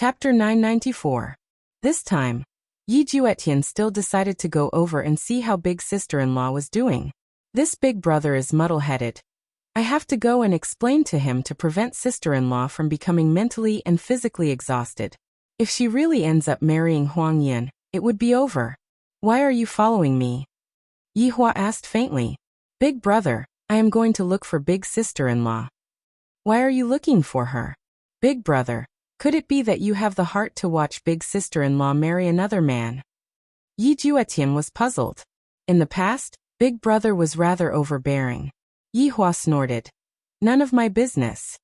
Chapter 994. This time, Yi Juetian still decided to go over and see how big sister-in-law was doing. This big brother is muddle-headed. I have to go and explain to him to prevent sister-in-law from becoming mentally and physically exhausted. If she really ends up marrying Huang Yin, it would be over. Why are you following me? Yi Hua asked faintly. Big brother, I am going to look for big sister-in-law. Why are you looking for her? Big brother, could it be that you have the heart to watch big sister-in-law marry another man? Yi Juetian was puzzled. In the past, big brother was rather overbearing. Yi Hua snorted. None of my business.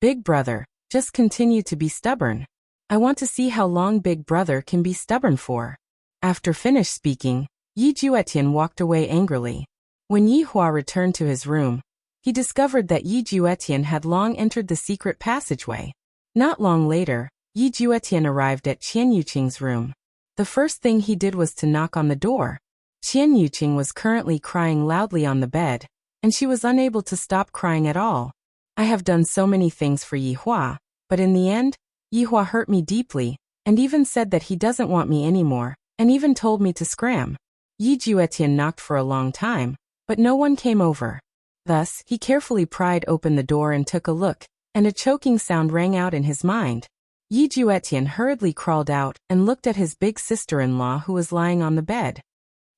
Big brother, just continue to be stubborn. I want to see how long big brother can be stubborn for. After finished speaking, Yi Juetian walked away angrily. When Yi Hua returned to his room, he discovered that Yi Juetian had long entered the secret passageway. Not long later, Yi Juetian arrived at Qian Yuqing's room. The first thing he did was to knock on the door. Qian Yuqing was currently crying loudly on the bed, and she was unable to stop crying at all. I have done so many things for Yi Hua, but in the end, Yi Hua hurt me deeply, and even said that he doesn't want me anymore, and even told me to scram. Yi Juetian knocked for a long time, but no one came over. Thus, he carefully pried open the door and took a look, and a choking sound rang out in his mind. Yi Juetian hurriedly crawled out and looked at his big sister-in-law who was lying on the bed.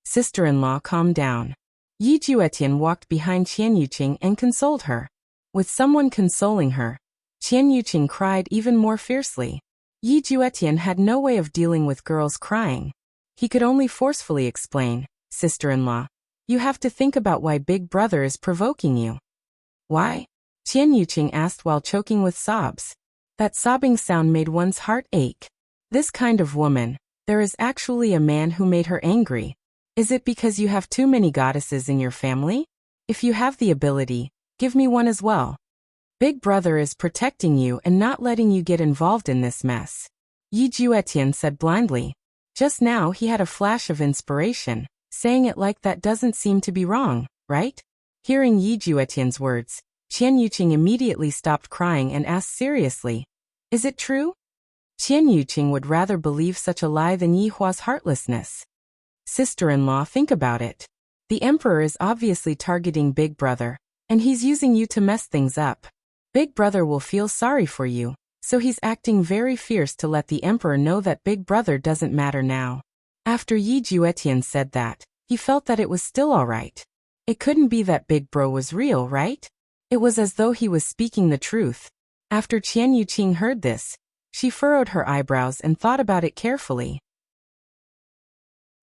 Sister-in-law, calm down. Yi Juetian walked behind Qian Yuqing and consoled her. With someone consoling her, Qian Yuqing cried even more fiercely. Yi Juetian had no way of dealing with girls crying. He could only forcefully explain, sister-in-law, you have to think about why big brother is provoking you. Why? Qian Yuqing asked while choking with sobs. That sobbing sound made one's heart ache. This kind of woman, there is actually a man who made her angry. Is it because you have too many goddesses in your family? If you have the ability, give me one as well. Big brother is protecting you and not letting you get involved in this mess. Yi Juetian said blindly. Just now he had a flash of inspiration. Saying it like that doesn't seem to be wrong, right? Hearing Yi Juetian's words, Qian Yuqing immediately stopped crying and asked seriously, is it true? Qian Yuqing would rather believe such a lie than Yi Hua's heartlessness. Sister-in-law, think about it. The emperor is obviously targeting big brother, and he's using you to mess things up. Big brother will feel sorry for you, so he's acting very fierce to let the emperor know that big brother doesn't matter now. After Yi Juetian said that, he felt that it was still alright. It couldn't be that big bro was real, right? It was as though he was speaking the truth. After Qian Yuqing heard this, she furrowed her eyebrows and thought about it carefully.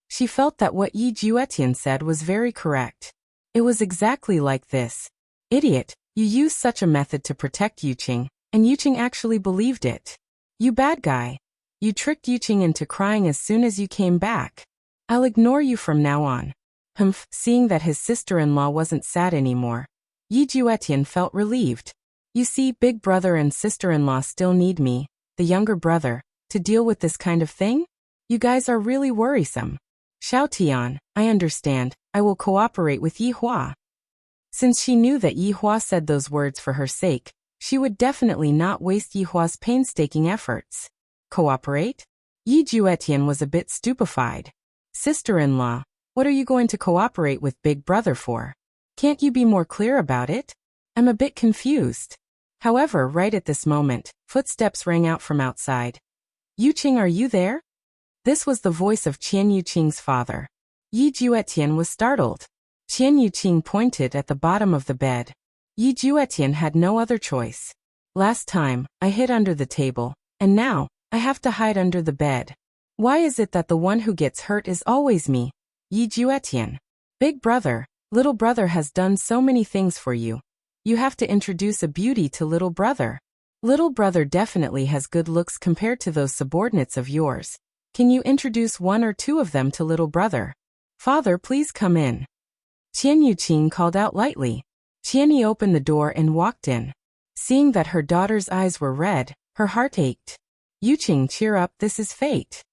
She felt that what Yi Juetian said was very correct. It was exactly like this. Idiot, you used such a method to protect Yuqing, and Yuqing actually believed it. You bad guy. You tricked Yuqing into crying as soon as you came back. I'll ignore you from now on. Humph, seeing that his sister-in-law wasn't sad anymore, Yi Juetian felt relieved. You see, big brother and sister-in-law still need me, the younger brother, to deal with this kind of thing? You guys are really worrisome. Xiao Tian, I understand, I will cooperate with Yi Hua. Since she knew that Yi Hua said those words for her sake, she would definitely not waste Yi Hua's painstaking efforts. Cooperate? Yi Juetian was a bit stupefied. Sister-in-law, what are you going to cooperate with big brother for? Can't you be more clear about it? I'm a bit confused. However, right at this moment, footsteps rang out from outside. Yuqing, are you there? This was the voice of Qian Yuqing's father. Yi Juetian was startled. Qian Yuqing pointed at the bottom of the bed. Yi Juetian had no other choice. Last time, I hid under the table, and now, I have to hide under the bed. Why is it that the one who gets hurt is always me? Yi Juetian. Big brother, little brother has done so many things for you. You have to introduce a beauty to little brother. Little brother definitely has good looks compared to those subordinates of yours. Can you introduce one or two of them to little brother? Father, please come in. Qian Yuqing called out lightly. Qianyi opened the door and walked in. Seeing that her daughter's eyes were red, her heart ached. Yuqing, cheer up, this is fate.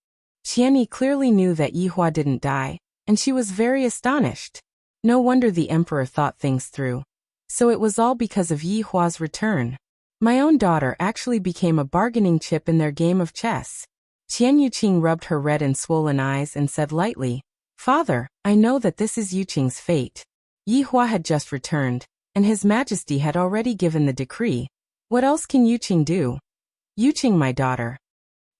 Qianyi clearly knew that Yi Hua didn't die, and she was very astonished. No wonder the emperor thought things through. So it was all because of Yi Hua's return. My own daughter actually became a bargaining chip in their game of chess. Qian Yuqing rubbed her red and swollen eyes and said lightly, Father, I know that this is Yuqing's fate. Yi Hua had just returned, and His Majesty had already given the decree. What else can Yuqing do? Yuqing, my daughter.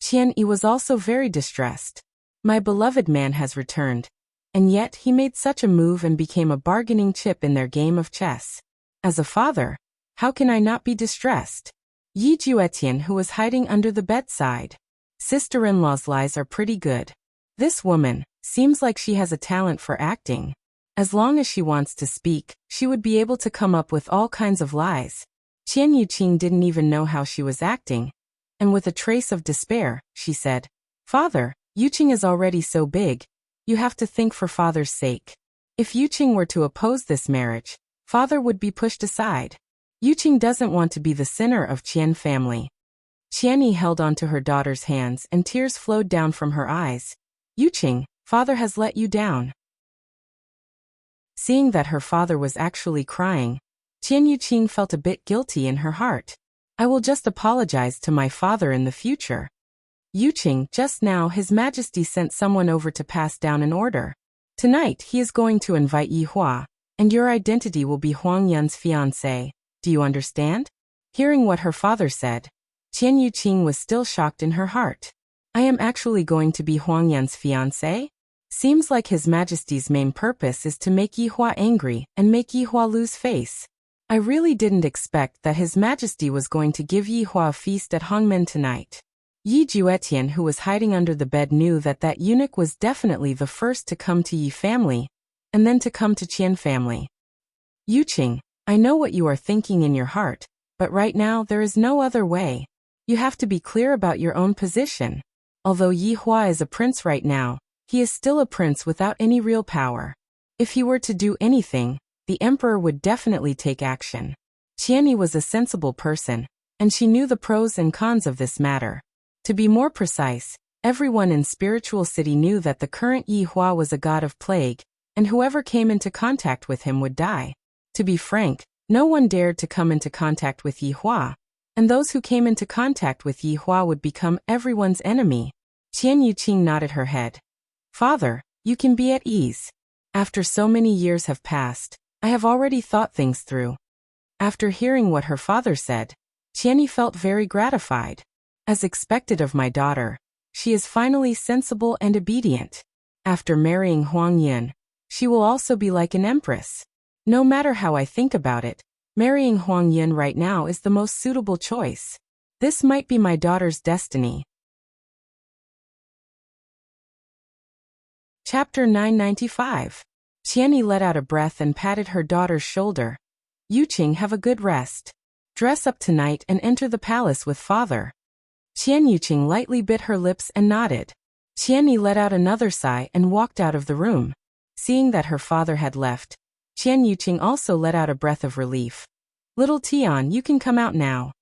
Qian Yi was also very distressed. My beloved man has returned. And yet he made such a move and became a bargaining chip in their game of chess. As a father, how can I not be distressed? Yi Juetian, who was hiding under the bedside. Sister-in-law's lies are pretty good. This woman seems like she has a talent for acting. As long as she wants to speak, she would be able to come up with all kinds of lies. Qian Yuqing didn't even know how she was acting. And with a trace of despair, she said, Father, Yuqing is already so big. You have to think for father's sake. If Yuqing were to oppose this marriage, father would be pushed aside. Yuqing doesn't want to be the sinner of Qian family. Qian Yi held onto her daughter's hands and tears flowed down from her eyes. Yuqing, father has let you down. Seeing that her father was actually crying, Qian Yuqing felt a bit guilty in her heart. I will just apologize to my father in the future. Yuqing, just now His Majesty sent someone over to pass down an order. Tonight he is going to invite Yi Hua, and your identity will be Huang Yun's fiancé. Do you understand? Hearing what her father said, Qian Yuqing was still shocked in her heart. I am actually going to be Huang Yun's fiancé? Seems like His Majesty's main purpose is to make Yi Hua angry and make Yi Hua lose face. I really didn't expect that His Majesty was going to give Yi Hua a feast at Hongmen tonight. Yi Juetian, who was hiding under the bed, knew that that eunuch was definitely the first to come to Yi family, and then to come to Qian family. Yuqing, I know what you are thinking in your heart, but right now there is no other way. You have to be clear about your own position. Although Yi Hua is a prince right now, he is still a prince without any real power. If he were to do anything, the emperor would definitely take action. Qian Yi was a sensible person, and she knew the pros and cons of this matter. To be more precise, everyone in Spiritual City knew that the current Yi Hua was a god of plague, and whoever came into contact with him would die. To be frank, no one dared to come into contact with Yi Hua, and those who came into contact with Yi Hua would become everyone's enemy. Qian Yuqing nodded her head. Father, you can be at ease. After so many years have passed, I have already thought things through. After hearing what her father said, Qian Yi felt very gratified. As expected of my daughter, she is finally sensible and obedient. After marrying Huang Yun, she will also be like an empress. No matter how I think about it, marrying Huang Yun right now is the most suitable choice. This might be my daughter's destiny. Chapter 995. Qian Yi let out a breath and patted her daughter's shoulder. Yuqing, have a good rest. Dress up tonight and enter the palace with father. Qian Yuqing lightly bit her lips and nodded. Qian Yi let out another sigh and walked out of the room. Seeing that her father had left, Qian Yuqing also let out a breath of relief. Little Tian, you can come out now.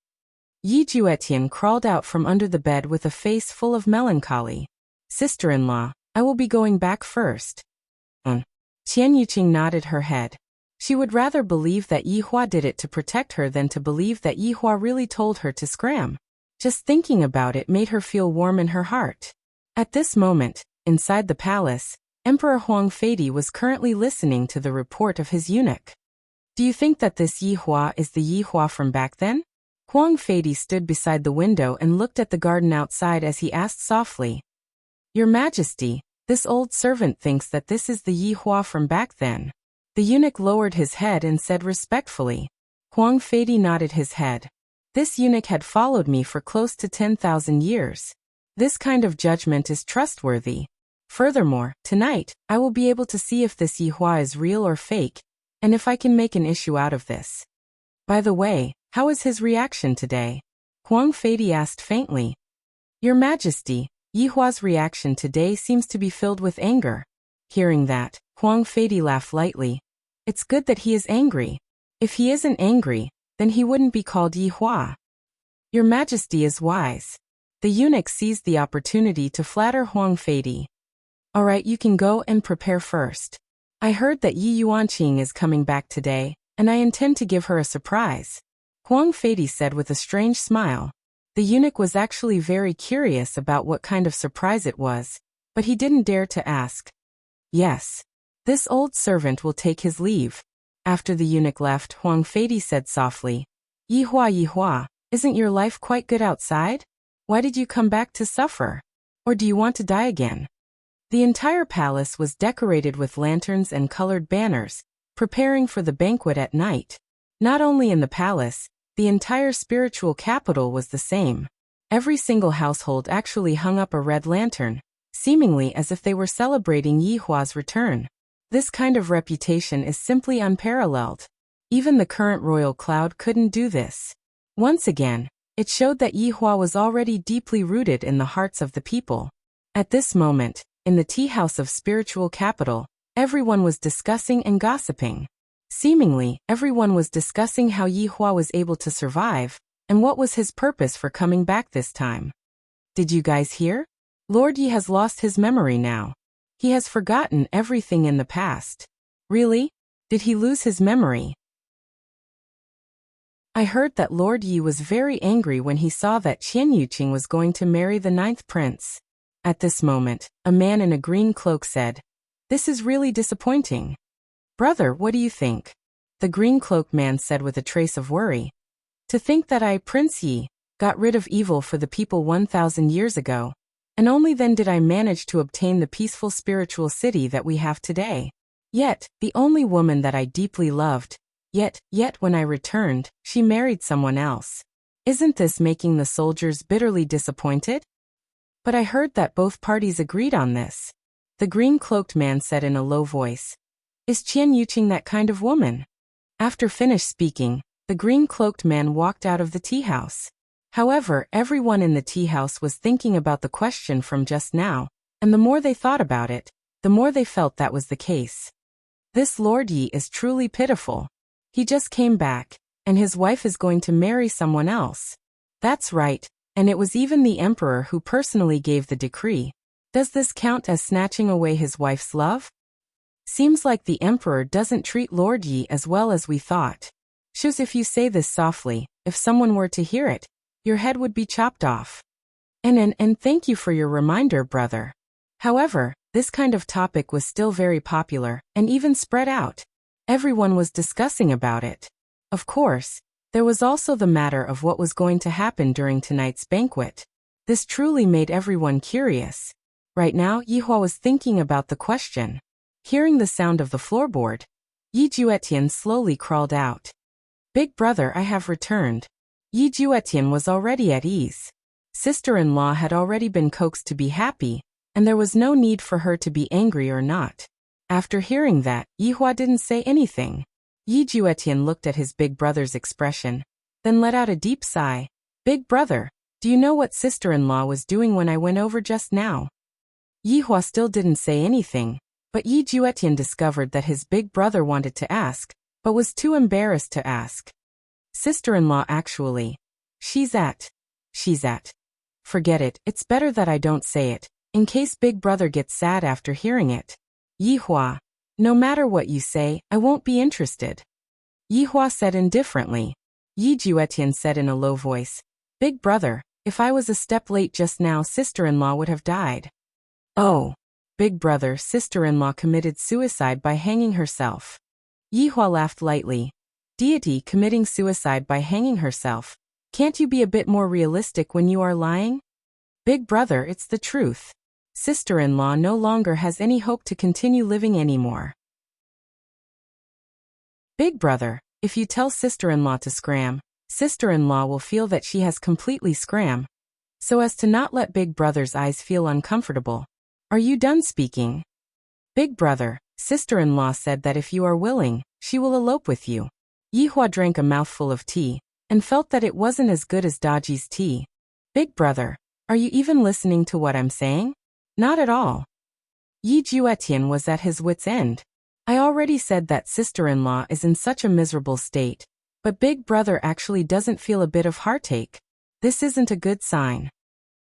Yi Juetian crawled out from under the bed with a face full of melancholy. Sister-in-law, I will be going back first. Qian Yuqing nodded her head. She would rather believe that Yi Hua did it to protect her than to believe that Yi Hua really told her to scram. Just thinking about it made her feel warm in her heart. At this moment, inside the palace, Emperor Huang Feidi was currently listening to the report of his eunuch. Do you think that this Yi Hua is the Yi Hua from back then? Huang Feidi stood beside the window and looked at the garden outside as he asked softly. Your Majesty, this old servant thinks that this is the Yi Hua from back then. The eunuch lowered his head and said respectfully. Huang Feidi nodded his head. This eunuch had followed me for close to 10,000 years. This kind of judgment is trustworthy. Furthermore, tonight, I will be able to see if this Yi Hua is real or fake, and if I can make an issue out of this. By the way, how is his reaction today? Huang Feidi asked faintly. Your Majesty, Yi Hua's reaction today seems to be filled with anger. Hearing that, Huang Feidi laughed lightly. It's good that he is angry. If he isn't angry, then he wouldn't be called Yi Hua. Your Majesty is wise. The eunuch seized the opportunity to flatter Huang Feidi. Alright, you can go and prepare first. I heard that Yi Yuanqing is coming back today, and I intend to give her a surprise. Huang Feidi said with a strange smile. The eunuch was actually very curious about what kind of surprise it was, but he didn't dare to ask. Yes. This old servant will take his leave. After the eunuch left, Huang Feidi said softly, Yihua, isn't your life quite good outside? Why did you come back to suffer? Or do you want to die again? The entire palace was decorated with lanterns and colored banners, preparing for the banquet at night. Not only in the palace, the entire spiritual capital was the same. Every single household actually hung up a red lantern, seemingly as if they were celebrating Yihua's return. This kind of reputation is simply unparalleled. Even the current royal cloud couldn't do this. Once again, it showed that Yihua was already deeply rooted in the hearts of the people. At this moment, in the tea house of spiritual capital, everyone was discussing and gossiping. Seemingly, everyone was discussing how Yihua was able to survive, and what was his purpose for coming back this time. Did you guys hear? Lord Yi has lost his memory now. He has forgotten everything in the past. Really? Did he lose his memory? I heard that Lord Yi was very angry when he saw that Qian Yuqing was going to marry the 9th prince. At this moment, a man in a green cloak said, "This is really disappointing." Brother, what do you think? The green-cloaked man said with a trace of worry. To think that I, Prince Yi, got rid of evil for the people 1,000 years ago, and only then did I manage to obtain the peaceful spiritual city that we have today. Yet, the only woman that I deeply loved, yet when I returned, she married someone else. Isn't this making the soldiers bitterly disappointed? But I heard that both parties agreed on this. The green-cloaked man said in a low voice. Is Qian Yuqing that kind of woman? After finished speaking, the green-cloaked man walked out of the tea house. However, everyone in the tea house was thinking about the question from just now, and the more they thought about it, the more they felt that was the case. This Lord Yi is truly pitiful. He just came back, and his wife is going to marry someone else. That's right, and it was even the emperor who personally gave the decree. Does this count as snatching away his wife's love? Seems like the emperor doesn't treat Lord Yi as well as we thought. Shows if you say this softly, if someone were to hear it, your head would be chopped off. And thank you for your reminder, brother. However, this kind of topic was still very popular, and even spread out. Everyone was discussing about it. Of course, there was also the matter of what was going to happen during tonight's banquet. This truly made everyone curious. Right now, Yihua was thinking about the question. Hearing the sound of the floorboard, Yi Juetian slowly crawled out. Big brother, I have returned. Yi Juetian was already at ease. Sister-in-law had already been coaxed to be happy, and there was no need for her to be angry or not. After hearing that, Yihua didn't say anything. Yi Juetian looked at his big brother's expression, then let out a deep sigh. Big brother, do you know what sister-in-law was doing when I went over just now? Yihua still didn't say anything. But Yi Juetian discovered that his big brother wanted to ask, but was too embarrassed to ask. Sister-in-law actually. She's at. Forget it, it's better that I don't say it, in case big brother gets sad after hearing it. Yihua, no matter what you say, I won't be interested. Yihua said indifferently. Yi Juetian said in a low voice, Big brother, if I was a step late just now, sister-in-law would have died. Oh. Big brother, sister-in-law committed suicide by hanging herself. Yihua laughed lightly. Deity committing suicide by hanging herself. Can't you be a bit more realistic when you are lying? Big brother, it's the truth. Sister-in-law no longer has any hope to continue living anymore. Big brother, if you tell sister-in-law to scram, sister-in-law will feel that she has completely scram, so as to not let big brother's eyes feel uncomfortable. Are you done speaking? Big brother, sister-in-law said that if you are willing, she will elope with you. Yihua drank a mouthful of tea, and felt that it wasn't as good as Daji's tea. Big brother, are you even listening to what I'm saying? Not at all. Yi Juetian was at his wit's end. I already said that sister-in-law is in such a miserable state, but big brother actually doesn't feel a bit of heartache. This isn't a good sign.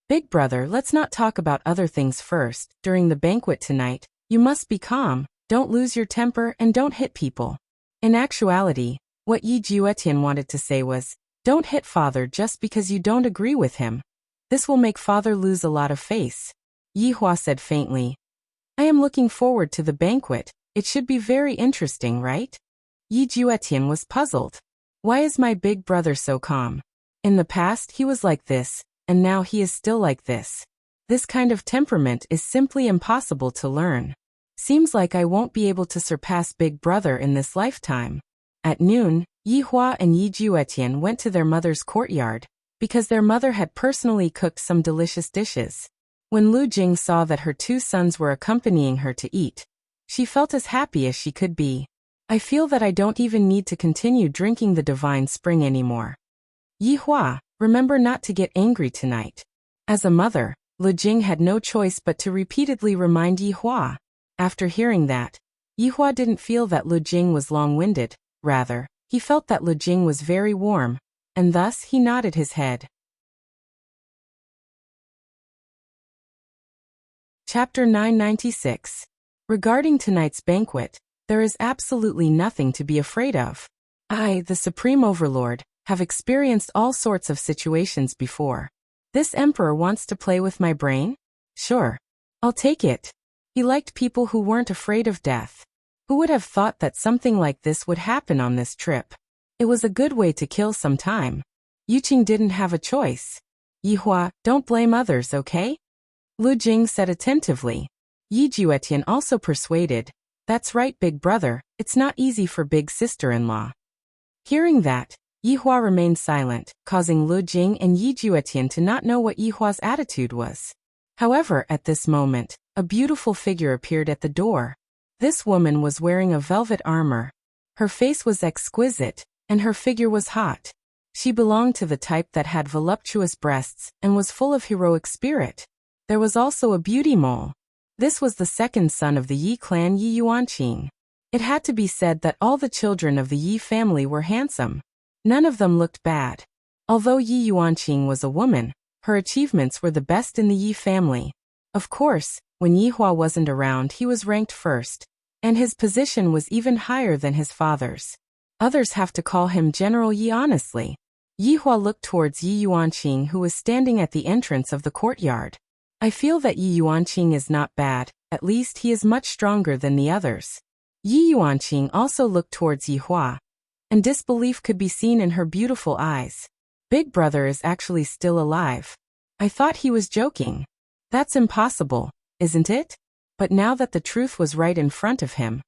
Big brother, let's not talk about other things first. During the banquet tonight, you must be calm, don't lose your temper, and don't hit people. In actuality, what Yi Juetian wanted to say was, Don't hit father just because you don't agree with him. This will make father lose a lot of face. Yi Hua said faintly. I am looking forward to the banquet. It should be very interesting, right? Yi Juetian was puzzled. Why is my big brother so calm? In the past he was like this, and now he is still like this. This kind of temperament is simply impossible to learn. Seems like I won't be able to surpass big brother in this lifetime. At noon, Yi Hua and Yi Juetian went to their mother's courtyard, because their mother had personally cooked some delicious dishes. When Lu Jing saw that her two sons were accompanying her to eat, she felt as happy as she could be. I feel that I don't even need to continue drinking the divine spring anymore. Yi Hua, remember not to get angry tonight. As a mother, Lu Jing had no choice but to repeatedly remind Yi Hua. After hearing that, Yi Hua didn't feel that Lu Jing was long-winded. Rather, he felt that Lu Jing was very warm, and thus he nodded his head. Chapter 996. Regarding tonight's banquet, there is absolutely nothing to be afraid of. I, the Supreme Overlord, have experienced all sorts of situations before. This emperor wants to play with my brain? Sure. I'll take it. He liked people who weren't afraid of death. Who would have thought that something like this would happen on this trip? It was a good way to kill some time. Yuqing didn't have a choice. Yi Hua, don't blame others, okay? Lu Jing said attentively. Yi Juetian also persuaded. That's right, big brother, it's not easy for big sister-in-law. Hearing that, Yi Hua remained silent, causing Lu Jing and Yi Juetian to not know what Yi Hua's attitude was. However, at this moment, a beautiful figure appeared at the door. This woman was wearing a velvet armor. Her face was exquisite, and her figure was hot. She belonged to the type that had voluptuous breasts and was full of heroic spirit. There was also a beauty mole. This was the second son of the Yi clan, Yi Yuanqing. It had to be said that all the children of the Yi family were handsome. None of them looked bad. Although Yi Yuanqing was a woman, her achievements were the best in the Yi family. Of course, when Yi Hua wasn't around, he was ranked first, and his position was even higher than his father's. Others have to call him General Yi honestly. Yi Hua looked towards Yi Yuanqing, who was standing at the entrance of the courtyard. I feel that Yi Yuanqing is not bad, at least he is much stronger than the others. Yi Yuanqing also looked towards Yi Hua, and disbelief could be seen in her beautiful eyes. Big brother is actually still alive. I thought he was joking. That's impossible, isn't it? But now that the truth was right in front of him,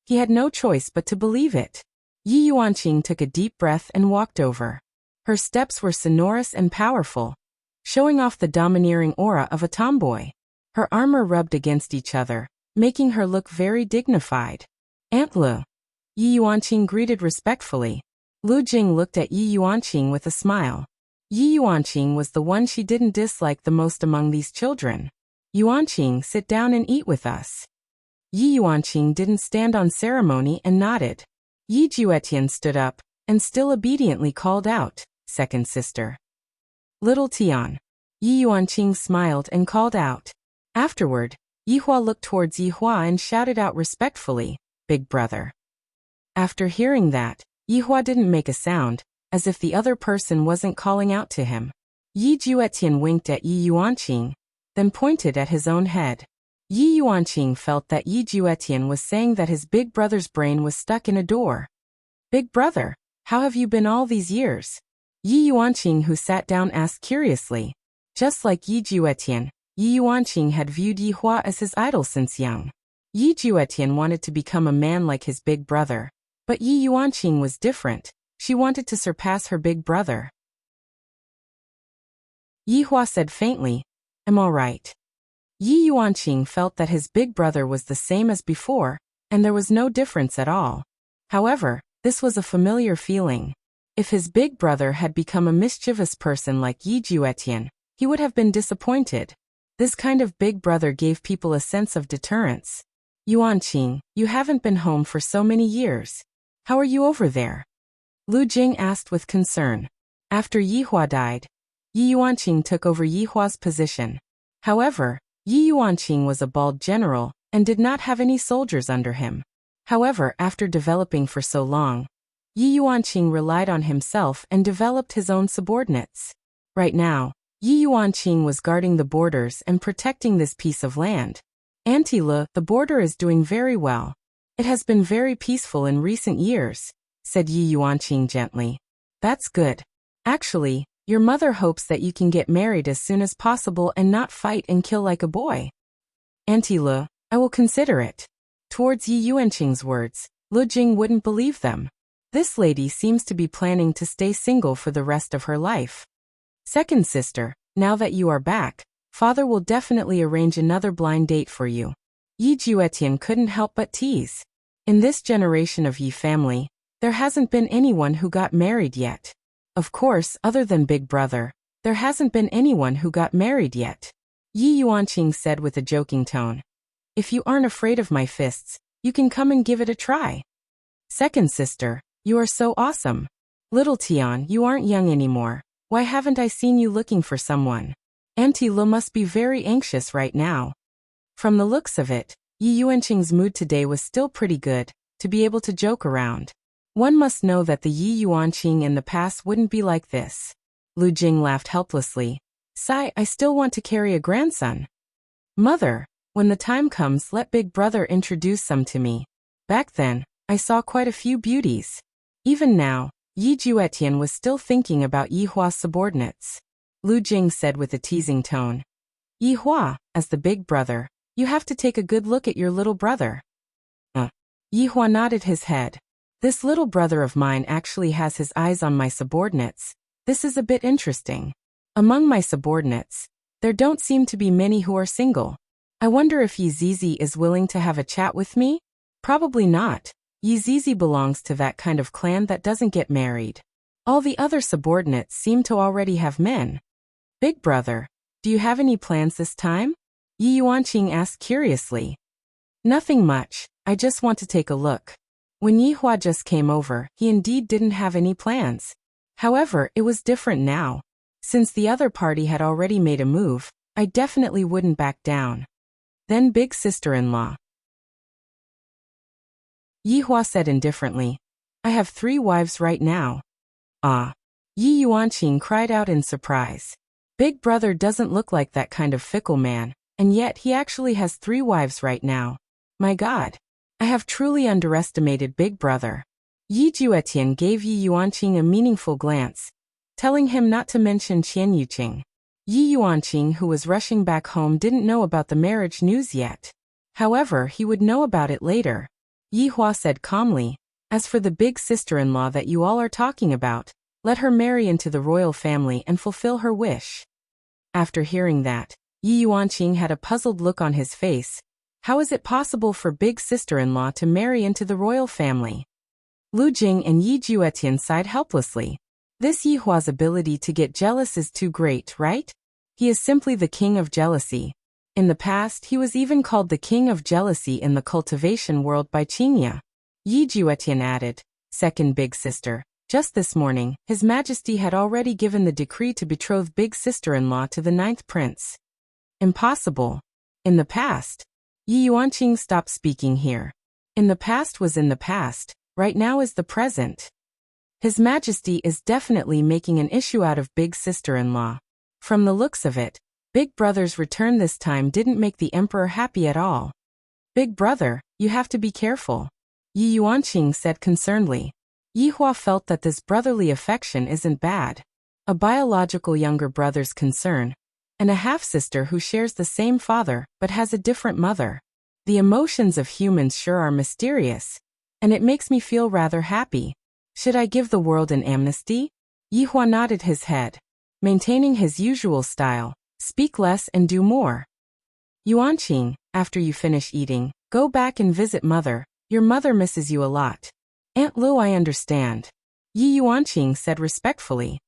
he had no choice but to believe it. Yi Yuanqing took a deep breath and walked over. Her steps were sonorous and powerful, showing off the domineering aura of a tomboy. Her armor rubbed against each other, making her look very dignified. Aunt Lu. Yi Yuanqing greeted respectfully. Lu Jing looked at Yi Yuanqing with a smile. Yi Yuanqing was the one she didn't dislike the most among these children. Yuanqing, sit down and eat with us. Yi Yuanqing didn't stand on ceremony and nodded. Yi Juetian stood up, and still obediently called out, second sister. Little Tian. Yi Yuanqing smiled and called out. Afterward, Yi Hua looked towards Yi Hua and shouted out respectfully, big brother. After hearing that, Yi Hua didn't make a sound, as if the other person wasn't calling out to him. Yi Juetian winked at Yi Yuanqing, then pointed at his own head. Yi Yuanqing felt that Yi Juetian was saying that his big brother's brain was stuck in a door. Big brother, how have you been all these years? Yi Yuanqing, who sat down, asked curiously. Just like Yi Juetian, Yi Yuanqing had viewed Yi Hua as his idol since young. Yi Juetian wanted to become a man like his big brother, but Yi Yuanqing was different. She wanted to surpass her big brother. Yi Hua said faintly, I'm all right. Yi Yuanqing felt that his big brother was the same as before, and there was no difference at all. However, this was a familiar feeling. If his big brother had become a mischievous person like Yi Juetian, he would have been disappointed. This kind of big brother gave people a sense of deterrence. Yuanqing, you haven't been home for so many years. How are you over there? Lu Jing asked with concern. After Yi Hua died, Yi Yuanqing took over Yi Hua's position. However, Yi Yuanqing was a bald general and did not have any soldiers under him. However, after developing for so long, Yi Yuanqing relied on himself and developed his own subordinates. Right now, Yi Yuanqing was guarding the borders and protecting this piece of land. Auntie Le, the border is doing very well. It has been very peaceful in recent years, said Yi Yuanqing gently. That's good. Actually, your mother hopes that you can get married as soon as possible and not fight and kill like a boy. Auntie Le, I will consider it. Towards Yi Yuanqing's words, Lu Jing wouldn't believe them. This lady seems to be planning to stay single for the rest of her life. Second sister, now that you are back, father will definitely arrange another blind date for you. Yi Juetian couldn't help but tease. In this generation of Yi family, there hasn't been anyone who got married yet. Of course, other than Big Brother, there hasn't been anyone who got married yet. Yi Yuanqing said with a joking tone. If you aren't afraid of my fists, you can come and give it a try. Second sister, you are so awesome. Little Tian, you aren't young anymore. Why haven't I seen you looking for someone? Auntie Le must be very anxious right now. From the looks of it, Yi Yuanqing's mood today was still pretty good, to be able to joke around. One must know that the Yi Yuanqing in the past wouldn't be like this. Lu Jing laughed helplessly. Sigh, I still want to carry a grandson. Mother, when the time comes, let Big Brother introduce some to me. Back then, I saw quite a few beauties. Even now, Yi Juetian was still thinking about Yi Hua's subordinates. Lu Jing said with a teasing tone. Yi Hua, as the big brother, you have to take a good look at your little brother. Yi Hua nodded his head. This little brother of mine actually has his eyes on my subordinates. This is a bit interesting. Among my subordinates, there don't seem to be many who are single. I wonder if Yi Zizi is willing to have a chat with me? Probably not. Yi Zizi belongs to that kind of clan that doesn't get married. All the other subordinates seem to already have men. Big brother, do you have any plans this time? Yi Yuanqing asked curiously. Nothing much, I just want to take a look. When Yi Hua just came over, he indeed didn't have any plans. However, it was different now. Since the other party had already made a move, I definitely wouldn't back down. Then big sister-in-law. Yi Hua said indifferently. I have 3 wives right now. Ah. Yi Yuanqing cried out in surprise. Big brother doesn't look like that kind of fickle man, and yet he actually has 3 wives right now. My God. I have truly underestimated Big Brother. Yi Juetian gave Yi Yuanqing a meaningful glance, telling him not to mention Qian Yuqing. Yi Yuanqing, who was rushing back home, didn't know about the marriage news yet. However, he would know about it later. Yi Hua said calmly, as for the big sister-in-law that you all are talking about, let her marry into the royal family and fulfill her wish. After hearing that, Yi Yuanqing had a puzzled look on his face. How is it possible for big sister-in-law to marry into the royal family? Lu Jing and Yi Juetian sighed helplessly. This Yi Hua's ability to get jealous is too great, right? He is simply the king of jealousy. In the past, he was even called the king of jealousy in the cultivation world by Qingya. Yi Juetian added, second big sister, just this morning, His Majesty had already given the decree to betroth big sister-in-law to the 9th prince. Impossible. In the past. Yi Yuanqing stopped speaking here. In the past was in the past, right now is the present. His Majesty is definitely making an issue out of big sister-in-law. From the looks of it, Big Brother's return this time didn't make the Emperor happy at all. Big Brother, you have to be careful. Yi Yuanqing said concernedly. Yi Hua felt that this brotherly affection isn't bad. A biological younger brother's concern, and a half-sister who shares the same father but has a different mother. The emotions of humans sure are mysterious, and it makes me feel rather happy. Should I give the world an amnesty? Yi Hua nodded his head, maintaining his usual style, speak less and do more. Yuanqing, after you finish eating, go back and visit mother, your mother misses you a lot. Aunt Lu, I understand. Yi Yuanqing said respectfully.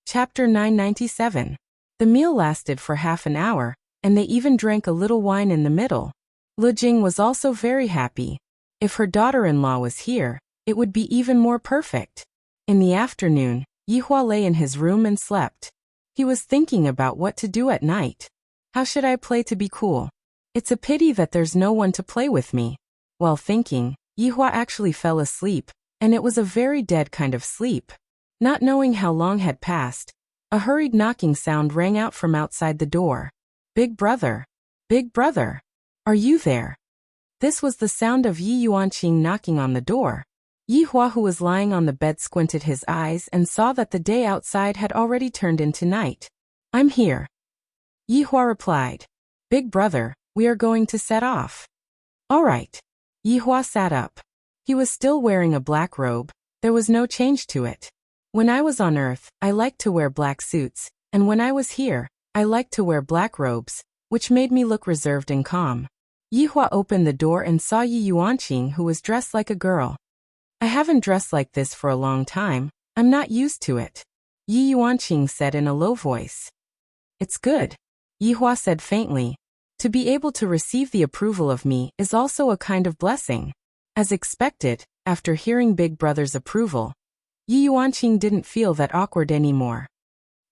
Chapter 997. The meal lasted for half an hour, and they even drank a little wine in the middle. Lu Jing was also very happy. If her daughter-in-law was here, it would be even more perfect. In the afternoon, Yi Hua lay in his room and slept. He was thinking about what to do at night. How should I play to be cool? It's a pity that there's no one to play with me. While thinking, Yihua actually fell asleep, and it was a very dead kind of sleep. Not knowing how long had passed, a hurried knocking sound rang out from outside the door. Big brother! Big brother! Are you there? This was the sound of Yi Yuanqing knocking on the door. Yihua, who was lying on the bed, squinted his eyes and saw that the day outside had already turned into night. I'm here. Yihua replied. Big brother, we are going to set off. All right. Yihua sat up. He was still wearing a black robe. There was no change to it. When I was on Earth, I liked to wear black suits, and when I was here, I liked to wear black robes, which made me look reserved and calm. Yihua opened the door and saw Yi Yuanqing, who was dressed like a girl. I haven't dressed like this for a long time. I'm not used to it. Yi Yuanqing said in a low voice. It's good. Yihua said faintly. To be able to receive the approval of me is also a kind of blessing. As expected, after hearing Big Brother's approval, Yi Yuanqing didn't feel that awkward anymore.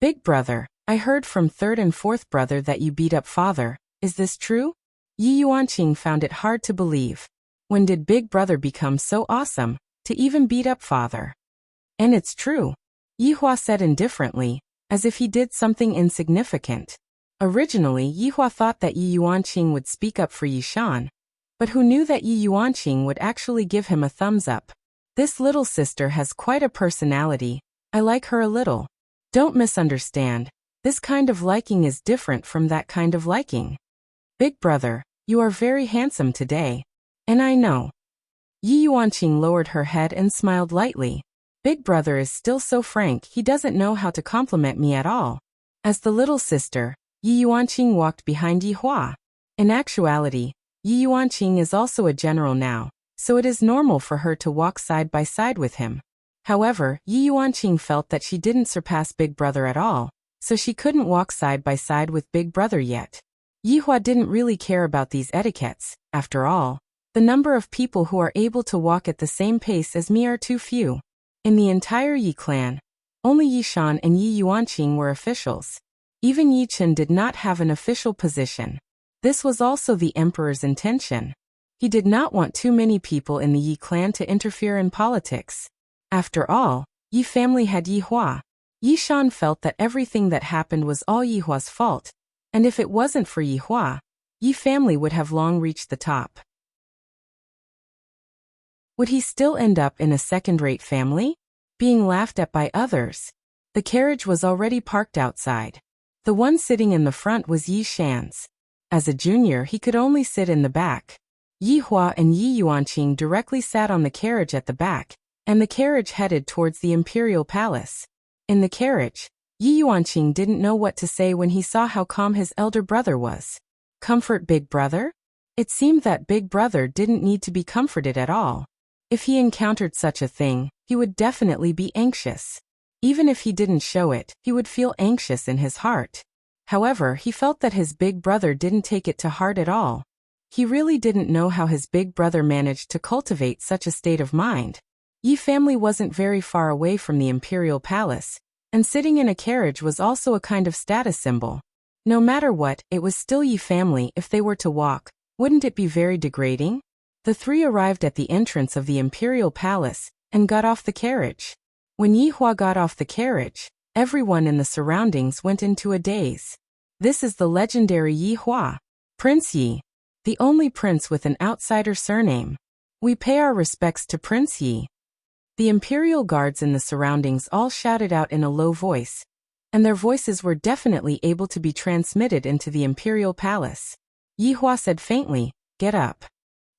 Big brother, I heard from third and fourth brother that you beat up father. Is this true? Yi Yuanqing found it hard to believe. When did Big Brother become so awesome, to even beat up father? And it's true. Yihua said indifferently, as if he did something insignificant. Originally, Yihua thought that Yi Yuanqing would speak up for Yishan, but who knew that Yi Yuanqing would actually give him a thumbs up? This little sister has quite a personality. I like her a little. Don't misunderstand. This kind of liking is different from that kind of liking. Big brother, you are very handsome today. And I know. Yi Yuanqing lowered her head and smiled lightly. Big brother is still so frank, he doesn't know how to compliment me at all. As the little sister, Yi Yuanqing walked behind Yihua. In actuality, Yi Yuanqing is also a general now, so it is normal for her to walk side by side with him. However, Yi Yuanqing felt that she didn't surpass Big Brother at all, so she couldn't walk side by side with Big Brother yet. Yihua didn't really care about these etiquettes. After all, the number of people who are able to walk at the same pace as me are too few. In the entire Yi clan, only Yishan and Yi Yuanqing were officials. Even Yi Chen did not have an official position. This was also the emperor's intention. He did not want too many people in the Yi clan to interfere in politics. After all, Yi family had Yihua. Yishan felt that everything that happened was all Yihua's fault, and if it wasn't for Yihua, Yi family would have long reached the top. Would he still end up in a second-rate family? Being laughed at by others? The carriage was already parked outside. The one sitting in the front was Yi Shan's. As a junior, he could only sit in the back. Yihua and Yi Yuanqing directly sat on the carriage at the back, and the carriage headed towards the imperial palace. In the carriage, Yi Yuanqing didn't know what to say when he saw how calm his elder brother was. Comfort Big Brother? It seemed that Big Brother didn't need to be comforted at all. If he encountered such a thing, he would definitely be anxious. Even if he didn't show it, he would feel anxious in his heart. However, he felt that his big brother didn't take it to heart at all. He really didn't know how his big brother managed to cultivate such a state of mind. Yi family wasn't very far away from the imperial palace, and sitting in a carriage was also a kind of status symbol. No matter what, it was still Yi family. If they were to walk, wouldn't it be very degrading? The three arrived at the entrance of the imperial palace and got off the carriage. When Yihua got off the carriage, everyone in the surroundings went into a daze. This is the legendary Yihua, Prince Yi, the only prince with an outsider surname. We pay our respects to Prince Yi. The imperial guards in the surroundings all shouted out in a low voice, and their voices were definitely able to be transmitted into the imperial palace. Yihua said faintly, "Get up."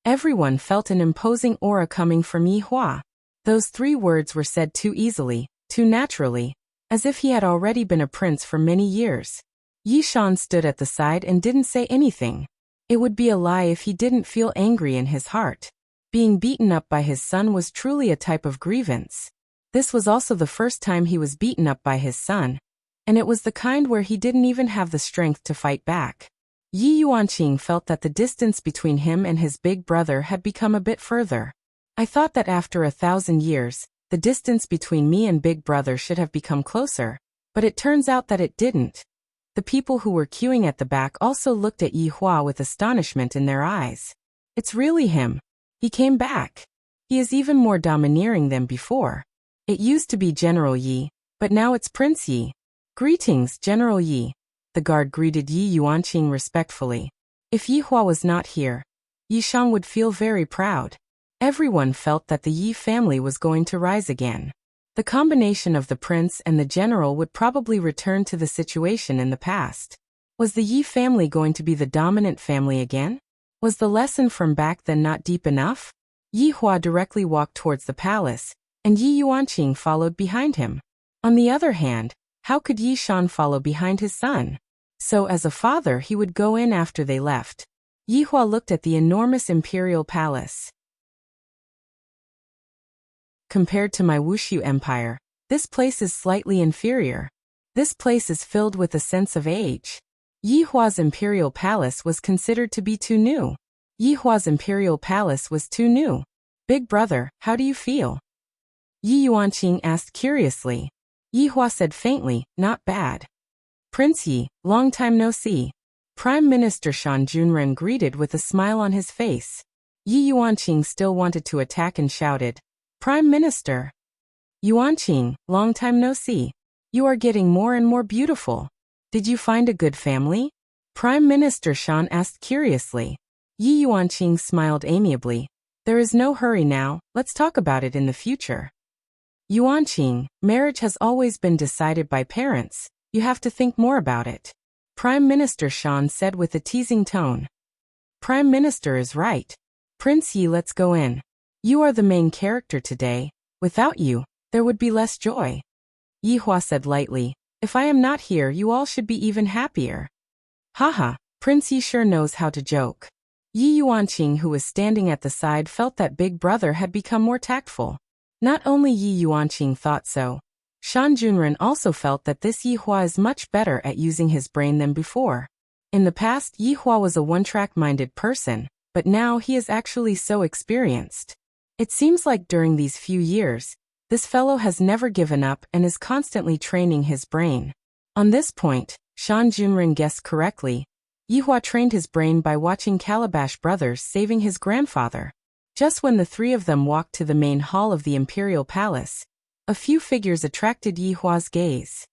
Everyone felt an imposing aura coming from Yihua. Those three words were said too easily, too naturally, as if he had already been a prince for many years. Yishan stood at the side and didn't say anything. It would be a lie if he didn't feel angry in his heart. Being beaten up by his son was truly a type of grievance. This was also the first time he was beaten up by his son, and it was the kind where he didn't even have the strength to fight back. Yi Yuanqing felt that the distance between him and his big brother had become a bit further. I thought that after 1,000 years, the distance between me and big brother should have become closer, but it turns out that it didn't. The people who were queuing at the back also looked at Yihua with astonishment in their eyes. It's really him. He came back. He is even more domineering than before. It used to be General Yi, but now it's Prince Yi. Greetings, General Yi. The guard greeted Yi Yuanqing respectfully. If Yi Hua was not here, Yi Shan would feel very proud. Everyone felt that the Yi family was going to rise again. The combination of the prince and the general would probably return to the situation in the past. Was the Yi family going to be the dominant family again? Was the lesson from back then not deep enough? Yi Hua directly walked towards the palace, and Yi Yuanqing followed behind him. On the other hand, how could Yi Shan follow behind his son? So as a father he would go in after they left. Yi Hua looked at the enormous imperial palace. Compared to my Wushu Empire, this place is slightly inferior. This place is filled with a sense of age. Yi Hua's imperial palace was considered to be too new. Yi Hua's imperial palace was too new. Big brother, how do you feel? Yi Yuanqing asked curiously. Yi Hua said faintly, not bad. Prince Yi, long time no see. Prime Minister Shan Junren greeted with a smile on his face. Yi Yuanqing still wanted to attack and shouted, Prime Minister. Yuanqing, long time no see. You are getting more and more beautiful. Did you find a good family? Prime Minister Shan asked curiously. Yi Yuanqing smiled amiably. There is no hurry now, let's talk about it in the future. Yuanqing, marriage has always been decided by parents. You have to think more about it. Prime Minister Shan said with a teasing tone. Prime Minister is right. Prince Yi, let's go in. You are the main character today. Without you, there would be less joy. Yi Hua said lightly, if I am not here you all should be even happier. Haha, Prince Yi sure knows how to joke. Yi Yuanqing, who was standing at the side, felt that big brother had become more tactful. Not only Yi Yuanqing thought so, Shan Junren also felt that this Yi Hua is much better at using his brain than before. In the past, Yi Hua was a one-track-minded person, but now he is actually so experienced. It seems like during these few years, this fellow has never given up and is constantly training his brain. On this point, Shan Junren guessed correctly. Yi Hua trained his brain by watching Calabash Brothers saving his grandfather. Just when the three of them walked to the main hall of the imperial palace, a few figures attracted Yi Hua's gaze.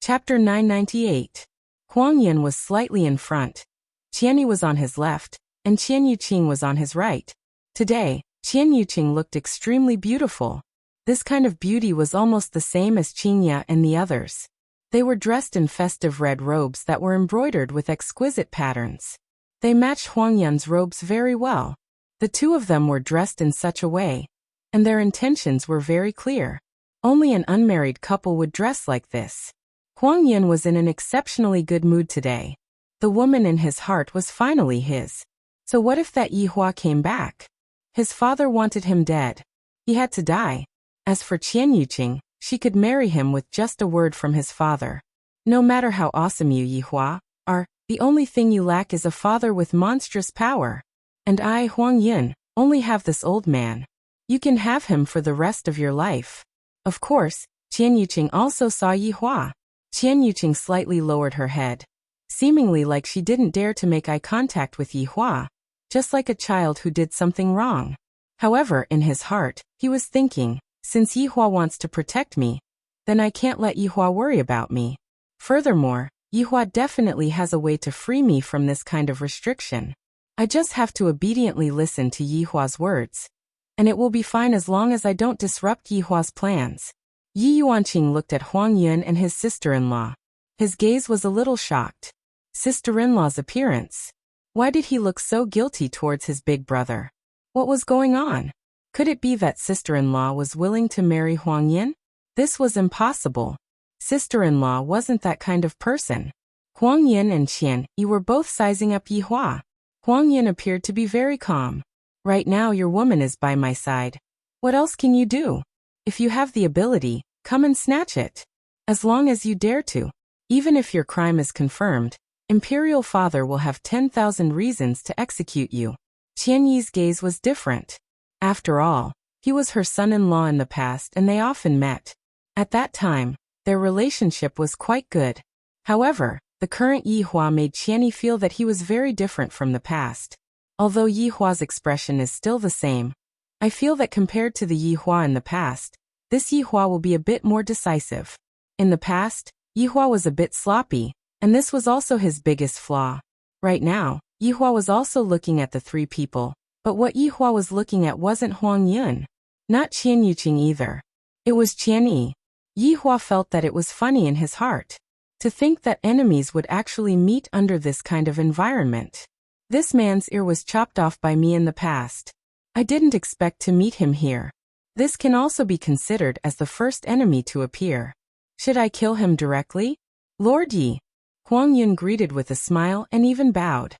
Chapter 998. Huang Yin was slightly in front. Qian was on his left, and Qian Yuqing was on his right. Today, Qian Yuqing looked extremely beautiful. This kind of beauty was almost the same as Qingya and the others. They were dressed in festive red robes that were embroidered with exquisite patterns. They matched Huang Yin's robes very well. The two of them were dressed in such a way, and their intentions were very clear. Only an unmarried couple would dress like this. Huang Yin was in an exceptionally good mood today. The woman in his heart was finally his. So what if that Yi Hua came back? His father wanted him dead. He had to die. As for Qian Yuqing, she could marry him with just a word from his father. No matter how awesome you, Yi Hua, are, the only thing you lack is a father with monstrous power. And I, Huang Yin, only have this old man. You can have him for the rest of your life. Of course, Qian Yuqing also saw Yi Hua. Qian Yuqing slightly lowered her head, seemingly like she didn't dare to make eye contact with Yi Hua, just like a child who did something wrong. However, in his heart, he was thinking, since Yi Hua wants to protect me, then I can't let Yi Hua worry about me. Furthermore, Yi Hua definitely has a way to free me from this kind of restriction. I just have to obediently listen to Yi Hua's words. And it will be fine as long as I don't disrupt Yi Hua's plans. Yi Yuanqing looked at Huang Yun and his sister-in-law. His gaze was a little shocked. Sister-in-law's appearance. Why did he look so guilty towards his big brother? What was going on? Could it be that sister-in-law was willing to marry Huang Yin? This was impossible. Sister-in-law wasn't that kind of person. Huang Yin and Qian Yi were both sizing up Yi Hua. Huang Yin appeared to be very calm. Right now your woman is by my side. What else can you do? If you have the ability, come and snatch it. As long as you dare to. Even if your crime is confirmed, Imperial Father will have 10,000 reasons to execute you. Qian Yi's gaze was different. After all, he was her son-in-law in the past and they often met. At that time, their relationship was quite good. However, The current Yi Hua made Qianyi feel that he was very different from the past. Although Yi Hua's expression is still the same, I feel that compared to the Yi Hua in the past, this Yi Hua will be a bit more decisive. In the past, Yi Hua was a bit sloppy, and this was also his biggest flaw. Right now, Yi Hua was also looking at the three people, but what Yi Hua was looking at wasn't Huang Yun. Not Qian Yuqing either. It was Qianyi. Yi Hua felt that it was funny in his heart. To think that enemies would actually meet under this kind of environment. This man's ear was chopped off by me in the past. I didn't expect to meet him here. This can also be considered as the first enemy to appear. Should I kill him directly? Lord Yi. Huang Yun greeted with a smile and even bowed.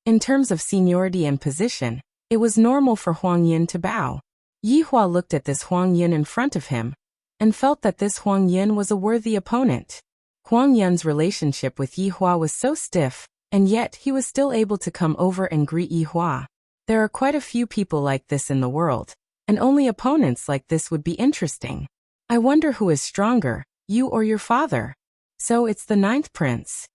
In terms of seniority and position, it was normal for Huang Yun to bow. Yi Hua looked at this Huang Yun in front of him, and felt that this Huang Yun was a worthy opponent. Huang Yun's relationship with Yi Hua was so stiff, and yet he was still able to come over and greet Yi Hua. There are quite a few people like this in the world, and only opponents like this would be interesting. I wonder who is stronger, you or your father? So it's the ninth prince.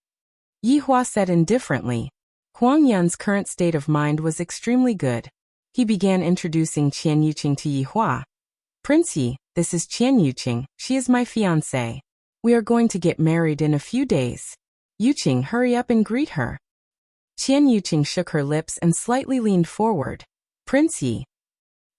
Yi Hua said indifferently. Huang Yun's current state of mind was extremely good. He began introducing Qian Yuqing to Yi Hua. Prince Yi, this is Qian Yuqing, she is my fiancée. We are going to get married in a few days. Yuqing, hurry up and greet her. Qian Yuqing shook her lips and slightly leaned forward. Prince Yi.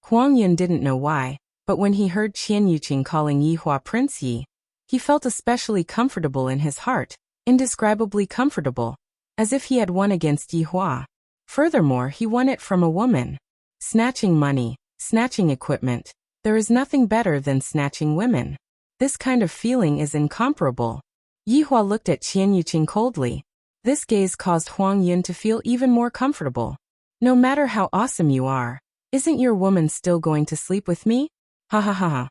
Huang Yun didn't know why, but when he heard Qian Yuqing calling Yi Hua Prince Yi, he felt especially comfortable in his heart, indescribably comfortable, as if he had won against Yi Hua. Furthermore, he won it from a woman. Snatching money, snatching equipment, there is nothing better than snatching women. This kind of feeling is incomparable. Yi Hua looked at Qian Yuqing coldly. This gaze caused Huang Yun to feel even more comfortable. No matter how awesome you are, isn't your woman still going to sleep with me? Ha ha ha ha.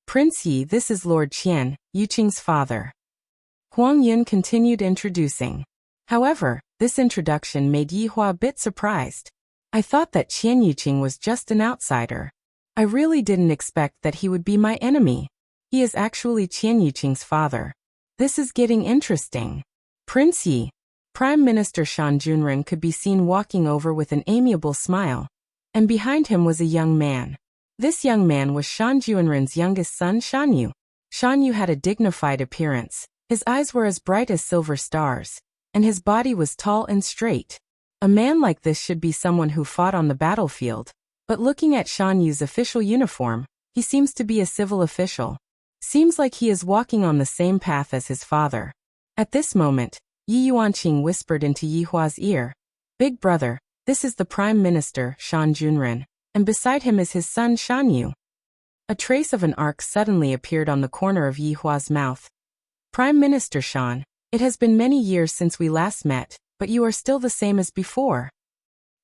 Prince Yi, this is Lord Qian, Yuqing's father. Huang Yun continued introducing. However, this introduction made Yi Hua a bit surprised. I thought that Qian Yuqing was just an outsider. I really didn't expect that he would be my enemy. He is actually Qian Yuqing's father. This is getting interesting. Prince Yi. Prime Minister Shan Junren could be seen walking over with an amiable smile, and behind him was a young man. This young man was Shan Junren's youngest son, Shan Yu. Shan Yu had a dignified appearance. His eyes were as bright as silver stars, and his body was tall and straight. A man like this should be someone who fought on the battlefield, but looking at Shan Yu's official uniform, he seems to be a civil official. Seems like he is walking on the same path as his father. At this moment, Yi Yuanqing whispered into Yi Hua's ear, Big brother, this is the Prime Minister, Shan Junren, and beside him is his son Shan Yu. A trace of an arc suddenly appeared on the corner of Yi Hua's mouth. Prime Minister Shan, it has been many years since we last met, but you are still the same as before.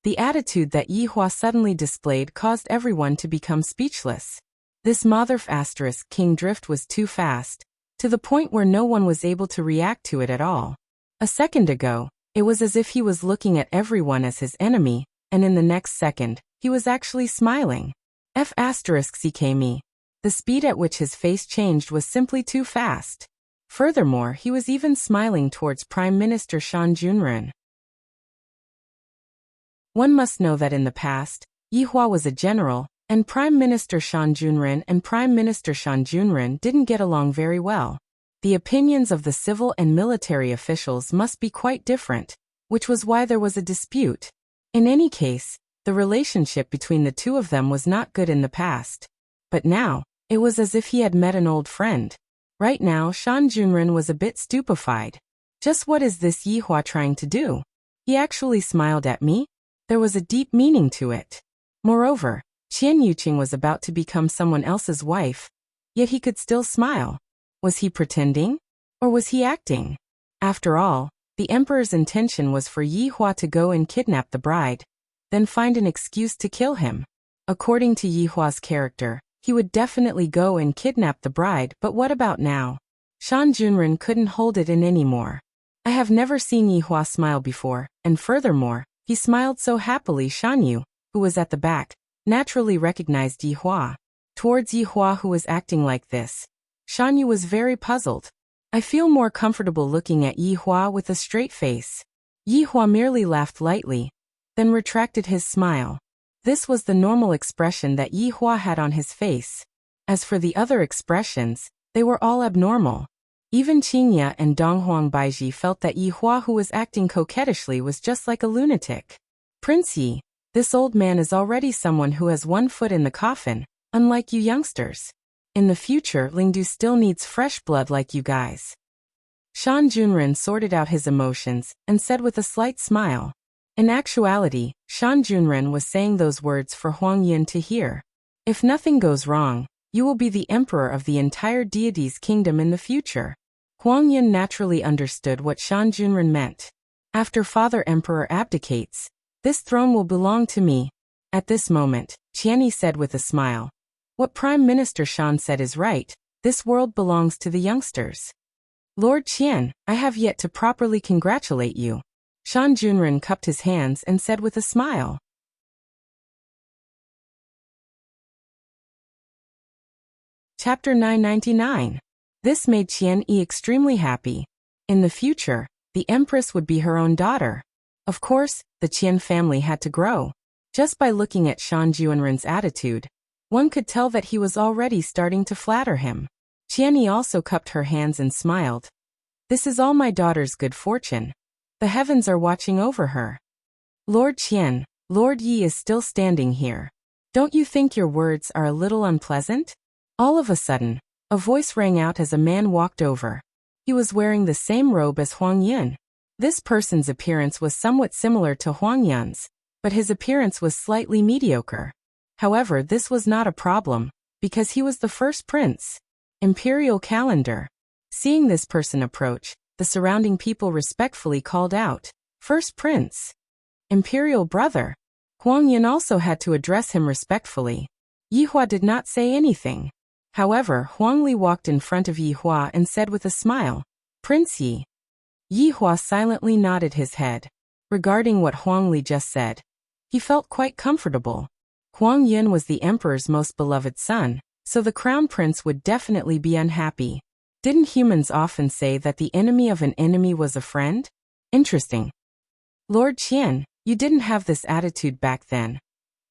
The attitude that Yi Hua suddenly displayed caused everyone to become speechless. This mother*** king drift was too fast, to the point where no one was able to react to it at all. A second ago, it was as if he was looking at everyone as his enemy, and in the next second, he was actually smiling. **CKME. The speed at which his face changed was simply too fast. Furthermore, he was even smiling towards Prime Minister Shan Junren. One must know that in the past, Yi Hua was a general, and Prime Minister Shan Junren didn't get along very well. The opinions of the civil and military officials must be quite different, which was why there was a dispute. In any case, the relationship between the two of them was not good in the past. But now, it was as if he had met an old friend. Right now, Shan Junren was a bit stupefied. Just what is this Yi Hua trying to do? He actually smiled at me? There was a deep meaning to it. Moreover, Qian Yuqing was about to become someone else's wife, yet he could still smile. Was he pretending? Or was he acting? After all, the emperor's intention was for Yi Hua to go and kidnap the bride, then find an excuse to kill him. According to Yi Hua's character, he would definitely go and kidnap the bride, but what about now? Shan Junren couldn't hold it in anymore. I have never seen Yi Hua smile before, and furthermore, he smiled so happily. Shan Yu, who was at the back, naturally recognized Yi Hua. Towards Yi Hua, who was acting like this, Shan Yu was very puzzled. I feel more comfortable looking at Yi Hua with a straight face. Yi Hua merely laughed lightly, then retracted his smile. This was the normal expression that Yi Hua had on his face. As for the other expressions, they were all abnormal. Even Qingya and Donghuang Baiji felt that Yi Hua, who was acting coquettishly, was just like a lunatic. Prince Yi, this old man is already someone who has one foot in the coffin, unlike you youngsters. In the future, Lingdu still needs fresh blood like you guys. Shan Junren sorted out his emotions and said with a slight smile. In actuality, Shan Junren was saying those words for Huang Yin to hear. If nothing goes wrong, you will be the emperor of the entire deity's kingdom in the future. Huang Yin naturally understood what Shan Junren meant. After Father Emperor abdicates, this throne will belong to me. At this moment, Qianni said with a smile. What Prime Minister Shan said is right, this world belongs to the youngsters. Lord Qian, I have yet to properly congratulate you. Shan Junren cupped his hands and said with a smile. Chapter 999. This made Qian Yi extremely happy. In the future, the Empress would be her own daughter. Of course, the Qian family had to grow. Just by looking at Shan Junren's attitude, one could tell that he was already starting to flatter him. Qian Yi also cupped her hands and smiled. This is all my daughter's good fortune. The heavens are watching over her. Lord Qian, Lord Yi is still standing here. Don't you think your words are a little unpleasant? All of a sudden, a voice rang out as a man walked over. He was wearing the same robe as Huang Yin. This person's appearance was somewhat similar to Huang Yin's, but his appearance was slightly mediocre. However, this was not a problem, because he was the first prince. Imperial calendar. Seeing this person approach, the surrounding people respectfully called out, First Prince. Imperial brother. Huang Yin also had to address him respectfully. Yi Hua did not say anything. However, Huang Li walked in front of Yi Hua and said with a smile, Prince Yi. Yi Hua silently nodded his head. Regarding what Huang Li just said, he felt quite comfortable. Huang Yin was the emperor's most beloved son, so the crown prince would definitely be unhappy. Didn't humans often say that the enemy of an enemy was a friend? Interesting. Lord Qian, you didn't have this attitude back then.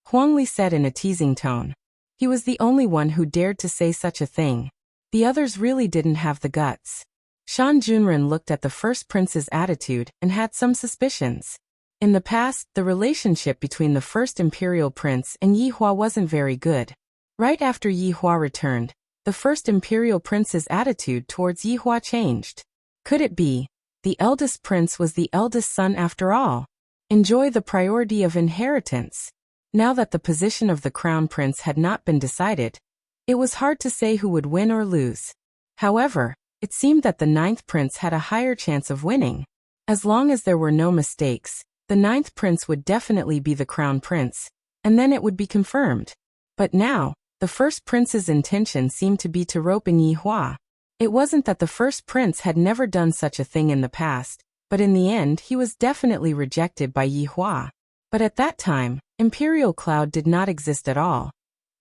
Huang Li said in a teasing tone. He was the only one who dared to say such a thing. The others really didn't have the guts. Shan Junren looked at the first prince's attitude and had some suspicions. In the past, the relationship between the first imperial prince and Yi Hua wasn't very good. Right after Yi Hua returned, the first imperial prince's attitude towards Yi Hua changed. Could it be? The eldest prince was the eldest son after all. Enjoy the priority of inheritance. Now that the position of the crown prince had not been decided, it was hard to say who would win or lose. However, it seemed that the ninth prince had a higher chance of winning. As long as there were no mistakes, the ninth prince would definitely be the crown prince, and then it would be confirmed. But now, the first prince's intention seemed to be to rope in Yi Hua. It wasn't that the first prince had never done such a thing in the past, but in the end he was definitely rejected by Yi Hua. But at that time, Imperial Cloud did not exist at all.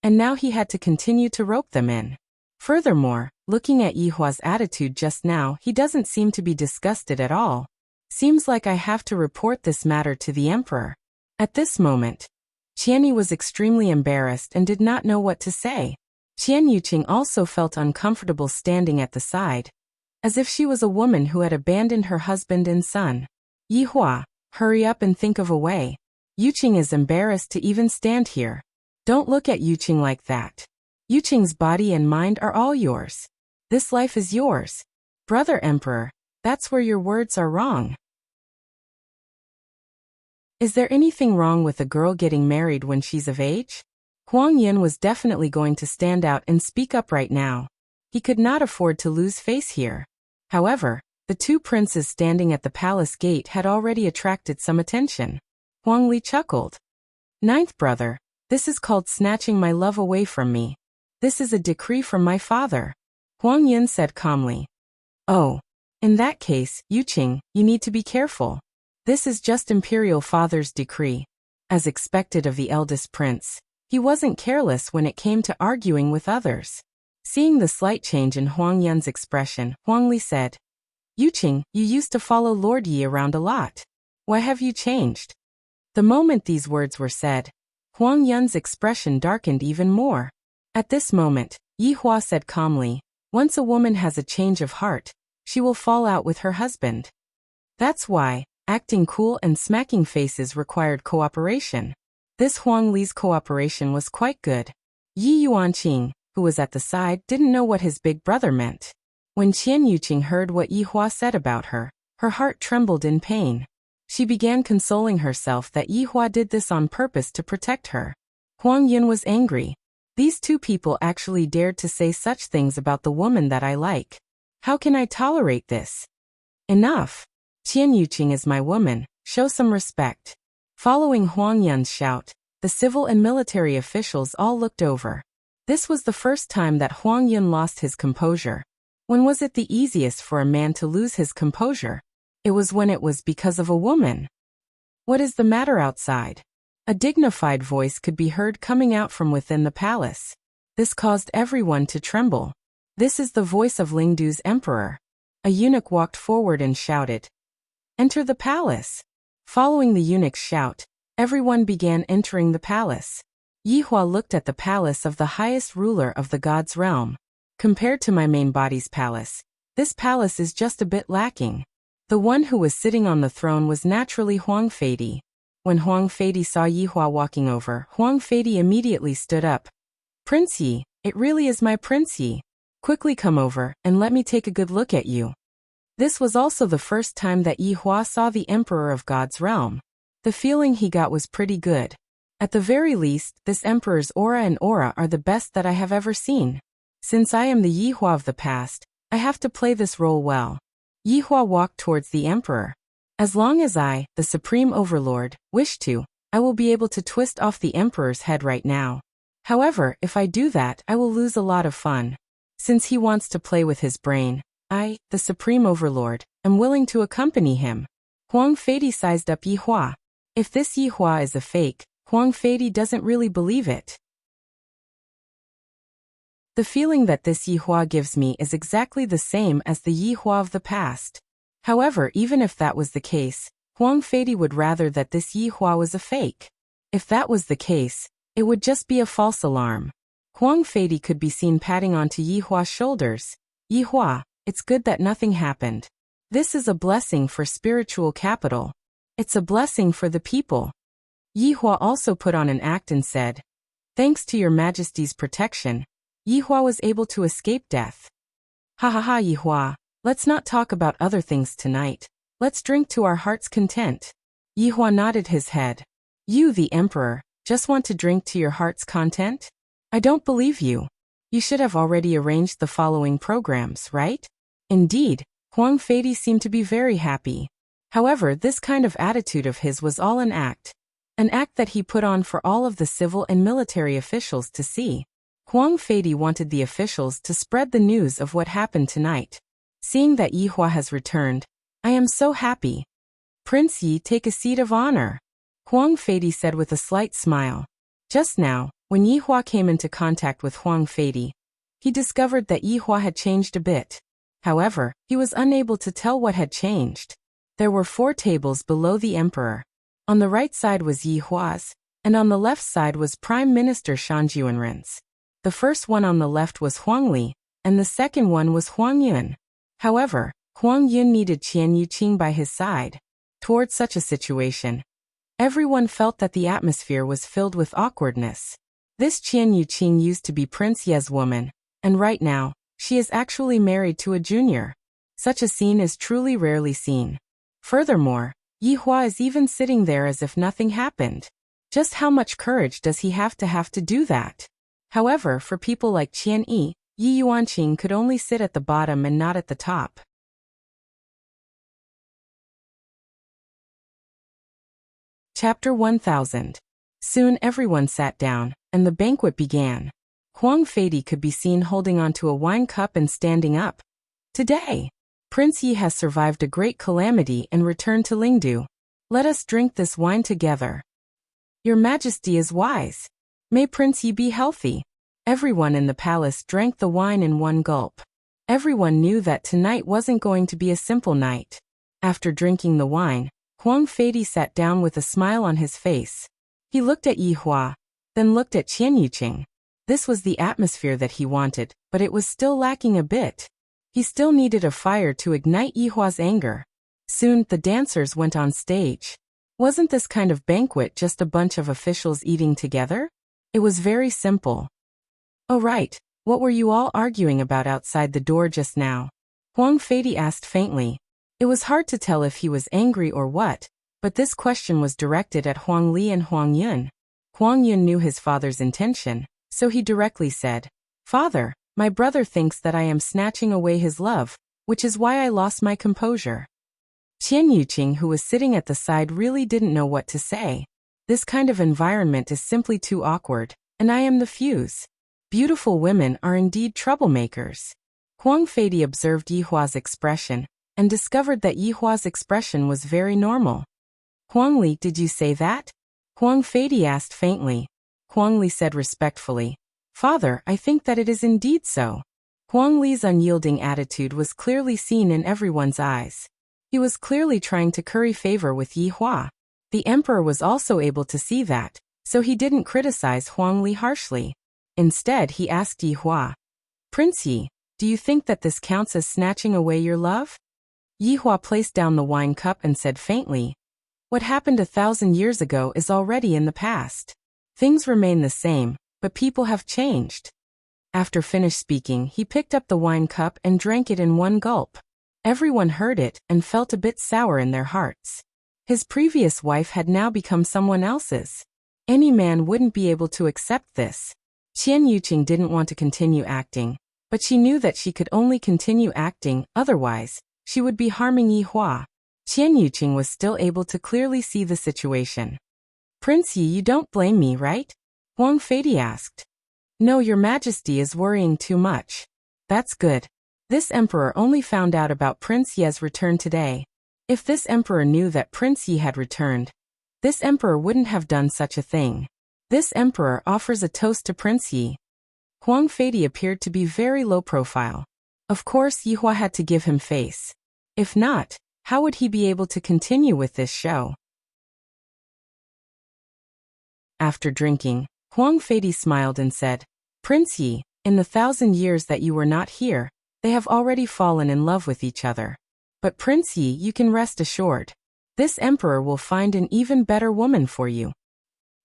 And now he had to continue to rope them in. Furthermore, looking at Yi Hua's attitude just now, he doesn't seem to be disgusted at all. Seems like I have to report this matter to the emperor. At this moment, Qianni was extremely embarrassed and did not know what to say. Qian Yuqing also felt uncomfortable standing at the side, as if she was a woman who had abandoned her husband and son. Yi Hua, hurry up and think of a way. Yuqing is embarrassed to even stand here. Don't look at Yuqing like that. Yuqing's body and mind are all yours. This life is yours. Brother Emperor, that's where your words are wrong. Is there anything wrong with a girl getting married when she's of age? Huang Yin was definitely going to stand out and speak up right now. He could not afford to lose face here. However, the two princes standing at the palace gate had already attracted some attention. Huang Li chuckled. Ninth brother, this is called snatching my love away from me. This is a decree from my father. Huang Yin said calmly. Oh. In that case, Yuqing, you need to be careful. This is just Imperial Father's decree. As expected of the eldest prince, he wasn't careless when it came to arguing with others. Seeing the slight change in Huang Yun's expression, Huang Li said, Yuqing, you used to follow Lord Yi around a lot. Why have you changed? The moment these words were said, Huang Yun's expression darkened even more. At this moment, Yi Hua said calmly, once a woman has a change of heart, she will fall out with her husband. That's why, acting cool and smacking faces required cooperation. This Huang Li's cooperation was quite good. Yi Yuanqing, who was at the side, didn't know what his big brother meant. When Qian Yuqing heard what Yi Hua said about her heart trembled in pain. She began consoling herself that Yi Hua did this on purpose to protect her. Huang Yun was angry. These two people actually dared to say such things about the woman that I like. How can I tolerate this? Enough. Qian Yuqing is my woman, show some respect. Following Huang Yun's shout, the civil and military officials all looked over. This was the first time that Huang Yun lost his composure. When was it the easiest for a man to lose his composure? It was when it was because of a woman. What is the matter outside? A dignified voice could be heard coming out from within the palace. This caused everyone to tremble. This is the voice of Lingdu's emperor. A eunuch walked forward and shouted, Enter the palace. Following the eunuch's shout, everyone began entering the palace. Yi Hua looked at the palace of the highest ruler of the god's realm. Compared to my main body's palace, this palace is just a bit lacking. The one who was sitting on the throne was naturally Huang Feidi. When Huang Feidi saw Yi Hua walking over, Huang Feidi immediately stood up. Prince Yi, it really is my Prince Yi. Quickly come over, and let me take a good look at you. This was also the first time that Yi Hua saw the Emperor of God's realm. The feeling he got was pretty good. At the very least, this Emperor's aura are the best that I have ever seen. Since I am the Yi Hua of the past, I have to play this role well. Yi Hua walked towards the Emperor. As long as I, the Supreme Overlord, wish to, I will be able to twist off the Emperor's head right now. However, if I do that, I will lose a lot of fun. Since he wants to play with his brain, I, the Supreme Overlord, am willing to accompany him. Huang Feidi sized up Yi Hua. If this Yi Hua is a fake, Huang Feidi doesn't really believe it. The feeling that this Yi Hua gives me is exactly the same as the Yi Hua of the past. However, even if that was the case, Huang Feidi would rather that this Yi Hua was a fake. If that was the case, it would just be a false alarm. Huang Feidi could be seen patting onto Yi Hua's shoulders. Yi Hua, it's good that nothing happened. This is a blessing for spiritual capital. It's a blessing for the people. Yi Hua also put on an act and said, Thanks to your Majesty's protection, Yi Hua was able to escape death. Ha ha ha, Yi Hua, let's not talk about other things tonight. Let's drink to our heart's content. Yi Hua nodded his head. You, the Emperor, just want to drink to your heart's content? I don't believe you. You should have already arranged the following programs, right? Indeed, Huang Feidi seemed to be very happy. However, this kind of attitude of his was all an act that he put on for all of the civil and military officials to see. Huang Feidi wanted the officials to spread the news of what happened tonight. Seeing that Yi Hua has returned, I am so happy. Prince Yi, take a seat of honor. Huang Feidi said with a slight smile. Just now, when Yi Hua came into contact with Huang Feidi, he discovered that Yi Hua had changed a bit. However, he was unable to tell what had changed. There were 4 tables below the Emperor. On the right side was Yi Hua's, and on the left side was Prime Minister Shan Juanren's. The first one on the left was Huang Li, and the second one was Huang Yun. However, Huang Yun needed Qian Yuqing by his side. Towards such a situation, everyone felt that the atmosphere was filled with awkwardness. This Qian Yuqing used to be Prince Ye's woman, and right now, she is actually married to a junior. Such a scene is truly rarely seen. Furthermore, Yi Hua is even sitting there as if nothing happened. Just how much courage does he have to do that? However, for people like Qian Yi, Yi Yuanqing could only sit at the bottom and not at the top. Chapter 1000. Soon everyone sat down, and the banquet began. Huang Feidi could be seen holding onto a wine cup and standing up. Today, Prince Yi has survived a great calamity and returned to Lingdu. Let us drink this wine together. Your Majesty is wise. May Prince Yi be healthy. Everyone in the palace drank the wine in one gulp. Everyone knew that tonight wasn't going to be a simple night. After drinking the wine, Huang Feidi sat down with a smile on his face. He looked at Yi Hua, then looked at Qian Yuqing. This was the atmosphere that he wanted, but it was still lacking a bit. He still needed a fire to ignite Yi Hua's anger. Soon, the dancers went on stage. Wasn't this kind of banquet just a bunch of officials eating together? It was very simple. Oh right, what were you all arguing about outside the door just now? Huang Feidi asked faintly. It was hard to tell if he was angry or what, but this question was directed at Huang Li and Huang Yun. Huang Yun knew his father's intention, so he directly said, "Father, my brother thinks that I am snatching away his love, which is why I lost my composure." Qian Yuqing, who was sitting at the side, really didn't know what to say. This kind of environment is simply too awkward, and I am the fuse. Beautiful women are indeed troublemakers. Huang Feidi observed Yi Hua's expression, and discovered that Yi Hua's expression was very normal. "Huang Li, did you say that?" Huang Feidi asked faintly. Huang Li said respectfully, "Father, I think that it is indeed so." Huang Li's unyielding attitude was clearly seen in everyone's eyes. He was clearly trying to curry favor with Yi Hua. The emperor was also able to see that, so he didn't criticize Huang Li harshly. Instead, he asked Yi Hua, "Prince Yi, do you think that this counts as snatching away your love?" Yi Hua placed down the wine cup and said faintly, "What happened 1,000 years ago is already in the past. Things remain the same, but people have changed." After finished speaking, he picked up the wine cup and drank it in one gulp. Everyone heard it and felt a bit sour in their hearts. His previous wife had now become someone else's. Any man wouldn't be able to accept this. Qian Yuqing didn't want to continue acting, but she knew that she could only continue acting, otherwise, she would be harming Yi Hua. Qian Yuqing was still able to clearly see the situation. "Prince Yi, you don't blame me, right?" Huang Feidi asked. "No, your majesty is worrying too much." "That's good. This emperor only found out about Prince Yi's return today. If this emperor knew that Prince Yi had returned, this emperor wouldn't have done such a thing. This emperor offers a toast to Prince Yi." Huang Feidi appeared to be very low profile. Of course, Yi Hua had to give him face. If not, how would he be able to continue with this show? After drinking, Huang Feidi smiled and said, "Prince Yi, in the 1,000 years that you were not here, they have already fallen in love with each other. But Prince Yi, you can rest assured. This emperor will find an even better woman for you."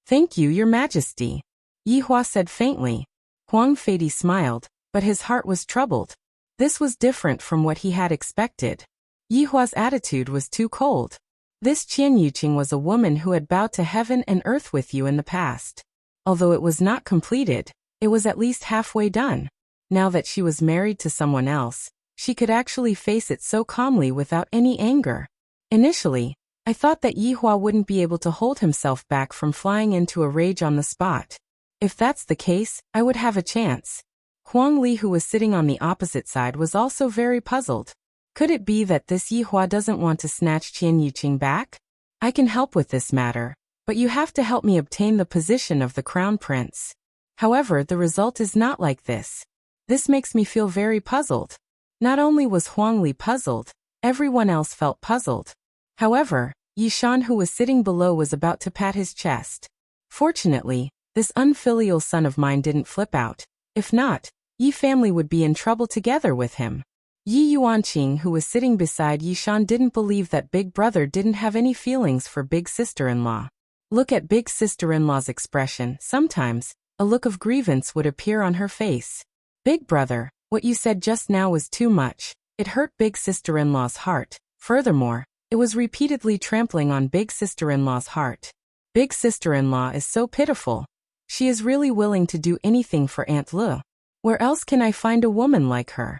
"Thank you, your majesty," Yi Hua said faintly. Huang Feidi smiled, but his heart was troubled. This was different from what he had expected. Yi Hua's attitude was too cold. This Qian Yuqing was a woman who had bowed to heaven and earth with you in the past. Although it was not completed, it was at least halfway done. Now that she was married to someone else, she could actually face it so calmly without any anger. Initially, I thought that Yi Hua wouldn't be able to hold himself back from flying into a rage on the spot. If that's the case, I would have a chance. Huang Li, who was sitting on the opposite side, was also very puzzled. Could it be that this Yi Hua doesn't want to snatch Qian Yuqing back? I can help with this matter, but you have to help me obtain the position of the crown prince. However, the result is not like this. This makes me feel very puzzled. Not only was Huang Li puzzled, everyone else felt puzzled. However, Yi Shan, who was sitting below, was about to pat his chest. Fortunately, this unfilial son of mine didn't flip out. If not, Yi family would be in trouble together with him. Yi Yuanqing, who was sitting beside Yi Shan, didn't believe that big brother didn't have any feelings for big sister-in-law. Look at big sister-in-law's expression. Sometimes, a look of grievance would appear on her face. "Big brother, what you said just now was too much. It hurt big sister-in-law's heart. Furthermore, it was repeatedly trampling on big sister-in-law's heart. Big sister-in-law is so pitiful. She is really willing to do anything for Aunt Lu. Where else can I find a woman like her?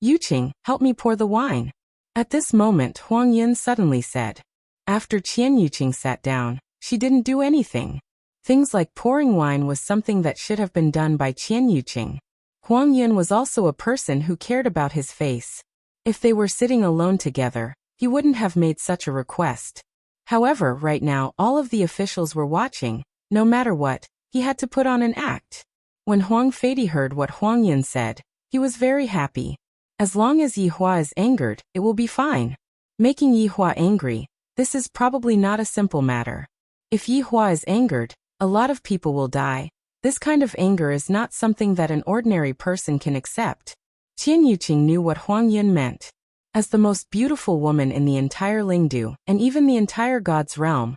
Yuqing, help me pour the wine." At this moment, Huang Yin suddenly said. After Qian Yuqing sat down, she didn't do anything. Things like pouring wine was something that should have been done by Qian Yuqing. Huang Yin was also a person who cared about his face. If they were sitting alone together, he wouldn't have made such a request. However, right now all of the officials were watching. No matter what, he had to put on an act. When Huang Feidi heard what Huang Yun said, he was very happy. As long as Yi Hua is angered, it will be fine. Making Yi Hua angry, this is probably not a simple matter. If Yi Hua is angered, a lot of people will die. This kind of anger is not something that an ordinary person can accept. Qian Yuqing knew what Huang Yun meant. As the most beautiful woman in the entire Lingdu, and even the entire God's realm,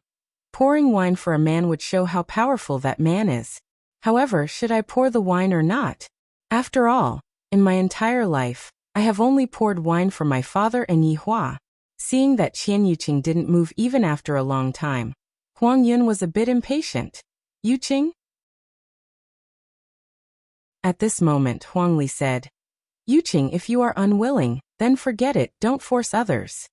pouring wine for a man would show how powerful that man is. However, should I pour the wine or not? After all, in my entire life, I have only poured wine for my father and Yi Hua. Seeing that Qian Yuqing didn't move even after a long time, Huang Yun was a bit impatient. Yuqing? At this moment, Huang Li said, Yuqing, if you are unwilling, then forget it, don't force others.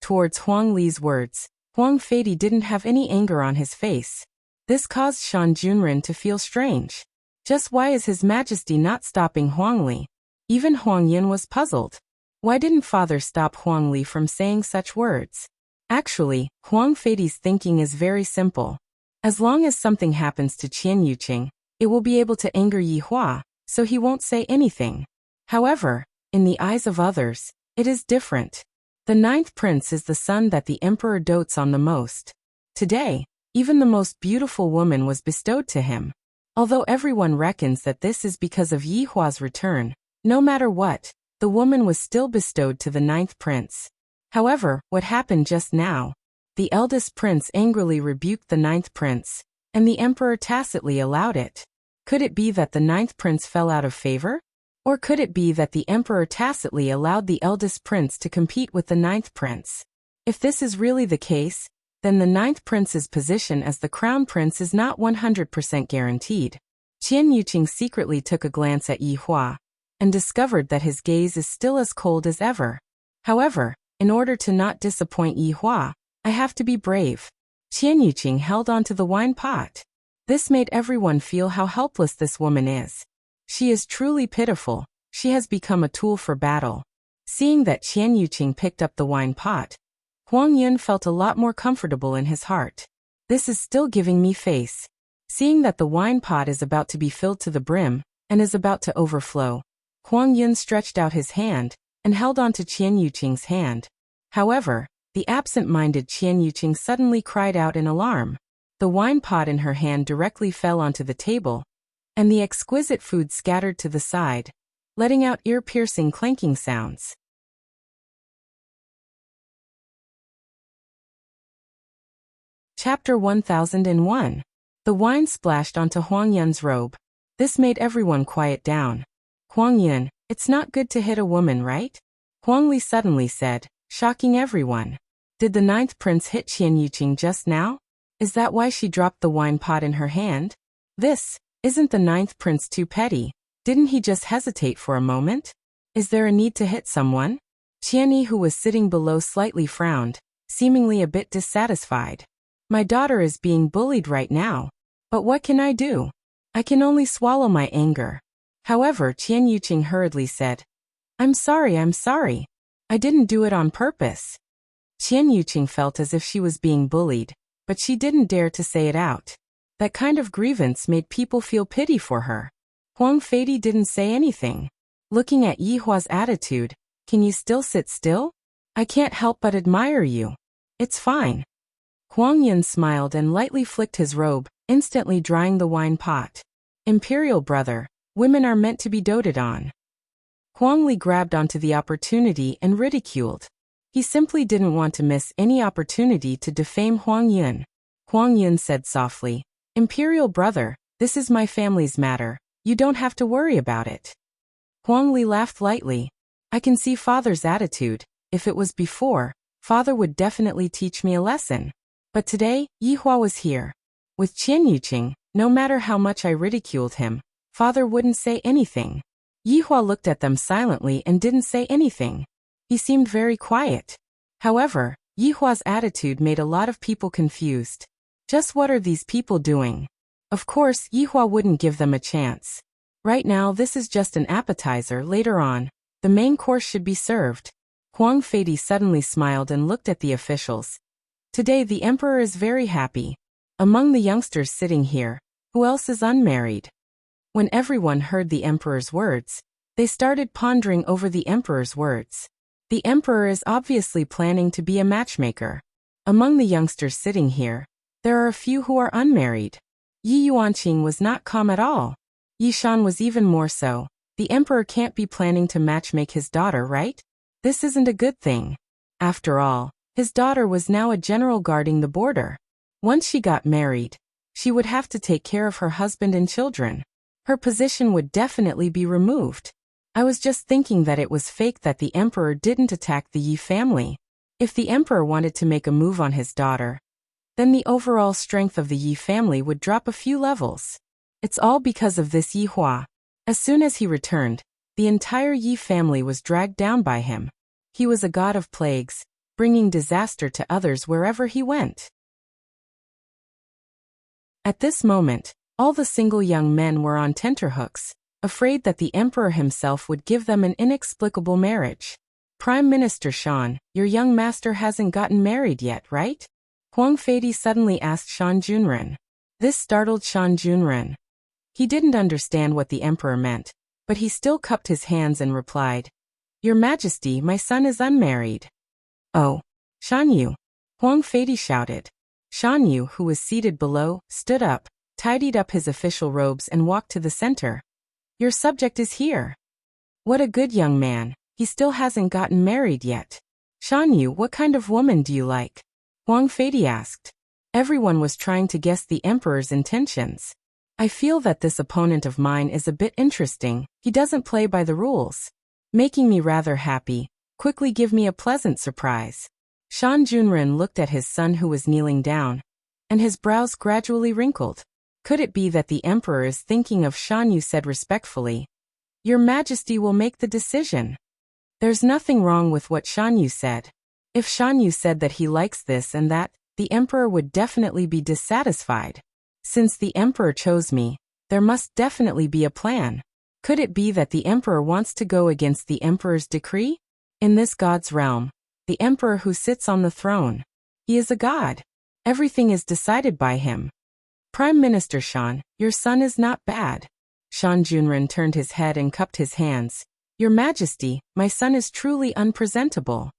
Towards Huang Li's words, Huang Feidi didn't have any anger on his face. This caused Shan Junren to feel strange. Just why is His Majesty not stopping Huang Li? Even Huang Yin was puzzled. Why didn't father stop Huang Li from saying such words? Actually, Huang Feidi's thinking is very simple. As long as something happens to Qian Yuqing, it will be able to anger Yi Hua, so he won't say anything. However, in the eyes of others, it is different. The ninth prince is the son that the emperor dotes on the most. Today, even the most beautiful woman was bestowed to him. Although everyone reckons that this is because of Yi Hua's return, no matter what, the woman was still bestowed to the ninth prince. However, what happened just now? The eldest prince angrily rebuked the ninth prince, and the emperor tacitly allowed it. Could it be that the ninth prince fell out of favor? Or could it be that the emperor tacitly allowed the eldest prince to compete with the ninth prince? If this is really the case, then the ninth prince's position as the crown prince is not 100% guaranteed. Qian Yuqing secretly took a glance at Yi Hua, and discovered that his gaze is still as cold as ever. However, in order to not disappoint Yi Hua, I have to be brave. Qian Yuqing held onto the wine pot. This made everyone feel how helpless this woman is. She is truly pitiful. She has become a tool for battle. Seeing that Qian Yuqing picked up the wine pot, Huang Yun felt a lot more comfortable in his heart. This is still giving me face. Seeing that the wine pot is about to be filled to the brim, and is about to overflow, Huang Yun stretched out his hand, and held on to Qian Yuqing's hand. However, the absent-minded Qian Yuqing suddenly cried out in alarm. The wine pot in her hand directly fell onto the table, and the exquisite food scattered to the side, letting out ear-piercing clanking sounds. Chapter 1001. The wine splashed onto Huang Yun's robe. This made everyone quiet down. Huang Yun, it's not good to hit a woman, right? Huang Li suddenly said, shocking everyone. Did the ninth prince hit Qian Yuqing just now? Is that why she dropped the wine pot in her hand? Isn't the ninth prince too petty? Didn't he just hesitate for a moment? Is there a need to hit someone? Qianyi, who was sitting below, slightly frowned, seemingly a bit dissatisfied. My daughter is being bullied right now. But what can I do? I can only swallow my anger. However, Qian Yuqing hurriedly said, I'm sorry. I didn't do it on purpose. Qian Yuqing felt as if she was being bullied, but she didn't dare to say it out. That kind of grievance made people feel pity for her. Huang Feidi didn't say anything. Looking at Yi Hua's attitude, can you still sit still? I can't help but admire you. It's fine. Huang Yun smiled and lightly flicked his robe, instantly drying the wine pot. Imperial brother, women are meant to be doted on. Huang Li grabbed onto the opportunity and ridiculed. He simply didn't want to miss any opportunity to defame Huang Yun. Huang Yun said softly, Imperial brother, this is my family's matter. You don't have to worry about it. Huang Li laughed lightly. I can see father's attitude. If it was before, father would definitely teach me a lesson. But today, Yi Hua was here. With Qian Yuqing, no matter how much I ridiculed him, father wouldn't say anything. Yi Hua looked at them silently and didn't say anything. He seemed very quiet. However, Yi Hua's attitude made a lot of people confused. Just what are these people doing? Of course, Yi Hua wouldn't give them a chance. Right now, this is just an appetizer. Later on, the main course should be served. Huang Feidi suddenly smiled and looked at the officials. Today the emperor is very happy. Among the youngsters sitting here, who else is unmarried? When everyone heard the emperor's words, they started pondering over the emperor's words. The emperor is obviously planning to be a matchmaker. Among the youngsters sitting here, there are a few who are unmarried. Yi Yuanqing was not calm at all. Yi Shan was even more so. The emperor can't be planning to matchmake his daughter, right? This isn't a good thing. After all, his daughter was now a general guarding the border. Once she got married, she would have to take care of her husband and children. Her position would definitely be removed. I was just thinking that it was fake that the emperor didn't attack the Yi family. If the emperor wanted to make a move on his daughter, then the overall strength of the Yi family would drop a few levels. It's all because of this Yi Hua. As soon as he returned, the entire Yi family was dragged down by him. He was a god of plagues, bringing disaster to others wherever he went. At this moment, all the single young men were on tenterhooks, afraid that the emperor himself would give them an inexplicable marriage. Prime Minister Shan, your young master hasn't gotten married yet, right? Huang Feidi suddenly asked Shan Junren. This startled Shan Junren. He didn't understand what the emperor meant, but he still cupped his hands and replied, Your Majesty, my son is unmarried. Oh, Shan Yu! Huang Feidi shouted. Shan Yu, who was seated below, stood up, tidied up his official robes and walked to the center. Your subject is here. What a good young man, he still hasn't gotten married yet. Shan Yu, what kind of woman do you like? Huang Feidi asked. Everyone was trying to guess the emperor's intentions. I feel that this opponent of mine is a bit interesting. He doesn't play by the rules. Making me rather happy. Quickly give me a pleasant surprise. Shan Junren looked at his son who was kneeling down, and his brows gradually wrinkled. Could it be that the emperor is thinking of Shan Yu said respectfully, Your Majesty will make the decision. There's nothing wrong with what Shan Yu said. If Shan Yu said that he likes this and that, the emperor would definitely be dissatisfied. Since the emperor chose me, there must definitely be a plan. Could it be that the emperor wants to go against the emperor's decree? In this god's realm, the emperor who sits on the throne, he is a god. Everything is decided by him. Prime Minister Shan, your son is not bad. Shan Junren turned his head and cupped his hands. Your Majesty, my son is truly unpresentable.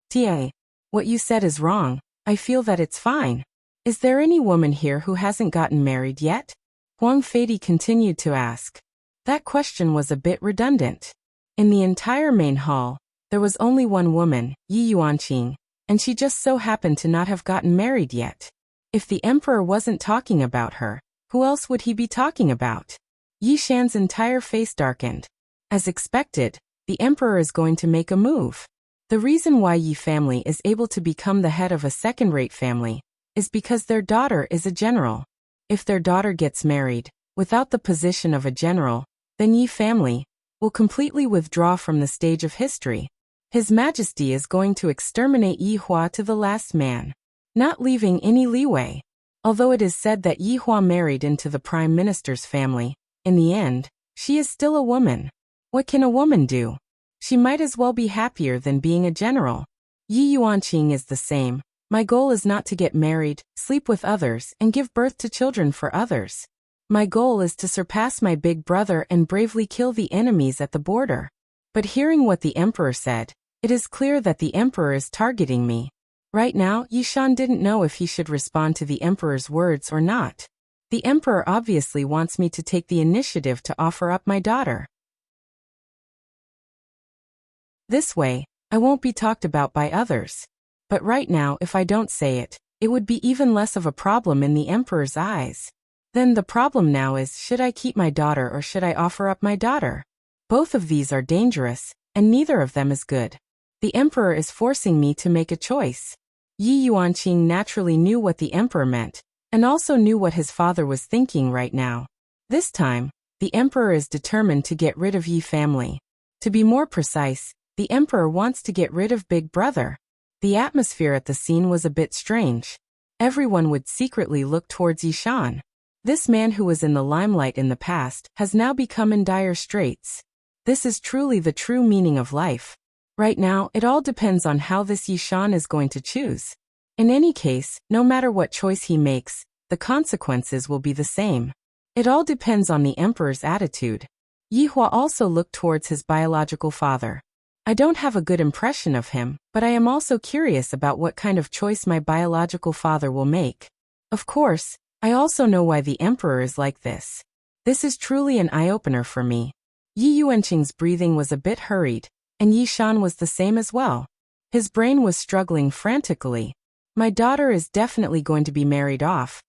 Ta, what you said is wrong. I feel that it's fine. Is there any woman here who hasn't gotten married yet? Huang Feidi continued to ask. That question was a bit redundant. In the entire main hall, there was only one woman, Yi Yuanqing, and she just so happened to not have gotten married yet. If the emperor wasn't talking about her, who else would he be talking about? Yi Shan's entire face darkened. As expected, the emperor is going to make a move. The reason why Yi family is able to become the head of a second-rate family is because their daughter is a general. If their daughter gets married, without the position of a general, then Yi family will completely withdraw from the stage of history. His Majesty is going to exterminate Yi Hua to the last man, not leaving any leeway. Although it is said that Yi Hua married into the Prime Minister's family, in the end, she is still a woman. What can a woman do? She might as well be happier than being a general. Yi Yuanqing is the same. My goal is not to get married, sleep with others, and give birth to children for others. My goal is to surpass my big brother and bravely kill the enemies at the border. But hearing what the emperor said, it is clear that the emperor is targeting me. Right now, Yi Shan didn't know if he should respond to the emperor's words or not. The emperor obviously wants me to take the initiative to offer up my daughter. This way, I won't be talked about by others. But right now, if I don't say it, it would be even less of a problem in the emperor's eyes. Then the problem now is, should I keep my daughter or should I offer up my daughter? Both of these are dangerous, and neither of them is good. The emperor is forcing me to make a choice. Yi Yuanqing naturally knew what the emperor meant, and also knew what his father was thinking right now. This time, the emperor is determined to get rid of Yi family. To be more precise, the emperor wants to get rid of Big Brother. The atmosphere at the scene was a bit strange. Everyone would secretly look towards Yi Shan. This man who was in the limelight in the past has now become in dire straits. This is truly the true meaning of life. Right now, it all depends on how this Yi Shan is going to choose. In any case, no matter what choice he makes, the consequences will be the same. It all depends on the emperor's attitude. Yi Hua also looked towards his biological father. I don't have a good impression of him, but I am also curious about what kind of choice my biological father will make. Of course, I also know why the emperor is like this. This is truly an eye-opener for me. Yi Yuanqing's breathing was a bit hurried, and Yi Shan was the same as well. His brain was struggling frantically. My daughter is definitely going to be married off.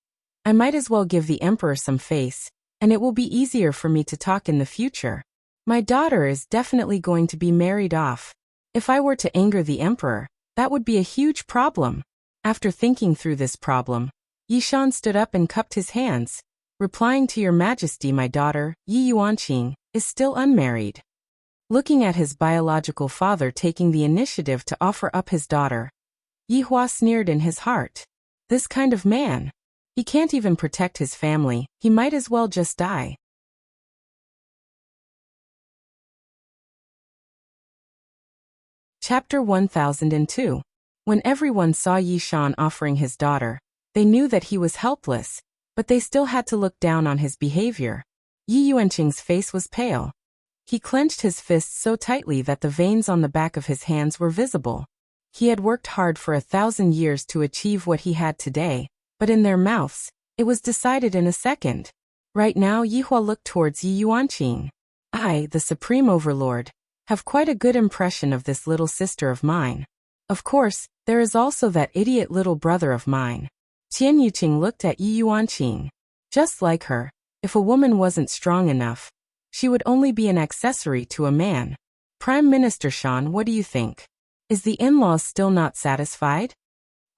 I might as well give the emperor some face, and it will be easier for me to talk in the future. My daughter is definitely going to be married off. If I were to anger the emperor, that would be a huge problem. After thinking through this problem, Yi Shan stood up and cupped his hands, replying to Your Majesty, my daughter, Yi Yuanqing, is still unmarried. Looking at his biological father taking the initiative to offer up his daughter, Yi Hua sneered in his heart. This kind of man. He can't even protect his family, he might as well just die. Chapter 1002. When everyone saw Yi Shan offering his daughter, they knew that he was helpless, but they still had to look down on his behavior. Yi Yuanqing's face was pale. He clenched his fists so tightly that the veins on the back of his hands were visible. He had worked hard for 1,000 years to achieve what he had today, but in their mouths, it was decided in a second. Right now Yi Hua looked towards Yi Yuanqing. I, the Supreme Overlord, have quite a good impression of this little sister of mine. Of course, there is also that idiot little brother of mine. Tian Yuqing looked at Yi Yuanqing. Just like her, if a woman wasn't strong enough, she would only be an accessory to a man. Prime Minister Shan, what do you think? Is the in-laws still not satisfied?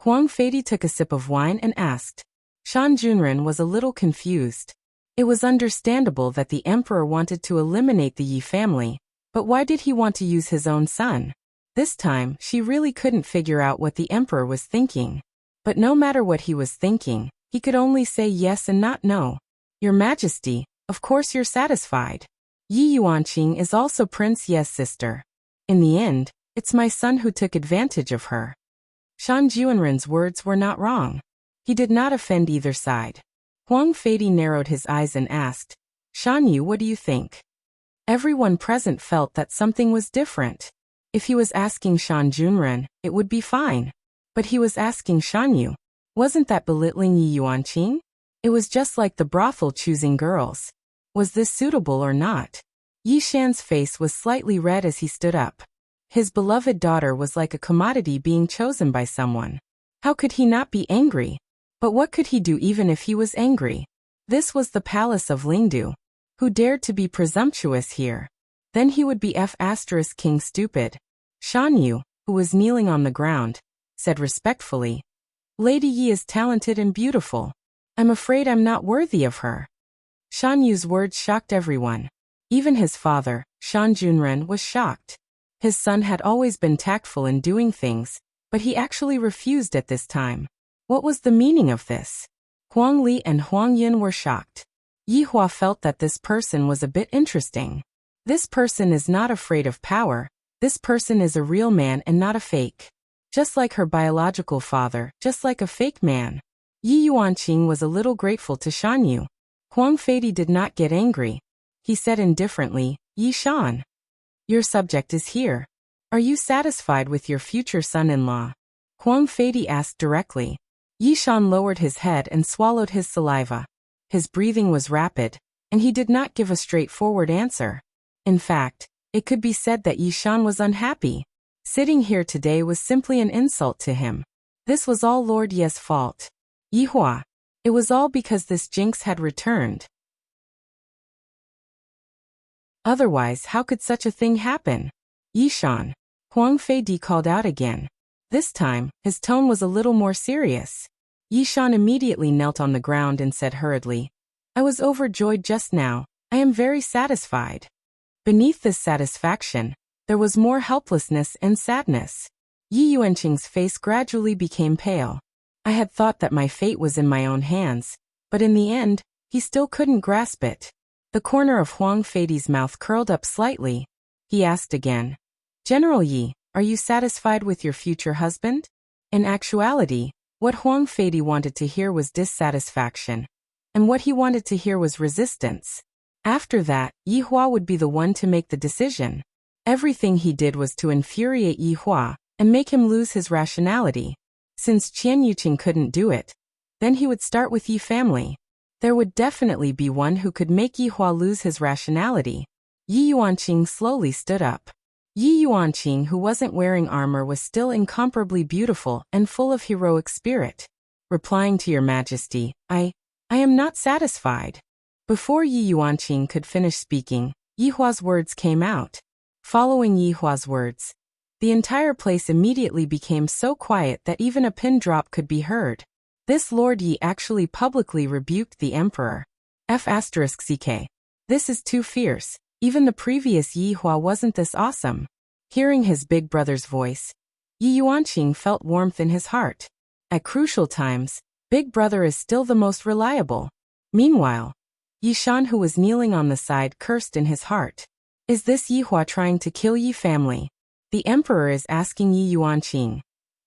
Huang Feidi took a sip of wine and asked. Shan Junren was a little confused. It was understandable that the emperor wanted to eliminate the Yi family, but why did he want to use his own son? This time, she really couldn't figure out what the emperor was thinking. But no matter what he was thinking, he could only say yes and not no. Your Majesty, of course you're satisfied. Yi Yuanqing is also Prince Ye's sister. In the end, it's my son who took advantage of her. Shan Juanren's words were not wrong. He did not offend either side. Huang Feidi narrowed his eyes and asked, Shan Yu, what do you think? Everyone present felt that something was different. If he was asking Shan Junren, it would be fine. But he was asking Shan Yu. Wasn't that belittling Yi Yuanqing? It was just like the brothel choosing girls. Was this suitable or not? Yi Shan's face was slightly red as he stood up. His beloved daughter was like a commodity being chosen by someone. How could he not be angry? But what could he do even if he was angry? This was the palace of Lingdu. Who dared to be presumptuous here? Then he would be King stupid. Shan Yu, who was kneeling on the ground, said respectfully, Lady Yi is talented and beautiful. I'm afraid I'm not worthy of her. Shan Yu's words shocked everyone. Even his father, Shan Junren, was shocked. His son had always been tactful in doing things, but he actually refused at this time. What was the meaning of this? Huang Li and Huang Yin were shocked. Yi Hua felt that this person was a bit interesting. This person is not afraid of power. This person is a real man and not a fake. Just like her biological father, just like a fake man. Yi Yuanqing was a little grateful to Shan Yu. Huang Feidi did not get angry. He said indifferently, Yi Shan. Your subject is here. Are you satisfied with your future son-in-law? Huang Feidi asked directly. Yi Shan lowered his head and swallowed his saliva. His breathing was rapid, and he did not give a straightforward answer. In fact, it could be said that Yi Shan was unhappy. Sitting here today was simply an insult to him. This was all Lord Ye's fault. Yi Hua. It was all because this jinx had returned. Otherwise, how could such a thing happen? Yi Shan. Huang Feidi called out again. This time, his tone was a little more serious. Yi Shan immediately knelt on the ground and said hurriedly, I was overjoyed just now. I am very satisfied. Beneath this satisfaction, there was more helplessness and sadness. Yi Yuanqing's face gradually became pale. I had thought that my fate was in my own hands, but in the end, he still couldn't grasp it. The corner of Huang Feidi's mouth curled up slightly. He asked again, General Yi, are you satisfied with your future husband? In actuality, what Huang Feidi wanted to hear was dissatisfaction. and what he wanted to hear was resistance. After that, Yi Hua would be the one to make the decision. Everything he did was to infuriate Yi Hua and make him lose his rationality. Since Qian Yuqing couldn't do it, then he would start with Yi family. There would definitely be one who could make Yi Hua lose his rationality. Yi Yuanqing slowly stood up. Yi Yuanqing, who wasn't wearing armor, was still incomparably beautiful and full of heroic spirit. Replying to your majesty, I am not satisfied. Before Yi Yuanqing could finish speaking, Yi Hua's words came out. Following Yi Hua's words, the entire place immediately became so quiet that even a pin drop could be heard. This Lord Yi actually publicly rebuked the emperor. F***ck. This is too fierce. Even the previous Yi Hua wasn't this awesome. Hearing his big brother's voice, Yi Yuanqing felt warmth in his heart. At crucial times, big brother is still the most reliable. Meanwhile, Yi Shan, who was kneeling on the side, cursed in his heart. Is this Yi Hua trying to kill Yi family? The emperor is asking Yi Yuanqing.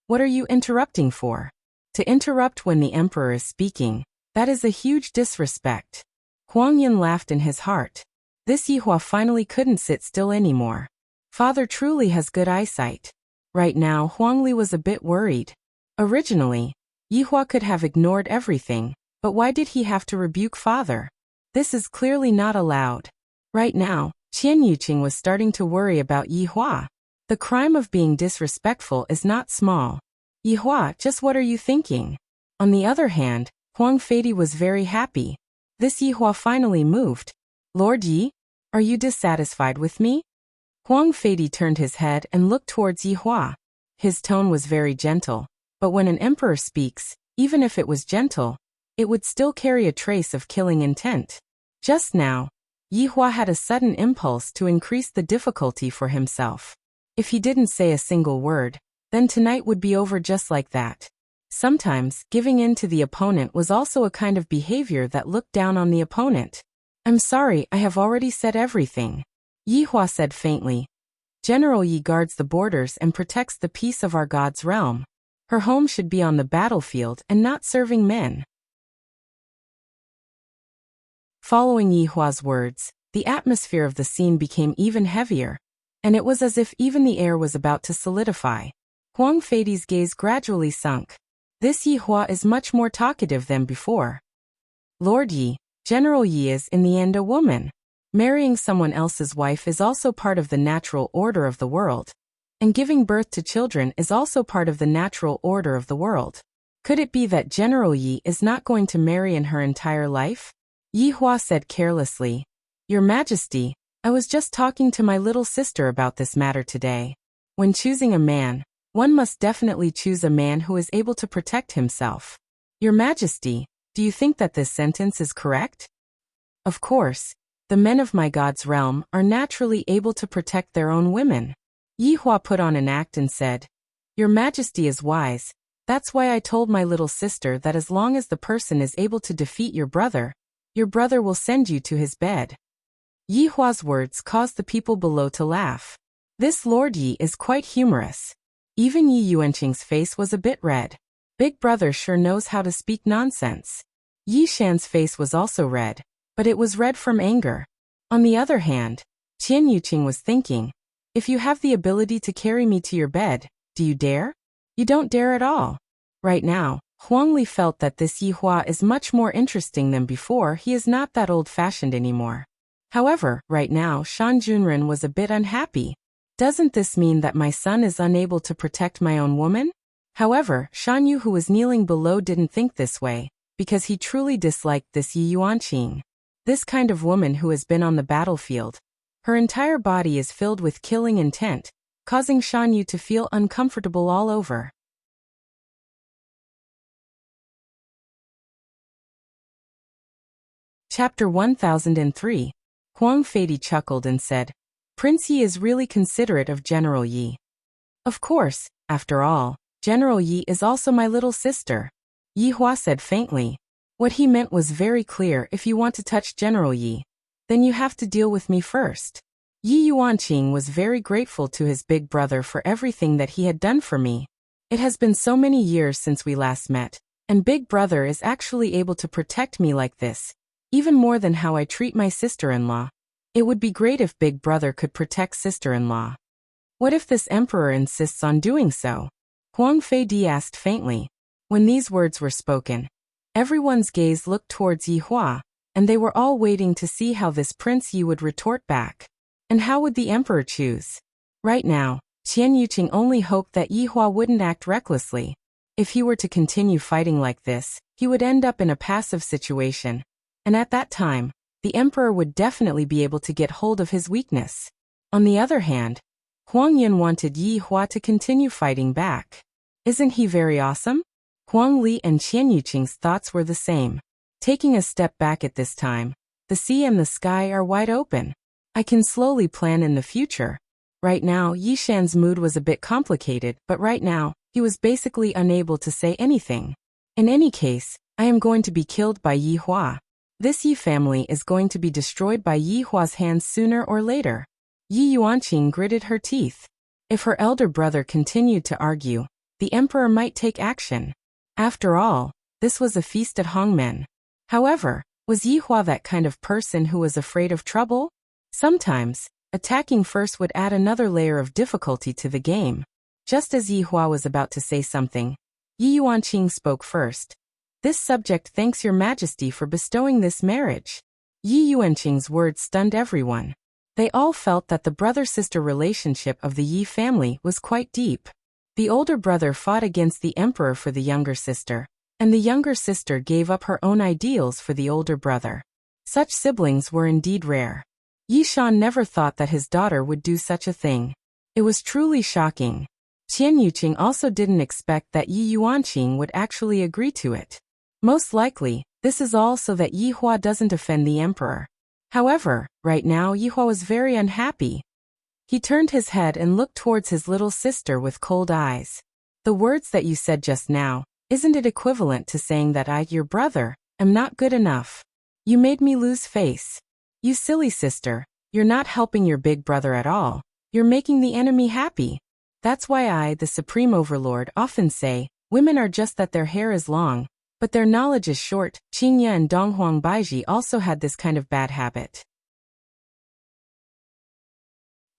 What are you interrupting for? To interrupt when the emperor is speaking, that is a huge disrespect. Huang Yin laughed in his heart. This Yi Hua finally couldn't sit still anymore. Father truly has good eyesight. Right now, Huang Li was a bit worried. Originally, Yi Hua could have ignored everything, but why did he have to rebuke father? This is clearly not allowed. Right now, Qian Yuqing was starting to worry about Yi Hua. The crime of being disrespectful is not small. Yi Hua, just what are you thinking? On the other hand, Huang Feidi was very happy. This Yi Hua finally moved. Lord Yi, are you dissatisfied with me? Huang Feidi turned his head and looked towards Yi Hua. His tone was very gentle, but when an emperor speaks, even if it was gentle, it would still carry a trace of killing intent. Just now, Yi Hua had a sudden impulse to increase the difficulty for himself. If he didn't say a single word, then tonight would be over just like that. Sometimes, giving in to the opponent was also a kind of behavior that looked down on the opponent. I'm sorry, I have already said everything. Yi Hua said faintly. General Yi guards the borders and protects the peace of our god's realm. Her home should be on the battlefield and not serving men. Following Yi Hua's words, the atmosphere of the scene became even heavier, and it was as if even the air was about to solidify. Huang Feidi's gaze gradually sunk. This Yi Hua is much more talkative than before. Lord Yi, General Yi is in the end a woman. Marrying someone else's wife is also part of the natural order of the world, and giving birth to children is also part of the natural order of the world. Could it be that General Yi is not going to marry in her entire life? Yi Hua said carelessly. Your Majesty, I was just talking to my little sister about this matter today. When choosing a man, one must definitely choose a man who is able to protect himself. Your Majesty, do you think that this sentence is correct? Of course, the men of my god's realm are naturally able to protect their own women. Yi Hua put on an act and said, Your Majesty is wise. That's why I told my little sister that as long as the person is able to defeat your brother will send you to his bed. Yi Hua's words caused the people below to laugh. This Lord Yi is quite humorous. Even Yi Yuanqing's face was a bit red. Big brother sure knows how to speak nonsense. Yi Shan's face was also red, but it was red from anger. On the other hand, Qian Yuqing was thinking, if you have the ability to carry me to your bed, do you dare? You don't dare at all. Right now, Huang Li felt that this Yi Hua is much more interesting than before. He is not that old-fashioned anymore. However, right now Shan Junren was a bit unhappy. Doesn't this mean that my son is unable to protect my own woman? However, Shan Yu, who was kneeling below, didn't think this way, because he truly disliked this Yi Yuanqing. This kind of woman who has been on the battlefield. Her entire body is filled with killing intent, causing Shan Yu to feel uncomfortable all over. Chapter 1003. Huang Feidi chuckled and said, Prince Yi is really considerate of General Yi. Of course, after all, General Yi is also my little sister. Yi Hua said faintly. What he meant was very clear. If you want to touch General Yi, then you have to deal with me first. Yi Yuanqing was very grateful to his big brother for everything that he had done for me. It has been so many years since we last met, And Big Brother is actually able to protect me like this, even more than how I treat my sister-in-law. It would be great if Big Brother could protect sister-in-law. What if this emperor insists on doing so? Huang Feidi asked faintly. When these words were spoken, everyone's gaze looked towards Yi Hua, and they were all waiting to see how this Prince Yi would retort back. And how would the emperor choose? Right now, Qian Yuqing only hoped that Yi Hua wouldn't act recklessly. If he were to continue fighting like this, he would end up in a passive situation. And at that time, the emperor would definitely be able to get hold of his weakness. On the other hand, Huang Yun wanted Yi Hua to continue fighting back. Isn't he very awesome? Huang Li and Qian Yuqing's thoughts were the same. Taking a step back at this time, the sea and the sky are wide open. I can slowly plan in the future. Right now, Yi Shan's mood was a bit complicated, but right now, he was basically unable to say anything. In any case, I am going to be killed by Yi Hua. This Yi family is going to be destroyed by Yi Hua's hands sooner or later. Yi Yuanqing gritted her teeth. If her elder brother continued to argue, the emperor might take action. After all, this was a feast at Hongmen. However, was Yi Hua that kind of person who was afraid of trouble? Sometimes, attacking first would add another layer of difficulty to the game. Just as Yi Hua was about to say something, Yi Yuanqing spoke first. This subject thanks your majesty for bestowing this marriage. Yi Yuanqing's words stunned everyone. They all felt that the brother-sister relationship of the Yi family was quite deep. The older brother fought against the emperor for the younger sister, and the younger sister gave up her own ideals for the older brother. Such siblings were indeed rare. Yi Shan never thought that his daughter would do such a thing. It was truly shocking. Qian Yuqing also didn't expect that Yi Yuanqing would actually agree to it. Most likely, this is all so that Yi Hua doesn't offend the emperor. However, right now Yi Hua was very unhappy. He turned his head and looked towards his little sister with cold eyes. The words that you said just now, isn't it equivalent to saying that I, your brother, am not good enough? You made me lose face. You silly sister, you're not helping your big brother at all. You're making the enemy happy. That's why I, the Supreme Overlord, often say, women are just that their hair is long, but their knowledge is short. Qingya and Donghuang Baiji also had this kind of bad habit.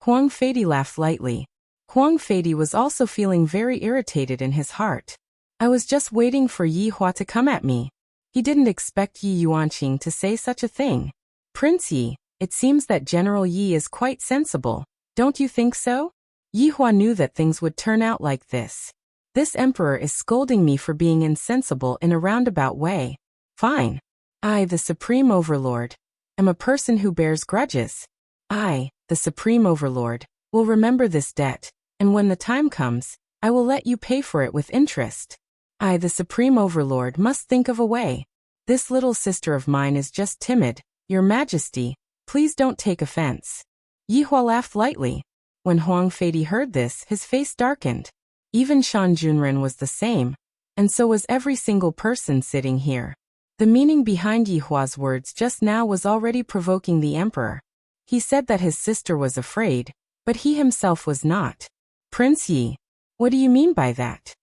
Huang Feidi laughed lightly. Huang Feidi was also feeling very irritated in his heart. I was just waiting for Yi Hua to come at me. He didn't expect Yi Yuanqing to say such a thing. Prince Yi, it seems that General Yi is quite sensible, don't you think so? Yi Hua knew that things would turn out like this. This emperor is scolding me for being insensible in a roundabout way. Fine. I, the Supreme Overlord, am a person who bears grudges. I, the Supreme Overlord, will remember this debt, and when the time comes, I will let you pay for it with interest. I, the Supreme Overlord, must think of a way. This little sister of mine is just timid. Your Majesty, please don't take offense. Yi Hua laughed lightly. When Huang Feidi heard this, his face darkened. Even Shan Junren was the same, and so was every single person sitting here. The meaning behind Yi Hua's words just now was already provoking the emperor. He said that his sister was afraid, but he himself was not. Prince Yi, what do you mean by that?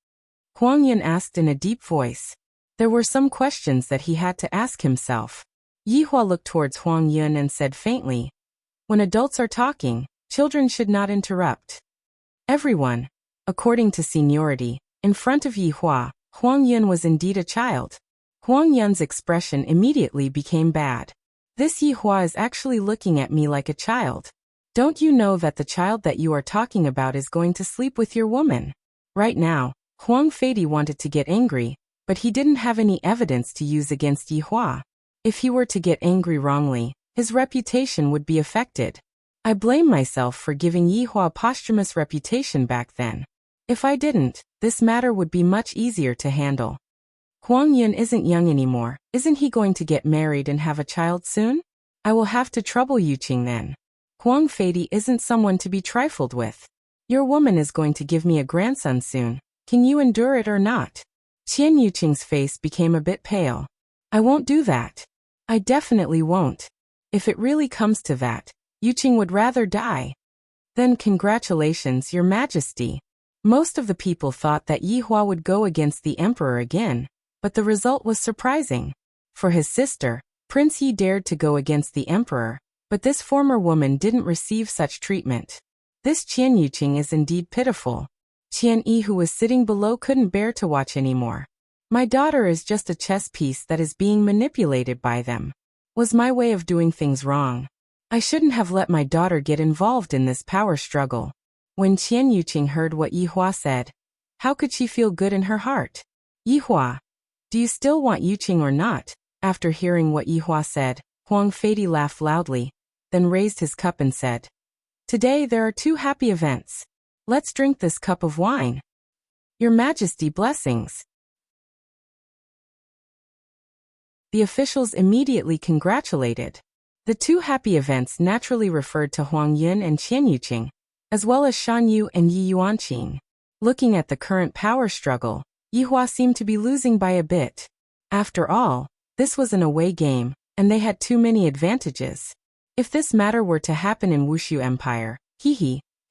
Huang Yun asked in a deep voice. There were some questions that he had to ask himself. Yi Hua looked towards Huang Yun and said faintly, when adults are talking, children should not interrupt. Everyone, according to seniority, in front of Yi Hua, Huang Yun was indeed a child. Huang Yun's expression immediately became bad. This Yi Hua is actually looking at me like a child. Don't you know that the child that you are talking about is going to sleep with your woman? Right now, Huang Feidi wanted to get angry, but he didn't have any evidence to use against Yi Hua. If he were to get angry wrongly, his reputation would be affected. I blame myself for giving Yi Hua a posthumous reputation back then. If I didn't, this matter would be much easier to handle. Huang Yun isn't young anymore. Isn't he going to get married and have a child soon? I will have to trouble Yuqing then. Huang Feidi isn't someone to be trifled with. Your woman is going to give me a grandson soon. Can you endure it or not? Qian Yuqing's face became a bit pale. I won't do that. I definitely won't. If it really comes to that, Yuqing would rather die. Then congratulations, Your Majesty. Most of the people thought that Yi Hua would go against the emperor again, but the result was surprising. For his sister, Prince Yi dared to go against the emperor, but this former woman didn't receive such treatment. This Qian Yuqing is indeed pitiful. Qian Yi, who was sitting below, couldn't bear to watch anymore. My daughter is just a chess piece that is being manipulated by them. Was my way of doing things wrong? I shouldn't have let my daughter get involved in this power struggle. When Qian Yuqing heard what Yi Hua said, how could she feel good in her heart? Yi Hua, do you still want Yuqing or not? After hearing what Yi Hua said, Huang Feidi laughed loudly, then raised his cup and said, "Today there are two happy events. Let's drink this cup of wine. Your Majesty, blessings." The officials immediately congratulated. The two happy events naturally referred to Huang Yun and Qian Yuqing, as well as Shan Yu and Yi Yuanqing. Looking at the current power struggle, Yi Hua seemed to be losing by a bit. After all, this was an away game, and they had too many advantages. If this matter were to happen in Wushu Empire,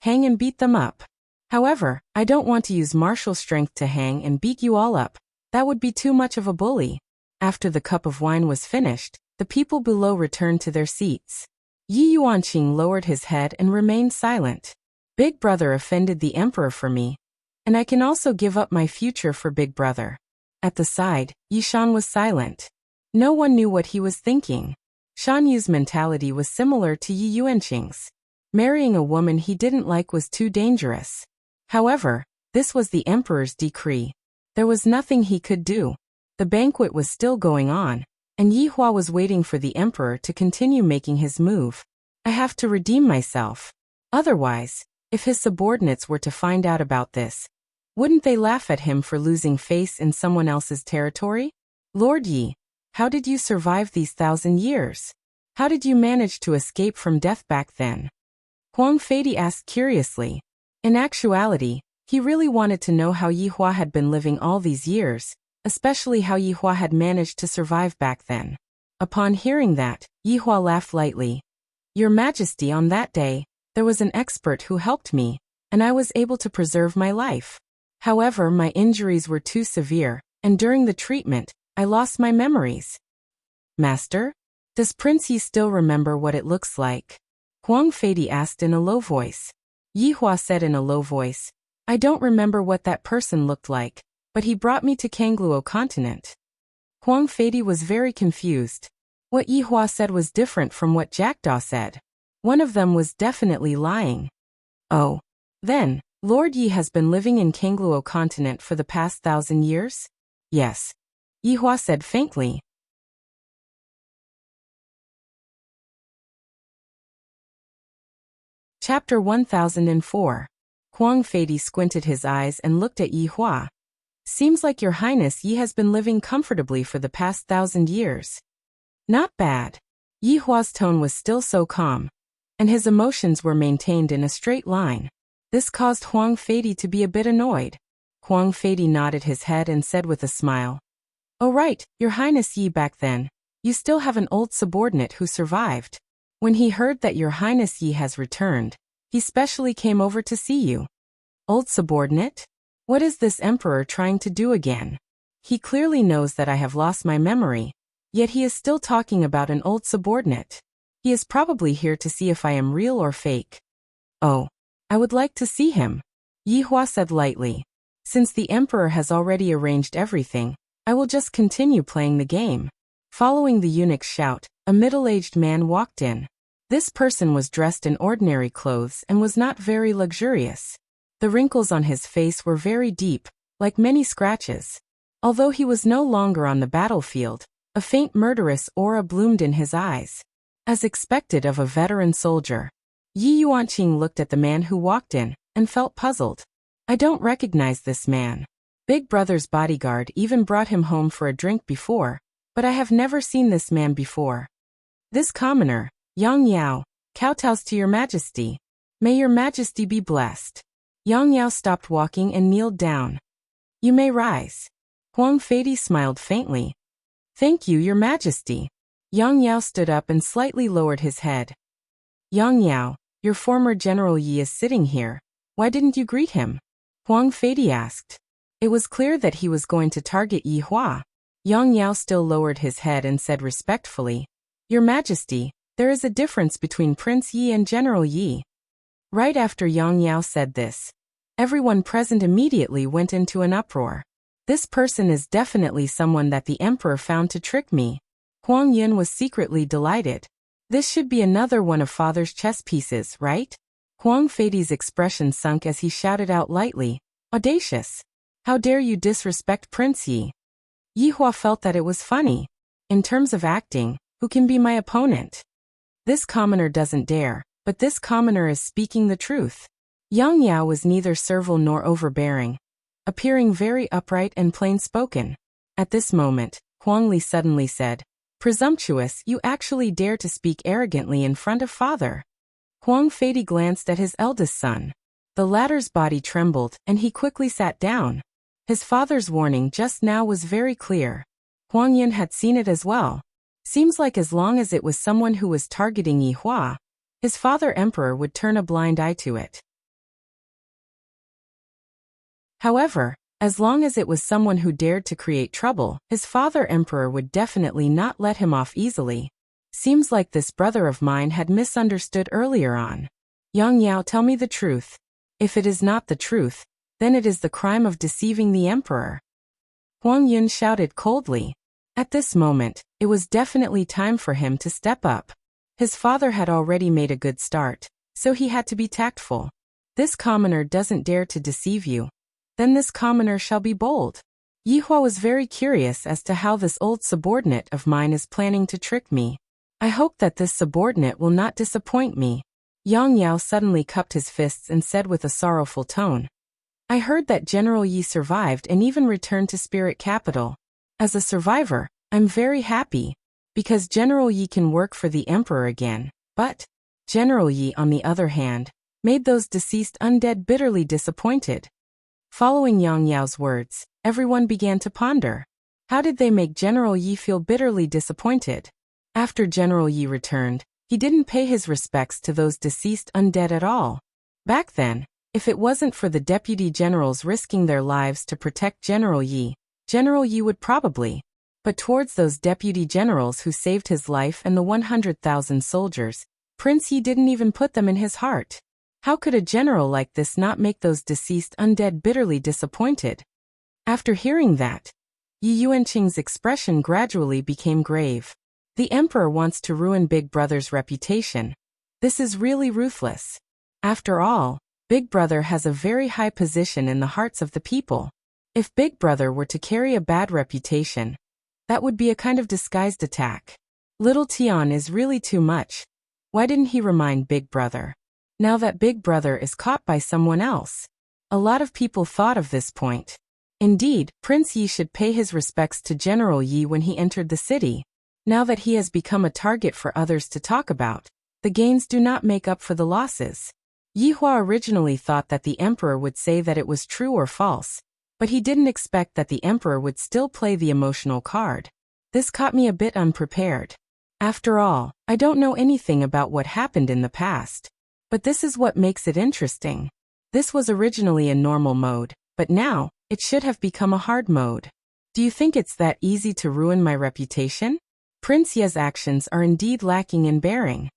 hang and beat them up. However, I don't want to use martial strength to hang and beat you all up. That would be too much of a bully. After the cup of wine was finished, the people below returned to their seats. Yi Yuanqing lowered his head and remained silent. Big brother offended the emperor for me, and I can also give up my future for big brother. At the side, Yi Shan was silent. No one knew what he was thinking. Shan Yu's mentality was similar to Yi Yuanqing's. Marrying a woman he didn't like was too dangerous. However, this was the emperor's decree. There was nothing he could do. The banquet was still going on, and Yi Hua was waiting for the emperor to continue making his move. I have to redeem myself. Otherwise, if his subordinates were to find out about this, wouldn't they laugh at him for losing face in someone else's territory? Lord Yi, how did you survive these 1,000 years? How did you manage to escape from death back then? Huang Feidi asked curiously. In actuality, he really wanted to know how Yi Hua had been living all these years, especially how Yi Hua had managed to survive back then. Upon hearing that, Yi Hua laughed lightly. Your Majesty, on that day, there was an expert who helped me, and I was able to preserve my life. However, my injuries were too severe, and during the treatment, I lost my memories. Master? Does Prince Yi still remember what it looks like? Huang Feidi asked in a low voice. Yi Hua said in a low voice, I don't remember what that person looked like, but he brought me to Kangluo continent. Huang Feidi was very confused. What Yi Hua said was different from what Jackdaw said. One of them was definitely lying. Oh. Then, Lord Yi has been living in Kangluo continent for the past 1,000 years? Yes. Yi Hua said faintly. Chapter 1004. Huang Feidi squinted his eyes and looked at Yi Hua. Seems like Your Highness Yi has been living comfortably for the past 1,000 years. Not bad. Yi Hua's tone was still so calm, and his emotions were maintained in a straight line. This caused Huang Feidi to be a bit annoyed. Huang Feidi nodded his head and said with a smile, Oh right, Your Highness Yi, back then, you still have an old subordinate who survived. When he heard that Your Highness Yi has returned, he specially came over to see you. Old subordinate? What is this emperor trying to do again? He clearly knows that I have lost my memory, yet he is still talking about an old subordinate. He is probably here to see if I am real or fake. Oh, I would like to see him, Yi Hua said lightly. Since the emperor has already arranged everything, I will just continue playing the game. Following the eunuch's shout, a middle-aged man walked in. This person was dressed in ordinary clothes and was not very luxurious. The wrinkles on his face were very deep, like many scratches. Although he was no longer on the battlefield, a faint murderous aura bloomed in his eyes. As expected of a veteran soldier, Yi Yuanqing looked at the man who walked in, and felt puzzled. I don't recognize this man. Big Brother's bodyguard even brought him home for a drink before, but I have never seen this man before. This commoner, Yang Yao, kowtows to Your Majesty. May Your Majesty be blessed. Yang Yao stopped walking and kneeled down. You may rise. Huang Feidi smiled faintly. Thank you, Your Majesty. Yang Yao stood up and slightly lowered his head. Yang Yao, your former General Yi is sitting here. Why didn't you greet him? Huang Feidi asked. It was clear that he was going to target Yi Hua. Yang Yao still lowered his head and said respectfully, Your Majesty, there is a difference between Prince Yi and General Yi. Right after Yang Yao said this, everyone present immediately went into an uproar. This person is definitely someone that the emperor found to trick me. Huang Yun was secretly delighted. This should be another one of father's chess pieces, right? Huang Feidi's expression sunk as he shouted out lightly, Audacious! How dare you disrespect Prince Yi? Yi Hua felt that it was funny. In terms of acting, who can be my opponent? This commoner doesn't dare, but this commoner is speaking the truth. Yang Yao was neither servile nor overbearing, appearing very upright and plain-spoken. At this moment, Huang Li suddenly said, Presumptuous, you actually dare to speak arrogantly in front of father. Huang Feidi glanced at his eldest son. The latter's body trembled, and he quickly sat down. His father's warning just now was very clear. Huang Yun had seen it as well. Seems like as long as it was someone who was targeting Yi Hua, his father emperor would turn a blind eye to it. However, as long as it was someone who dared to create trouble, his father emperor would definitely not let him off easily. Seems like this brother of mine had misunderstood earlier on. Yang Yao, tell me the truth. If it is not the truth, then it is the crime of deceiving the emperor. Huang Yun shouted coldly. At this moment, it was definitely time for him to step up. His father had already made a good start, so he had to be tactful. This commoner doesn't dare to deceive you. Then this commoner shall be bold. Yi Hua was very curious as to how this old subordinate of mine is planning to trick me. I hope that this subordinate will not disappoint me. Yang Yao suddenly cupped his fists and said with a sorrowful tone, I heard that General Yi survived and even returned to Spirit Capital. As a survivor, I'm very happy, because General Yi can work for the emperor again. But General Yi, on the other hand, made those deceased undead bitterly disappointed. Following Yang Yao's words, everyone began to ponder. How did they make General Yi feel bitterly disappointed? After General Yi returned, he didn't pay his respects to those deceased undead at all. Back then, if it wasn't for the deputy generals risking their lives to protect General Yi would probably. But towards those deputy generals who saved his life and the 100,000 soldiers, Prince Yi didn't even put them in his heart. How could a general like this not make those deceased undead bitterly disappointed? After hearing that, Yi Yuanqing's expression gradually became grave. The emperor wants to ruin Big Brother's reputation. This is really ruthless. After all, Big Brother has a very high position in the hearts of the people. If Big Brother were to carry a bad reputation, that would be a kind of disguised attack. Little Tian is really too much. Why didn't he remind Big Brother? Now that Big Brother is caught by someone else. A lot of people thought of this point. Indeed, Prince Yi should pay his respects to General Yi when he entered the city. Now that he has become a target for others to talk about, the gains do not make up for the losses. Yi Hua originally thought that the emperor would say that it was true or false, but he didn't expect that the emperor would still play the emotional card. This caught me a bit unprepared. After all, I don't know anything about what happened in the past. But this is what makes it interesting. This was originally a normal mode, but now, it should have become a hard mode. Do you think it's that easy to ruin my reputation? Prince Ye's actions are indeed lacking in bearing.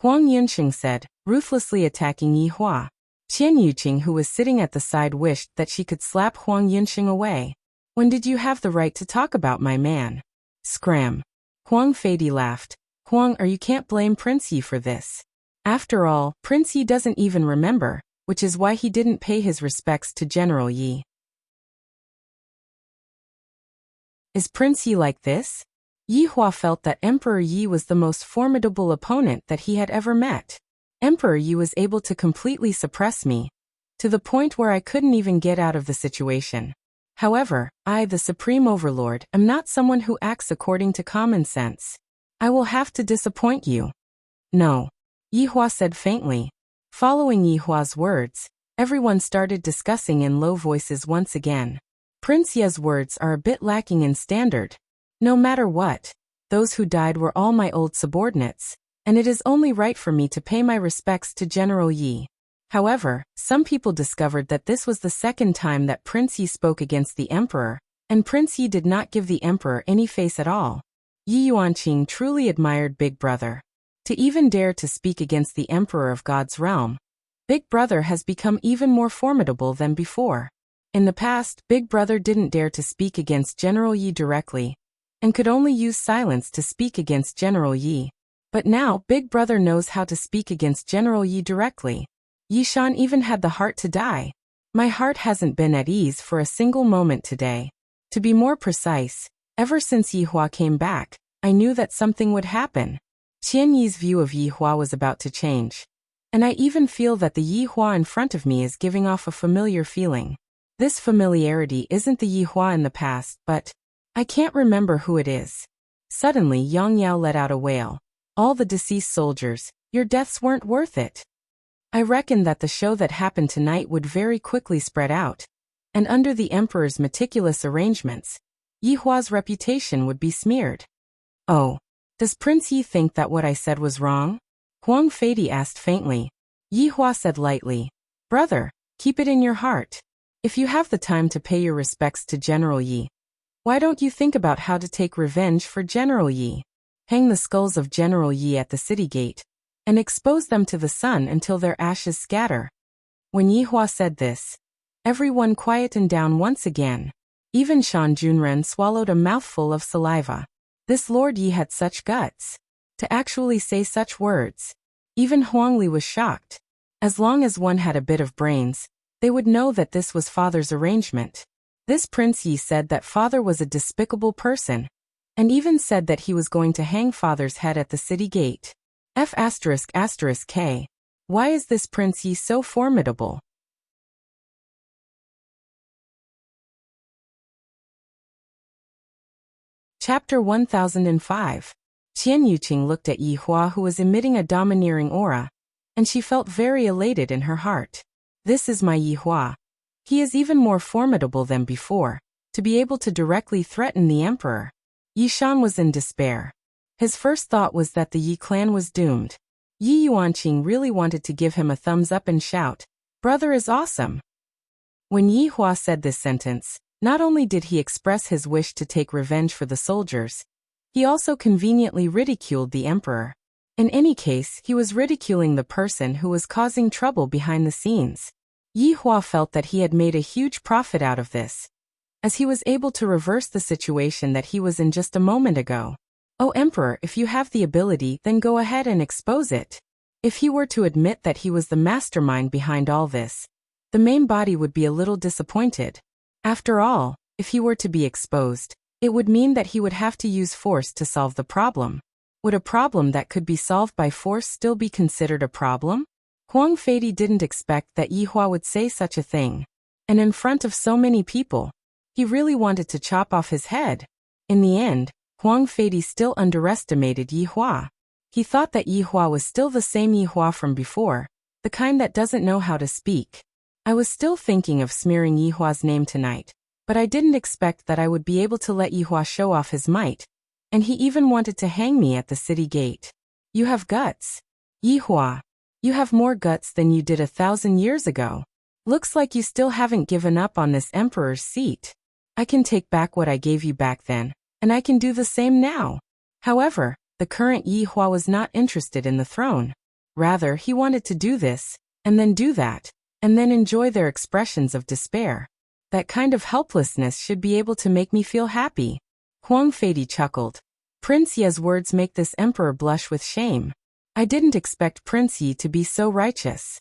Huang Yunqing said, ruthlessly attacking Yi Hua. Qian Yuqing, who was sitting at the side, wished that she could slap Huang Yunqing away. When did you have the right to talk about my man? Scram. Huang Feidi laughed. Huang, you can't blame Prince Yi for this. After all, Prince Yi doesn't even remember, which is why he didn't pay his respects to General Yi. Is Prince Yi like this? Yi Hua felt that Emperor Yi was the most formidable opponent that he had ever met. Emperor Yi was able to completely suppress me, to the point where I couldn't even get out of the situation. However, I, the Supreme Overlord, am not someone who acts according to common sense. I will have to disappoint you. No. Yi Hua said faintly. Following Yi Hua's words, everyone started discussing in low voices once again. Prince Ye's words are a bit lacking in standard. No matter what, those who died were all my old subordinates, and it is only right for me to pay my respects to General Yi. However, some people discovered that this was the second time that Prince Yi spoke against the emperor, And Prince Yi did not give the emperor any face at all. Yi Yuanqing truly admired Big Brother. To even dare to speak against the emperor of God's realm, Big Brother has become even more formidable than before. In the past, Big Brother didn't dare to speak against General Yi directly, and could only use silence to speak against General Yi. But now, Big Brother knows how to speak against General Yi directly. Yi Shan even had the heart to die. My heart hasn't been at ease for a single moment today. To be more precise, ever since Yi Hua came back, I knew that something would happen. Qian Yi's view of Yi Hua was about to change. And I even feel that the Yi Hua in front of me is giving off a familiar feeling. This familiarity isn't the Yi Hua in the past, but I can't remember who it is. Suddenly Yang Yao let out a wail. All the deceased soldiers, your deaths weren't worth it. I reckon that the show that happened tonight would very quickly spread out. And under the emperor's meticulous arrangements, Yi Hua's reputation would be smeared. Oh, does Prince Yi think that what I said was wrong? Huang Feidi asked faintly. Yi Hua said lightly, brother, keep it in your heart. If you have the time to pay your respects to General Yi, why don't you think about how to take revenge for General Yi? Hang the skulls of General Yi at the city gate, and expose them to the sun until their ashes scatter. When Yi Hua said this, everyone quietened down once again. Even Shan Junren swallowed a mouthful of saliva. This Lord Yi had such guts. To actually say such words. Even Huangli was shocked. As long as one had a bit of brains, they would know that this was father's arrangement. This Prince Yi said that father was a despicable person, and even said that he was going to hang father's head at the city gate. F***K. Why is this Prince Yi so formidable? Chapter 1005. Qian Yuqing looked at Yi Hua, who was emitting a domineering aura, and she felt very elated in her heart. This is my Yi Hua. He is even more formidable than before, to be able to directly threaten the emperor. Yi Shan was in despair. His first thought was that the Yi clan was doomed. Yi Yuanqing really wanted to give him a thumbs up and shout, brother is awesome. When Yi Hua said this sentence, not only did he express his wish to take revenge for the soldiers, he also conveniently ridiculed the emperor. In any case, he was ridiculing the person who was causing trouble behind the scenes. Yi Hua felt that he had made a huge profit out of this, as he was able to reverse the situation that he was in just a moment ago. Oh emperor, if you have the ability, then go ahead and expose it. If he were to admit that he was the mastermind behind all this, the main body would be a little disappointed. After all, if he were to be exposed, it would mean that he would have to use force to solve the problem. Would a problem that could be solved by force still be considered a problem? Huang Feidi didn't expect that Yi Hua would say such a thing. And in front of so many people, he really wanted to chop off his head. In the end, Huang Feidi still underestimated Yi Hua. He thought that Yi Hua was still the same Yi Hua from before, the kind that doesn't know how to speak. I was still thinking of smearing Yi Hua's name tonight, but I didn't expect that I would be able to let Yi Hua show off his might, and he even wanted to hang me at the city gate. You have guts. Yi Hua, you have more guts than you did 1,000 years ago. Looks like you still haven't given up on this emperor's seat. I can take back what I gave you back then, and I can do the same now. However, the current Yi Hua was not interested in the throne. Rather, he wanted to do this, and then do that, and then enjoy their expressions of despair. That kind of helplessness should be able to make me feel happy. Huang Feidi chuckled. Prince Yi's words make this emperor blush with shame. I didn't expect Prince Yi to be so righteous.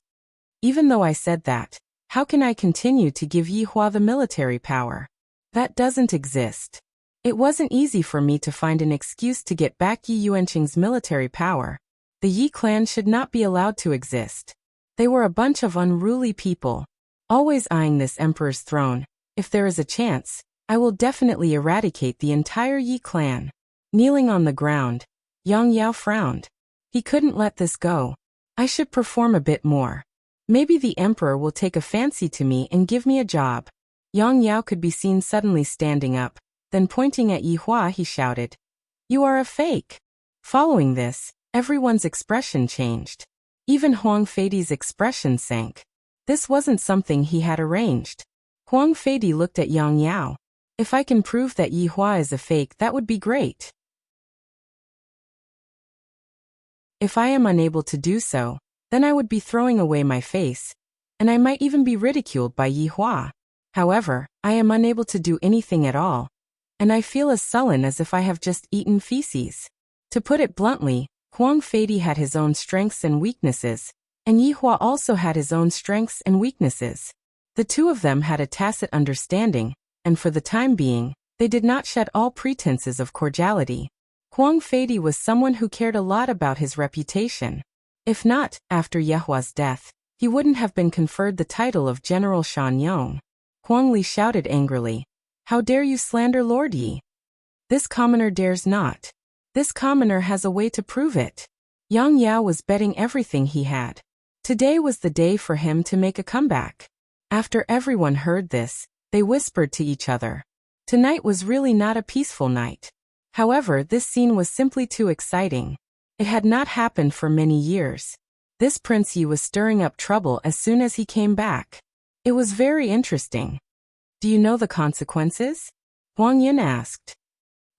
Even though I said that, how can I continue to give Yi Hua the military power? That doesn't exist. It wasn't easy for me to find an excuse to get back Yi Yuanqing's military power. The Yi clan should not be allowed to exist. They were a bunch of unruly people, always eyeing this emperor's throne. If there is a chance, I will definitely eradicate the entire Yi clan. Kneeling on the ground, Yang Yao frowned. He couldn't let this go. I should perform a bit more. Maybe the emperor will take a fancy to me and give me a job. Yang Yao could be seen suddenly standing up, then pointing at Yi Hua he shouted, "You are a fake." Following this, everyone's expression changed. Even Huang Feidi's expression sank. This wasn't something he had arranged. Huang Feidi looked at Yang Yao. If I can prove that Yi Hua is a fake, that would be great. If I am unable to do so, then I would be throwing away my face, and I might even be ridiculed by Yi Hua. However, I am unable to do anything at all, and I feel as sullen as if I have just eaten feces. To put it bluntly, Huang Feidi had his own strengths and weaknesses, and Yi Hua also had his own strengths and weaknesses. The two of them had a tacit understanding, and for the time being, they did not shed all pretenses of cordiality. Huang Feidi was someone who cared a lot about his reputation. If not, after Yehua's death, he wouldn't have been conferred the title of General Shan Yong. Huang Li shouted angrily, "How dare you slander Lord Yi? This commoner dares not. This commoner has a way to prove it." Yang Yao was betting everything he had. Today was the day for him to make a comeback. After everyone heard this, they whispered to each other. Tonight was really not a peaceful night. However, this scene was simply too exciting. It had not happened for many years. This Prince Yi was stirring up trouble as soon as he came back. It was very interesting. "Do you know the consequences?" Huang Yin asked.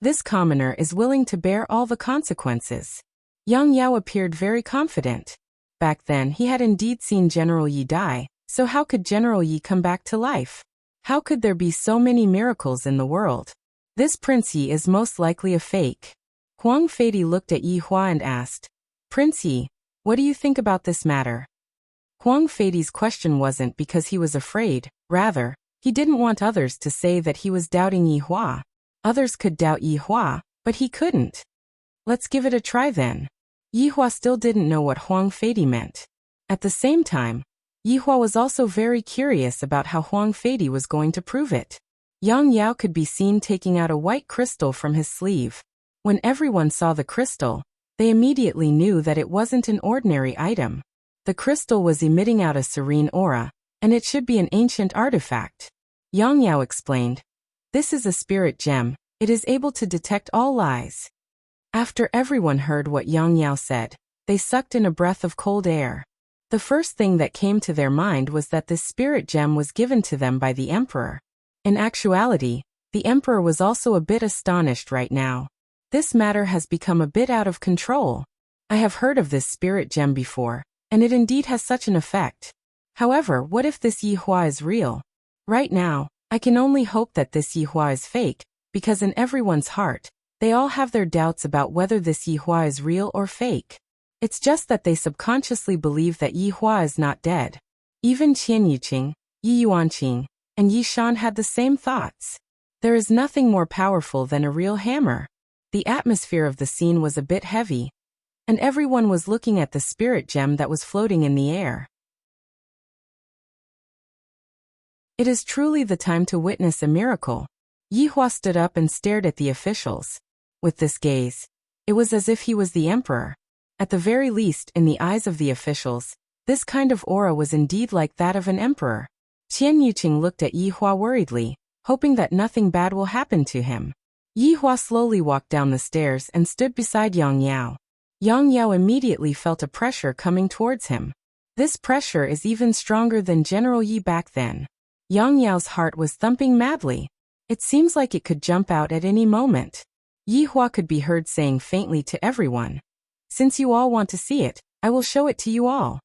"This commoner is willing to bear all the consequences." Yang Yao appeared very confident. Back then he had indeed seen General Yi die, so how could General Yi come back to life? How could there be so many miracles in the world? This Prince Yi is most likely a fake. Huang Feidi looked at Yi Hua and asked, "Prince Yi, what do you think about this matter?" Huang Feidi's question wasn't because he was afraid, rather, he didn't want others to say that he was doubting Yi Hua. Others could doubt Yi Hua, but he couldn't. "Let's give it a try then." Yi Hua still didn't know what Huang Feidi meant. At the same time, Yi Hua was also very curious about how Huang Feidi was going to prove it. Yang Yao could be seen taking out a white crystal from his sleeve. When everyone saw the crystal, they immediately knew that it wasn't an ordinary item. The crystal was emitting out a serene aura, and it should be an ancient artifact. Yang Yao explained, "This is a spirit gem. It is able to detect all lies." After everyone heard what Yang Yao said, they sucked in a breath of cold air. The first thing that came to their mind was that this spirit gem was given to them by the emperor. In actuality, the emperor was also a bit astonished right now. This matter has become a bit out of control. I have heard of this spirit gem before, and it indeed has such an effect. However, what if this Yi Hua is real? Right now, I can only hope that this Yi Hua is fake, because in everyone's heart, they all have their doubts about whether this Yi Hua is real or fake. It's just that they subconsciously believe that Yi Hua is not dead. Even Qian Yuqing, Yi Yuanqing, and Yi Shan had the same thoughts. There is nothing more powerful than a real hammer. The atmosphere of the scene was a bit heavy, and everyone was looking at the spirit gem that was floating in the air. It is truly the time to witness a miracle. Yi Hua stood up and stared at the officials. With this gaze, it was as if he was the emperor. At the very least, in the eyes of the officials, this kind of aura was indeed like that of an emperor. Qian Yuqing looked at Yi Hua worriedly, hoping that nothing bad will happen to him. Yi Hua slowly walked down the stairs and stood beside Yang Yao. Yang Yao immediately felt a pressure coming towards him. This pressure is even stronger than General Yi back then. Yang Yao's heart was thumping madly. It seems like it could jump out at any moment. Yi Hua could be heard saying faintly to everyone, "Since you all want to see it, I will show it to you all."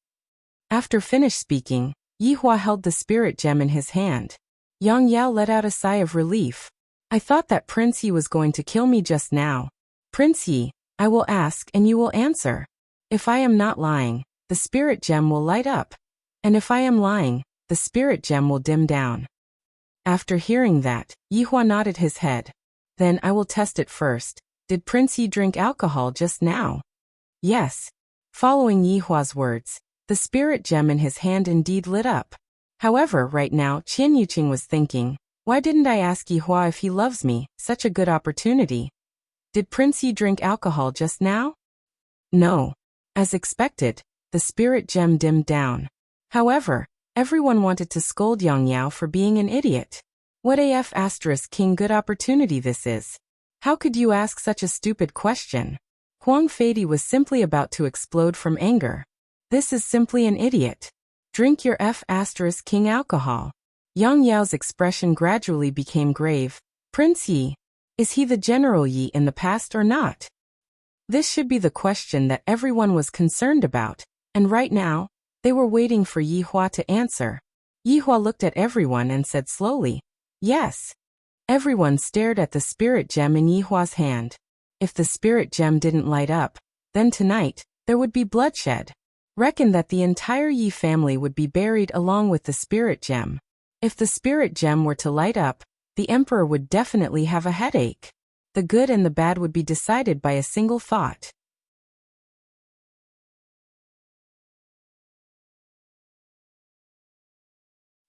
After finished speaking, Yi Hua held the spirit gem in his hand. Yang Yao let out a sigh of relief. "I thought that Prince Yi was going to kill me just now. Prince Yi, I will ask and you will answer. If I am not lying, the spirit gem will light up. And if I am lying, the spirit gem will dim down." After hearing that, Yi Hua nodded his head. "Then I will test it first. Did Prince Yi drink alcohol just now?" "Yes." Following Yi Hua's words, the spirit gem in his hand indeed lit up. However, right now, Qian Yuqing was thinking, "Why didn't I ask Yi Hua if he loves me? Such a good opportunity." "Did Prince Yi drink alcohol just now?" "No." As expected, the spirit gem dimmed down. However, everyone wanted to scold Yang Yao for being an idiot. What AF * king good opportunity this is. How could you ask such a stupid question? Huang Feidi was simply about to explode from anger. This is simply an idiot. Drink your * king alcohol. Yang Yao's expression gradually became grave. Prince Yi. Is he the General Yi in the past or not? This should be the question that everyone was concerned about, and right now, they were waiting for Yi Hua to answer. Yi Hua looked at everyone and said slowly, "Yes." Everyone stared at the spirit gem in Yi Hua's hand. If the spirit gem didn't light up, then tonight, there would be bloodshed. Reckon that the entire Yi family would be buried along with the spirit gem. If the spirit gem were to light up, the emperor would definitely have a headache. The good and the bad would be decided by a single thought.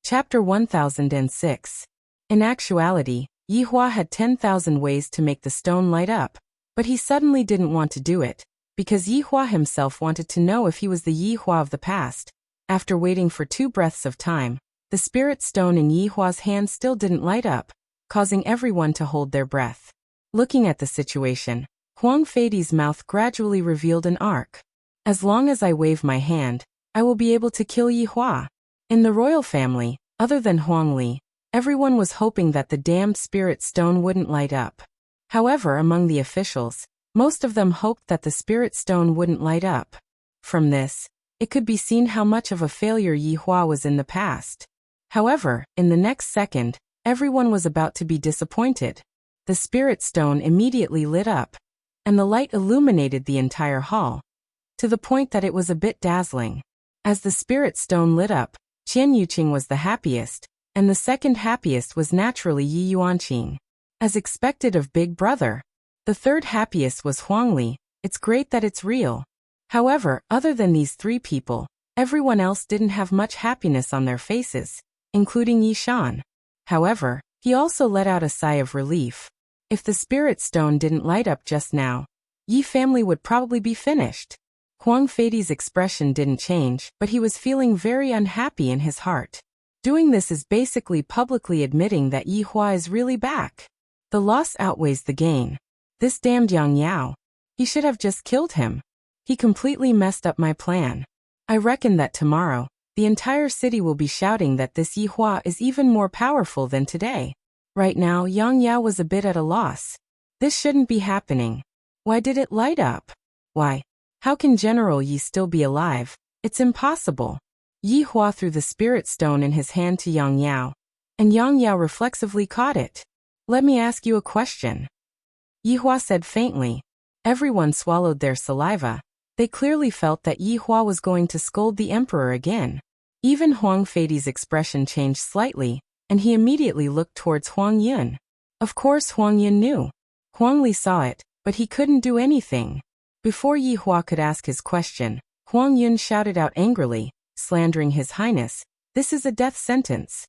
Chapter 1006. In actuality, Yi Hua had 10,000 ways to make the stone light up, but he suddenly didn't want to do it, because Yi Hua himself wanted to know if he was the Yi Hua of the past. After waiting for 2 breaths of time, the spirit stone in Yi Hua's hand still didn't light up, causing everyone to hold their breath. Looking at the situation, Huang Feidi's mouth gradually revealed an arc. As long as I wave my hand, I will be able to kill Yi Hua. In the royal family, other than Huang Li, everyone was hoping that the damned spirit stone wouldn't light up. However, among the officials, most of them hoped that the spirit stone wouldn't light up. From this, it could be seen how much of a failure Yi Hua was in the past. However, in the next second, everyone was about to be disappointed. The spirit stone immediately lit up, and the light illuminated the entire hall, to the point that it was a bit dazzling. As the spirit stone lit up, Qian Yuqing was the happiest, and the second happiest was naturally Yi Yuanqing. As expected of Big Brother. The third happiest was Huang Li. It's great that it's real. However, other than these 3 people, everyone else didn't have much happiness on their faces, including Yi Shan. However, he also let out a sigh of relief. If the spirit stone didn't light up just now, Yi family would probably be finished. Huang Feidi's expression didn't change, but he was feeling very unhappy in his heart. Doing this is basically publicly admitting that Yi Hua is really back. The loss outweighs the gain. This damned Yang Yao. He should have just killed him. He completely messed up my plan. I reckon that tomorrow, the entire city will be shouting that this Yi Hua is even more powerful than today. Right now, Yang Yao was a bit at a loss. This shouldn't be happening. Why did it light up? Why? How can General Yi still be alive? It's impossible. Yi Hua threw the spirit stone in his hand to Yang Yao, and Yang Yao reflexively caught it. Let me ask you a question. Yi Hua said faintly. Everyone swallowed their saliva. They clearly felt that Yi Hua was going to scold the emperor again. Even Huang Feidi's expression changed slightly, and he immediately looked towards Huang Yun. Of course Huang Yun knew. Huang Li saw it, but he couldn't do anything. Before Yi Hua could ask his question, Huang Yun shouted out angrily, slandering His Highness, "This is a death sentence."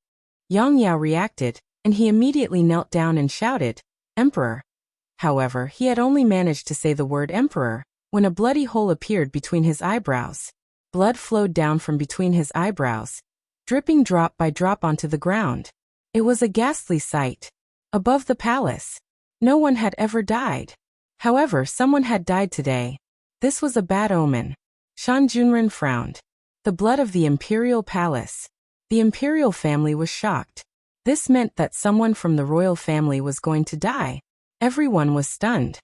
Yang Yao reacted, and he immediately knelt down and shouted, "Emperor." However, he had only managed to say the word emperor, when a bloody hole appeared between his eyebrows. Blood flowed down from between his eyebrows, dripping drop by drop onto the ground. It was a ghastly sight. Above the palace, no one had ever died. However, someone had died today. This was a bad omen. Shan Junren frowned. The blood of the imperial palace. The imperial family was shocked. This meant that someone from the royal family was going to die. Everyone was stunned.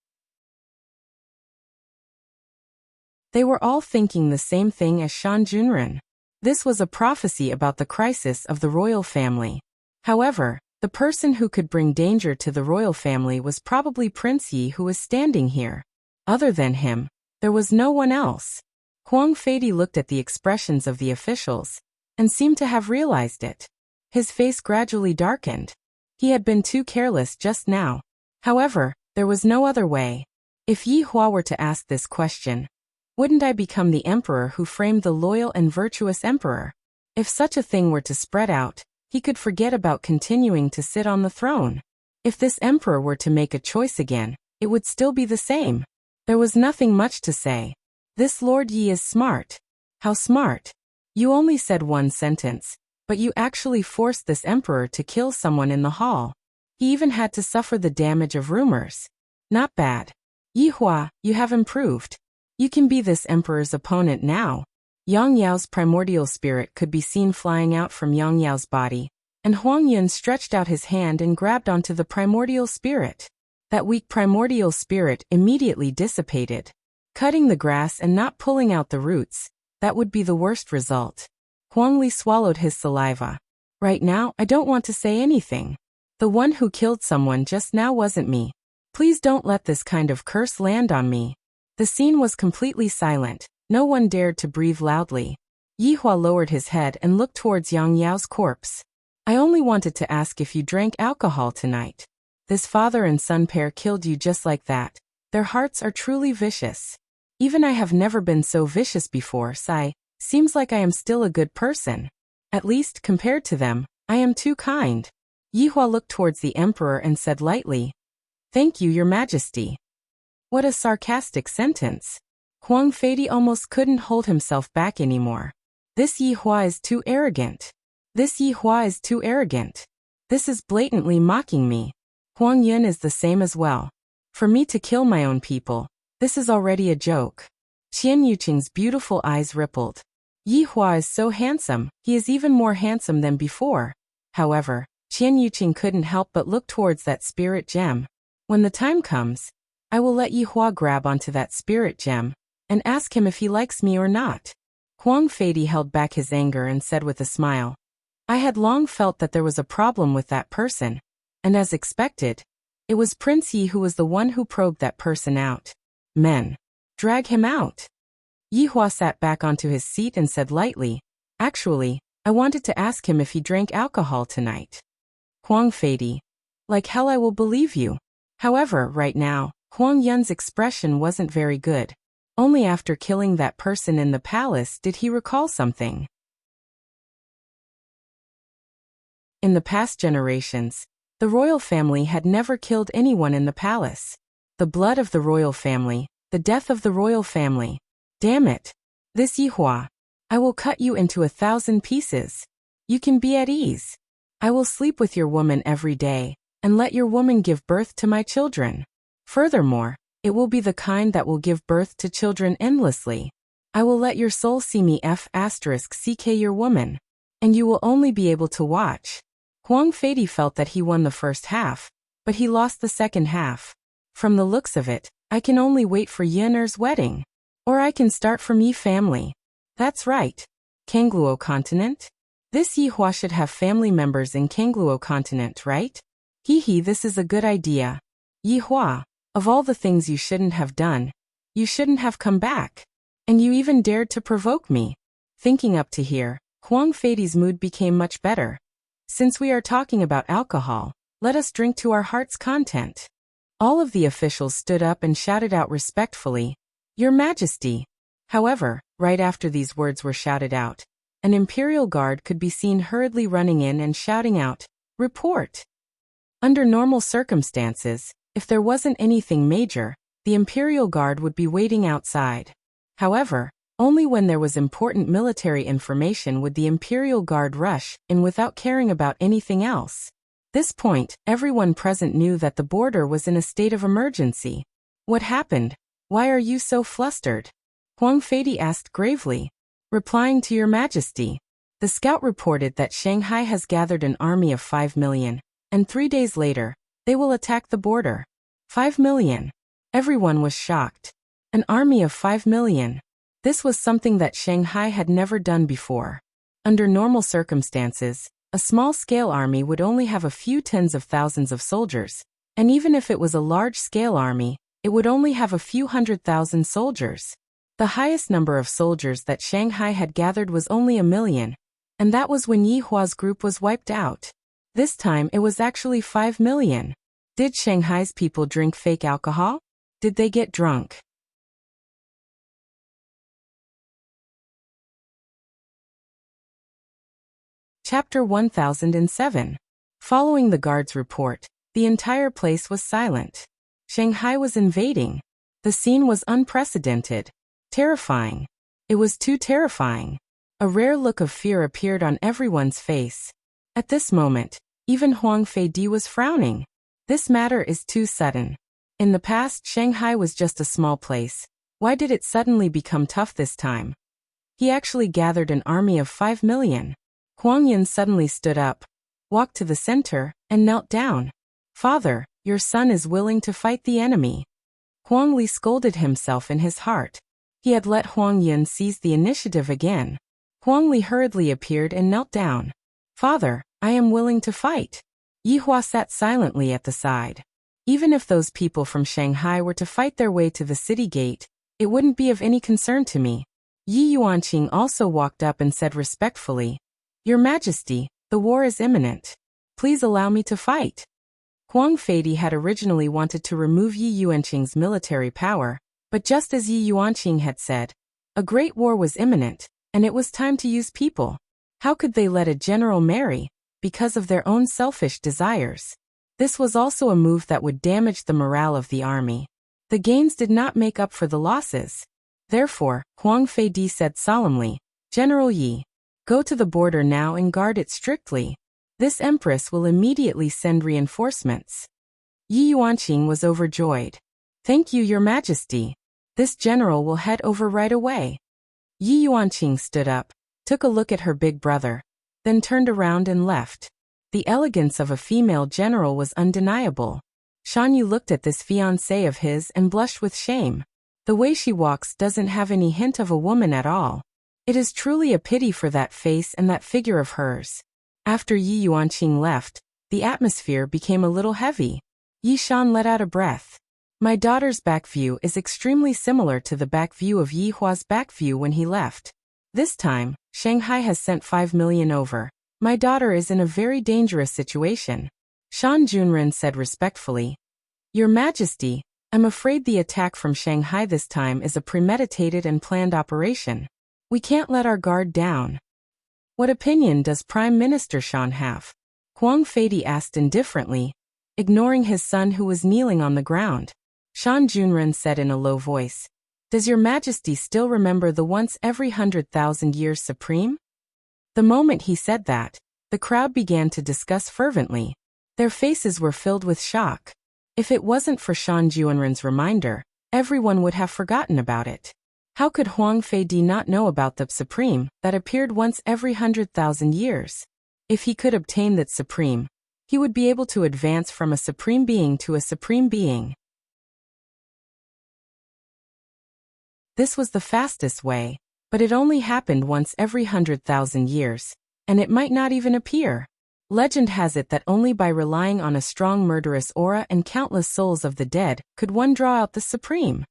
They were all thinking the same thing as Shan Junren. This was a prophecy about the crisis of the royal family. However, the person who could bring danger to the royal family was probably Prince Yi, who was standing here. Other than him, there was no one else. Huang Feidi looked at the expressions of the officials, and seemed to have realized it. His face gradually darkened. He had been too careless just now. However, there was no other way. If Yi Hua were to ask this question, wouldn't I become the emperor who framed the loyal and virtuous emperor? If such a thing were to spread out, he could forget about continuing to sit on the throne. If this emperor were to make a choice again, it would still be the same. There was nothing much to say. This Lord Yi is smart. How smart? You only said one sentence, but you actually forced this emperor to kill someone in the hall. He even had to suffer the damage of rumors. Not bad. Yi Hua, you have improved. You can be this emperor's opponent now. Yang Yao's primordial spirit could be seen flying out from Yang Yao's body, and Huang Yun stretched out his hand and grabbed onto the primordial spirit. That weak primordial spirit immediately dissipated. Cutting the grass and not pulling out the roots, that would be the worst result. Huang Li swallowed his saliva. Right now, I don't want to say anything. The one who killed someone just now wasn't me. Please don't let this kind of curse land on me. The scene was completely silent. No one dared to breathe loudly. Yihua lowered his head and looked towards Yang Yao's corpse. I only wanted to ask if you drank alcohol tonight. This father and son pair killed you just like that. Their hearts are truly vicious. Even I have never been so vicious before, Sai. Seems like I am still a good person. At least, compared to them, I am too kind. Yihua looked towards the emperor and said lightly, Thank you, your majesty. What a sarcastic sentence. Huang Feidi almost couldn't hold himself back anymore. This Yihua is too arrogant. This Yihua is too arrogant. This is blatantly mocking me. Huang Yun is the same as well. For me to kill my own people, this is already a joke. Qian Yuqing's beautiful eyes rippled. Yihua is so handsome, he is even more handsome than before. However, Qian Yuqing couldn't help but look towards that spirit gem. When the time comes, I will let Yihua grab onto that spirit gem and ask him if he likes me or not. Huang Feidi held back his anger and said with a smile, I had long felt that there was a problem with that person, and as expected, it was Prince Yi who was the one who probed that person out. Men, drag him out. Yihua sat back onto his seat and said lightly, Actually, I wanted to ask him if he drank alcohol tonight. Huang Feidi, like hell I will believe you. However, right now, Huang Yun's expression wasn't very good. Only after killing that person in the palace did he recall something. In the past generations, the royal family had never killed anyone in the palace. The blood of the royal family, the death of the royal family. Damn it. This Yihua. I will cut you into 1,000 pieces. You can be at ease. I will sleep with your woman every day, and let your woman give birth to my children. Furthermore, it will be the kind that will give birth to children endlessly. I will let your soul see me *CK your woman, and you will only be able to watch. Huang Feidi felt that he won the first half, but he lost the second half. From the looks of it, I can only wait for Yin'er's wedding. Or I can start from Yi family. That's right. Kangluo continent? This Yihua should have family members in Kangluo continent, right? Hee, this is a good idea. Yihua, of all the things you shouldn't have done, you shouldn't have come back. And you even dared to provoke me. Thinking up to here, Huang Feidi's mood became much better. Since we are talking about alcohol, let us drink to our heart's content. All of the officials stood up and shouted out respectfully, Your Majesty. However, right after these words were shouted out, an imperial guard could be seen hurriedly running in and shouting out, Report! Under normal circumstances, if there wasn't anything major, the imperial guard would be waiting outside. However, only when there was important military information would the imperial guard rush in without caring about anything else. This point, everyone present knew that the border was in a state of emergency. What happened? Why are you so flustered? Huang Feidi asked gravely. Replying to Your Majesty, the scout reported that Shanghai has gathered an army of 5 million, and 3 days later, they will attack the border. 5 million. Everyone was shocked. An army of 5 million. This was something that Shanghai had never done before. Under normal circumstances, a small-scale army would only have a few tens of thousands of soldiers, and even if it was a large-scale army, it would only have a few 100,000 soldiers. The highest number of soldiers that Shanghai had gathered was only 1 million, and that was when Yihua's group was wiped out. This time it was actually 5 million. Did Shanghai's people drink fake alcohol? Did they get drunk? Chapter 1007. Following the guard's report, the entire place was silent. Shanghai was invading. The scene was unprecedented. Terrifying. It was too terrifying. A rare look of fear appeared on everyone's face. At this moment, even Huang Feidi was frowning. This matter is too sudden. In the past, Shanghai was just a small place. Why did it suddenly become tough this time? He actually gathered an army of 5 million. Huang Yun suddenly stood up. walked to the center, and knelt down. "Father, your son is willing to fight the enemy." Huang Li scolded himself in his heart. He had let Huang Yun seize the initiative again. Huang Li hurriedly appeared and knelt down. "Father, I am willing to fight." Yi Hua sat silently at the side. Even if those people from Shanghai were to fight their way to the city gate, it wouldn't be of any concern to me. Yi Yuanqing also walked up and said respectfully, "Your Majesty, the war is imminent. Please allow me to fight." Huang Feidi had originally wanted to remove Yi Yuanqing's military power, but just as Yi Yuanqing had said, a great war was imminent, and it was time to use people. How could they let a general marry, because of their own selfish desires? This was also a move that would damage the morale of the army. The gains did not make up for the losses. Therefore, Huang Feidi said solemnly, "General Yi, go to the border now and guard it strictly. This empress will immediately send reinforcements." Yi Yuanqing was overjoyed. "Thank you, Your Majesty. This general will head over right away." Yi Yuanqing stood up, took a look at her big brother, then turned around and left. The elegance of a female general was undeniable. Shan Yu looked at this fiancé of his and blushed with shame. The way she walks doesn't have any hint of a woman at all. It is truly a pity for that face and that figure of hers. After Yi Yuanqing left, the atmosphere became a little heavy. Yi Shan let out a breath. "My daughter's back view is extremely similar to the back view of Yi Hua's back view when he left. This time, Shanghai has sent 5 million over. My daughter is in a very dangerous situation." Shan Junren said respectfully, "Your Majesty, I'm afraid the attack from Shanghai this time is a premeditated and planned operation. We can't let our guard down." "What opinion does Prime Minister Shan have?" Huang Feidi asked indifferently, ignoring his son who was kneeling on the ground. Shan Junren said in a low voice, "Does Your Majesty still remember the once every 100,000 years supreme?" The moment he said that, the crowd began to discuss fervently. Their faces were filled with shock. If it wasn't for Shan Junren's reminder, everyone would have forgotten about it. How could Huang Feidi not know about the Supreme that appeared once every 100,000 years? If he could obtain that Supreme, he would be able to advance from a Supreme Being to a Supreme Being. This was the fastest way, but it only happened once every 100,000 years, and it might not even appear. Legend has it that only by relying on a strong murderous aura and countless souls of the dead could one draw out the Supreme.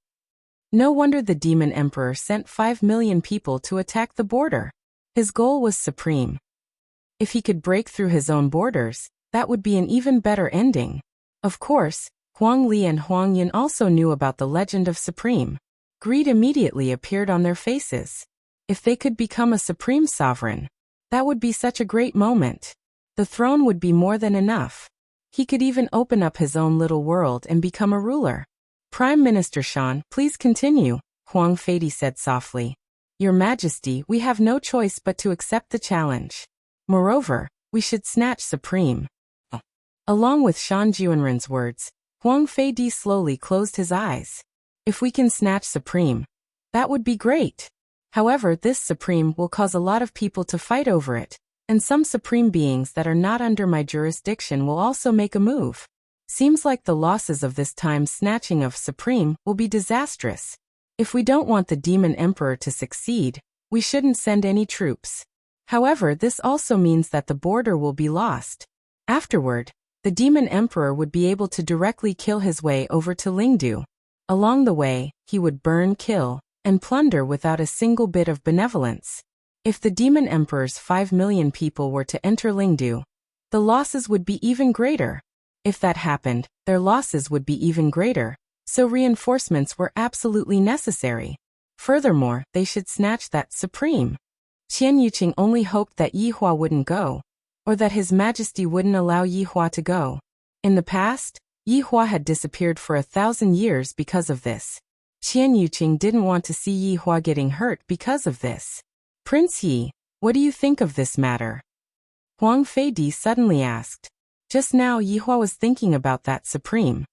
No wonder the Demon Emperor sent 5 million people to attack the border. His goal was supreme. If he could break through his own borders, that would be an even better ending. Of course, Huang Li and Huang Yun also knew about the legend of Supreme. Greed immediately appeared on their faces. If they could become a supreme sovereign, that would be such a great moment. The throne would be more than enough. He could even open up his own little world and become a ruler. "Prime Minister Shan, please continue," Huang Feidi said softly. "Your Majesty, we have no choice but to accept the challenge. Moreover, we should snatch Supreme." Along with Shan Junren's words, Huang Feidi slowly closed his eyes. "If we can snatch Supreme, that would be great. However, this Supreme will cause a lot of people to fight over it, and some Supreme Beings that are not under my jurisdiction will also make a move. Seems like the losses of this time's snatching of Supreme will be disastrous. If we don't want the Demon Emperor to succeed, we shouldn't send any troops. However, this also means that the border will be lost. Afterward, the Demon Emperor would be able to directly kill his way over to Lingdu. Along the way, he would burn, kill, and plunder without a single bit of benevolence. If the Demon Emperor's 5 million people were to enter Lingdu, the losses would be even greater. If that happened, their losses would be even greater, so reinforcements were absolutely necessary. Furthermore, they should snatch that Supreme." Qian Yuqing only hoped that Yi Hua wouldn't go, or that His Majesty wouldn't allow Yi Hua to go. In the past, Yi Hua had disappeared for 1,000 years because of this. Qian Yuqing didn't want to see Yi Hua getting hurt because of this. "Prince Yi, what do you think of this matter?" Huang Feidi suddenly asked. Just now Yi Hua was thinking about that Supreme.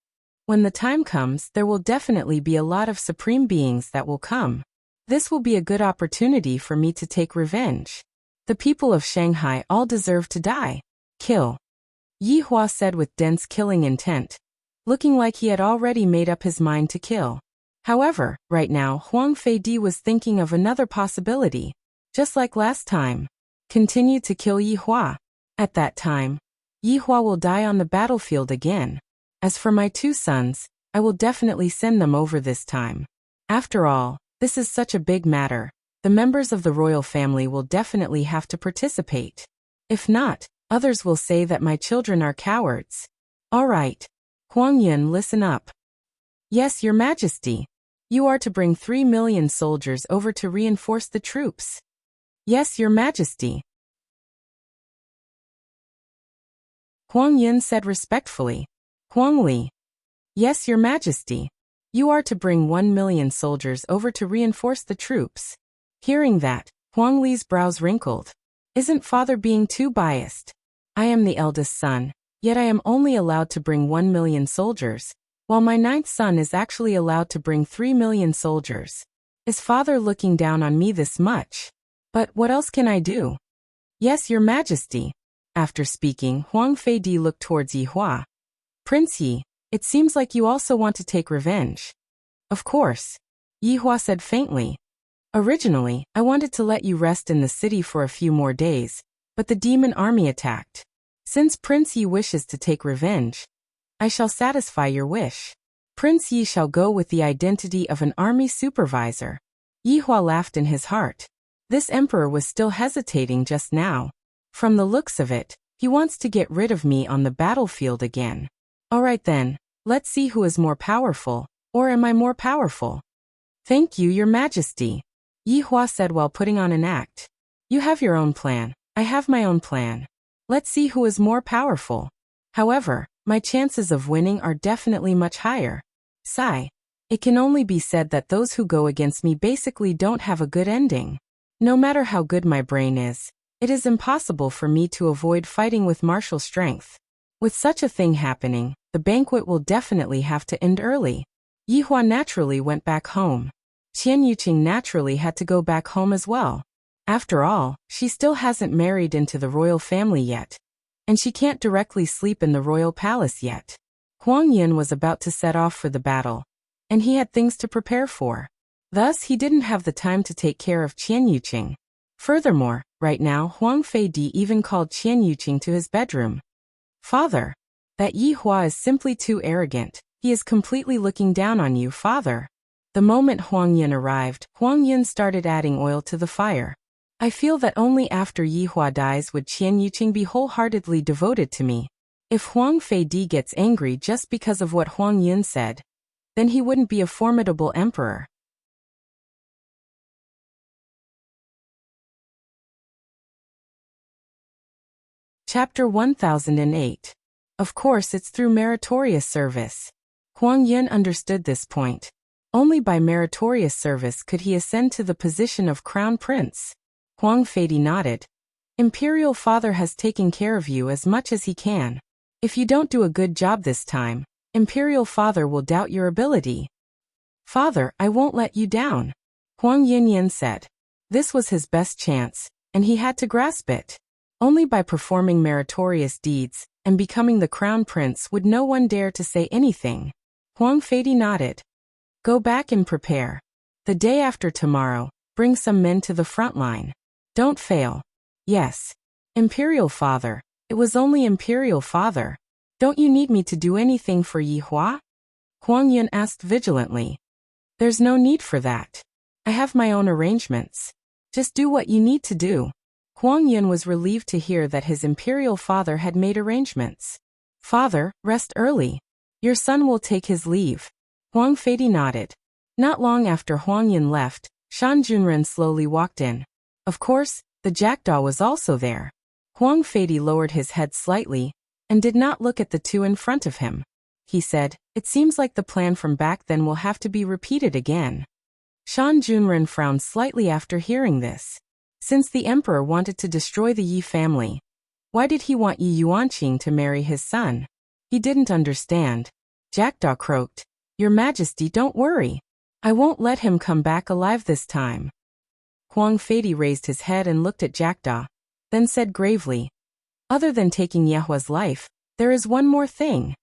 When the time comes, there will definitely be a lot of Supreme Beings that will come. This will be a good opportunity for me to take revenge. The people of Shanghai all deserve to die. Kill. Yi Hua said with dense killing intent, looking like he had already made up his mind to kill. However, right now Huang Feidi was thinking of another possibility. Just like last time. Continue to kill Yi Hua. At that time, Yi Hua will die on the battlefield again. As for my 2 sons, I will definitely send them over this time. After all, this is such a big matter. The members of the royal family will definitely have to participate. If not, others will say that my children are cowards. All right. Huang Yun, listen up. Yes, Your Majesty. You are to bring 3 million soldiers over to reinforce the troops. Yes, Your Majesty. Huang Yun said respectfully. Huang Li. Yes, Your Majesty. You are to bring 1 million soldiers over to reinforce the troops. Hearing that, Huang Li's brows wrinkled. Isn't father being too biased? I am the eldest son, yet I am only allowed to bring 1 million soldiers, while my 9th son is actually allowed to bring 3 million soldiers. Is father looking down on me this much? But what else can I do? Yes, Your Majesty. After speaking, Huang Feidi looked towards Yi Hua. Prince Yi, it seems like you also want to take revenge. Of course. Yi Hua said faintly. Originally, I wanted to let you rest in the city for a few more days, but the demon army attacked. Since Prince Yi wishes to take revenge, I shall satisfy your wish. Prince Yi shall go with the identity of an army supervisor. Yi Hua laughed in his heart. This emperor was still hesitating just now. From the looks of it, he wants to get rid of me on the battlefield again. All right then, let's see who is more powerful, or am I more powerful? Thank you, Your Majesty. Yi Hua said while putting on an act. You have your own plan, I have my own plan. Let's see who is more powerful. However, my chances of winning are definitely much higher. Sigh. It can only be said that those who go against me basically don't have a good ending. No matter how good my brain is, it is impossible for me to avoid fighting with martial strength. With such a thing happening, the banquet will definitely have to end early. Yi Hua naturally went back home. Qian Yuqing naturally had to go back home as well. After all, she still hasn't married into the royal family yet. And she can't directly sleep in the royal palace yet. Huang Yun was about to set off for the battle, and he had things to prepare for. Thus, he didn't have the time to take care of Qian Yuqing. Furthermore, right now Huang Feidi even called Qian Yuqing to his bedroom. Father. That Yi Hua is simply too arrogant. He is completely looking down on you, father. The moment Huang Yun arrived, Huang Yun started adding oil to the fire. I feel that only after Yi Hua dies would Qian Yuqing be wholeheartedly devoted to me. If Huang Feidi gets angry just because of what Huang Yun said, then he wouldn't be a formidable emperor. Chapter 1008. Of course it's through meritorious service. Huang Yun understood this point. Only by meritorious service could he ascend to the position of crown prince. Huang Feidi nodded. Imperial father has taken care of you as much as he can. If you don't do a good job this time, Imperial father will doubt your ability. Father, I won't let you down. Huang Yinyan said. This was his best chance, and he had to grasp it. Only by performing meritorious deeds and becoming the crown prince would no one dare to say anything. Huang Feidi nodded. Go back and prepare. The day after tomorrow, bring some men to the front line. Don't fail. Yes. Imperial father. It was only Imperial father. Don't you need me to do anything for Yi Hua? Huang Yun asked vigilantly. There's no need for that. I have my own arrangements. Just do what you need to do. Huang Yun was relieved to hear that his Imperial father had made arrangements. Father, rest early. Your son will take his leave. Huang Feidi nodded. Not long after Huang Yun left, Shan Junren slowly walked in. Of course, the jackdaw was also there. Huang Feidi lowered his head slightly and did not look at the two in front of him. He said, it seems like the plan from back then will have to be repeated again. Shan Junren frowned slightly after hearing this. Since the emperor wanted to destroy the Yi family, why did he want Yi Yuanqing to marry his son? He didn't understand. Jackdaw croaked. Your Majesty, don't worry. I won't let him come back alive this time. Huang Feidi raised his head and looked at Jackdaw, then said gravely, Other than taking Yehua's life, there is one more thing.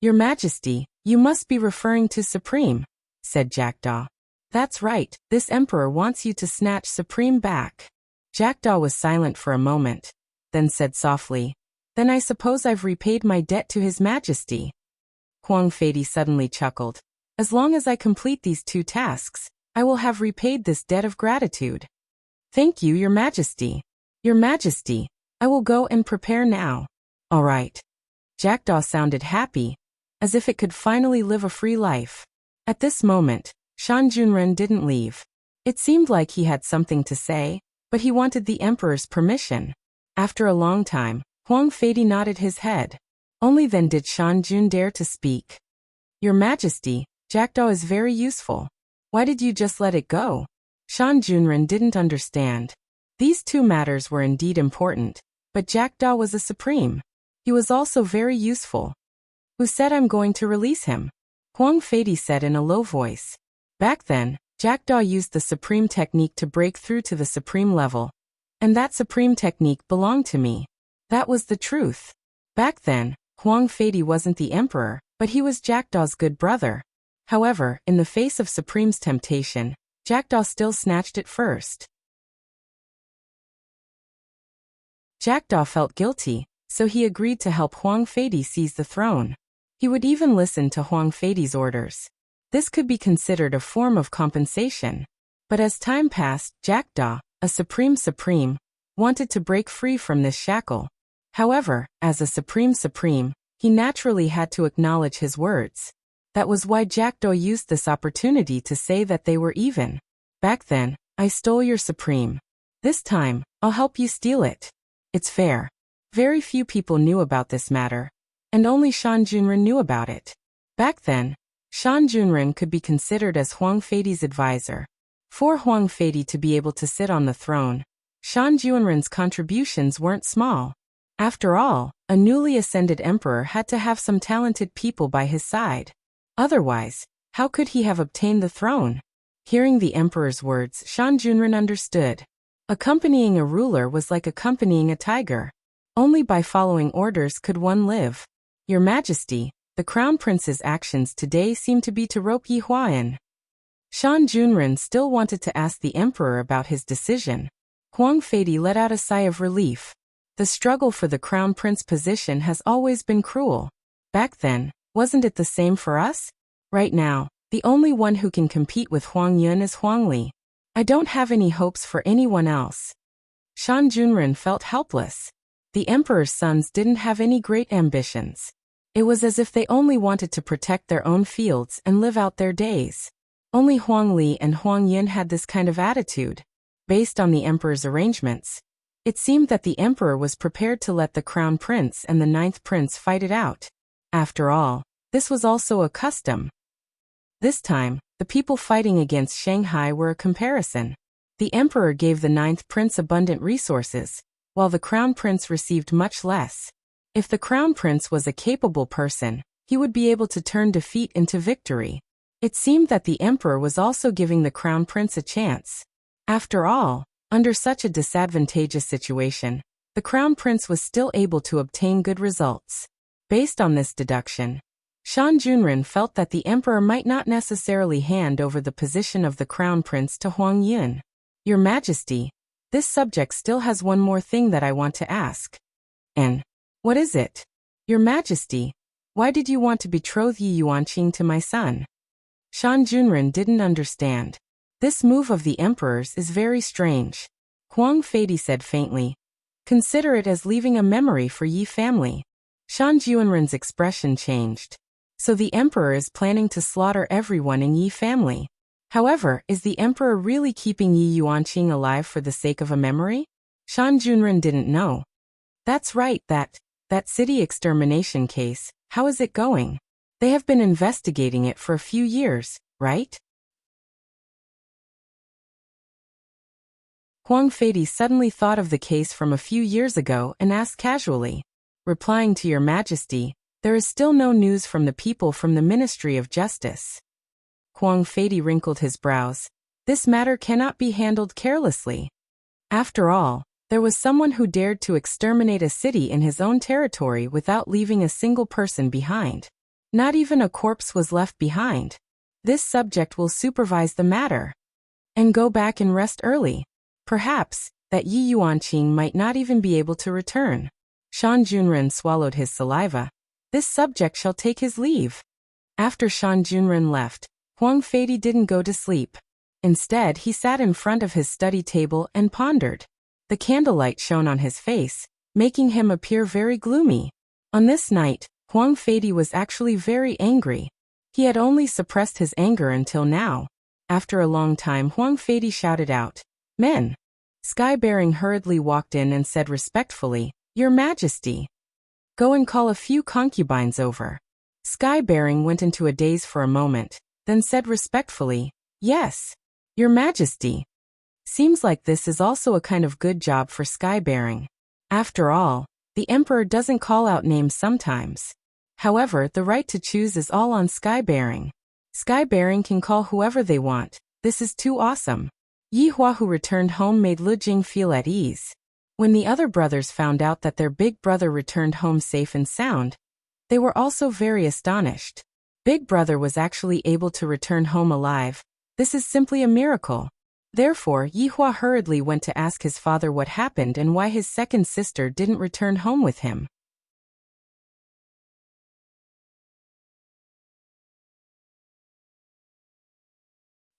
Your Majesty, you must be referring to Supreme, said Jackdaw. That's right, this emperor wants you to snatch Supreme back. Jackdaw was silent for a moment, then said softly, Then I suppose I've repaid my debt to His Majesty. Huang Feiди suddenly chuckled. As long as I complete these 2 tasks, I will have repaid this debt of gratitude. Thank you, Your Majesty. Your Majesty, I will go and prepare now. All right. Jackdaw sounded happy, as if it could finally live a free life. At this moment, Shan Junren didn't leave. It seemed like he had something to say, but he wanted the emperor's permission. After a long time, Huang Feidi nodded his head. Only then did Shan Jun dare to speak. Your Majesty, Jackdaw is very useful. Why did you just let it go? Shan Junren didn't understand. These 2 matters were indeed important, but Jackdaw was a supreme. He was also very useful. Who said I'm going to release him? Huang Feidi said in a low voice. Back then, Jackdaw used the supreme technique to break through to the supreme level. And that supreme technique belonged to me. That was the truth. Back then, Huang Feidi wasn't the emperor, but he was Jackdaw's good brother. However, in the face of Supreme's temptation, Jackdaw still snatched it first. Jackdaw felt guilty, so he agreed to help Huang Feidi seize the throne. He would even listen to Huang Feidi's orders. This could be considered a form of compensation. But as time passed, Jackdaw, a supreme, wanted to break free from this shackle. However, as a supreme, he naturally had to acknowledge his words. That was why Jackdaw used this opportunity to say that they were even. Back then, I stole your supreme. This time, I'll help you steal it. It's fair. Very few people knew about this matter, and only Shan Junren knew about it. Back then, Shan Junren could be considered as Huang Feidi's advisor. For Huang Feidi to be able to sit on the throne, Shan Junren's contributions weren't small. After all, a newly ascended emperor had to have some talented people by his side. Otherwise, how could he have obtained the throne? Hearing the emperor's words, Shan Junren understood. Accompanying a ruler was like accompanying a tiger. Only by following orders could one live. Your Majesty, the Crown Prince's actions today seem to be to rope Yihua in. Shan Junren still wanted to ask the emperor about his decision. Huang Feidi let out a sigh of relief. The struggle for the Crown Prince position has always been cruel. Back then, wasn't it the same for us? Right now, the only one who can compete with Huang Yun is Huang Li. I don't have any hopes for anyone else. Shan Junren felt helpless. The emperor's sons didn't have any great ambitions. It was as if they only wanted to protect their own fields and live out their days. Only Huang Li and Huang Yun had this kind of attitude. Based on the emperor's arrangements, it seemed that the emperor was prepared to let the crown prince and the 9th prince fight it out. After all, this was also a custom. This time, the people fighting against Shanghai were a comparison. The emperor gave the 9th prince abundant resources, while the crown prince received much less. If the crown prince was a capable person, he would be able to turn defeat into victory. It seemed that the emperor was also giving the crown prince a chance. After all, under such a disadvantageous situation, the crown prince was still able to obtain good results. Based on this deduction, Shan Junren felt that the emperor might not necessarily hand over the position of the crown prince to Huang Yun. Your Majesty, this subject still has one more thing that I want to ask. And what is it? Your Majesty, why did you want to betroth Yi Yuanqing to my son? Shan Junren didn't understand. This move of the emperor's is very strange. Huang Feidi said faintly, consider it as leaving a memory for Yi family. Shan Junren's expression changed. So the emperor is planning to slaughter everyone in Yi family. However, is the emperor really keeping Yi Yuanqing alive for the sake of a memory? Shan Junren didn't know. That's right, that city extermination case, how is it going? They have been investigating it for a few years, right? Huang Feidi suddenly thought of the case from a few years ago and asked casually, replying to Your Majesty, there is still no news from the people from the Ministry of Justice. Huang Feidi wrinkled his brows. This matter cannot be handled carelessly. After all, There was someone who dared to exterminate a city in his own territory without leaving a single person behind. Not even a corpse was left behind. This subject will supervise the matter. And go back and rest early. Perhaps, that Yi Yuanqing might not even be able to return. Shan Junren swallowed his saliva. This subject shall take his leave. After Shan Junren left, Huang Feidi didn't go to sleep. Instead, he sat in front of his study table and pondered. The candlelight shone on his face, making him appear very gloomy. On this night, Huang Feidi was actually very angry. He had only suppressed his anger until now. After a long time, Huang Feidi shouted out, "Men!" Sky-bearing hurriedly walked in and said respectfully, "Your Majesty. Go and call a few concubines over." Sky-bearing went into a daze for a moment, then said respectfully, "Yes, Your Majesty." Seems like this is also a kind of good job for Sky-bearing. After all, the Emperor doesn't call out names sometimes. However, the right to choose is all on Sky-bearing. Sky-bearing can call whoever they want. This is too awesome. Yi Hua, who returned home, made Lu Jing feel at ease. When the other brothers found out that their big brother returned home safe and sound, they were also very astonished. Big brother was actually able to return home alive. This is simply a miracle. Therefore, Yi Hua hurriedly went to ask his father what happened and why his second sister didn't return home with him.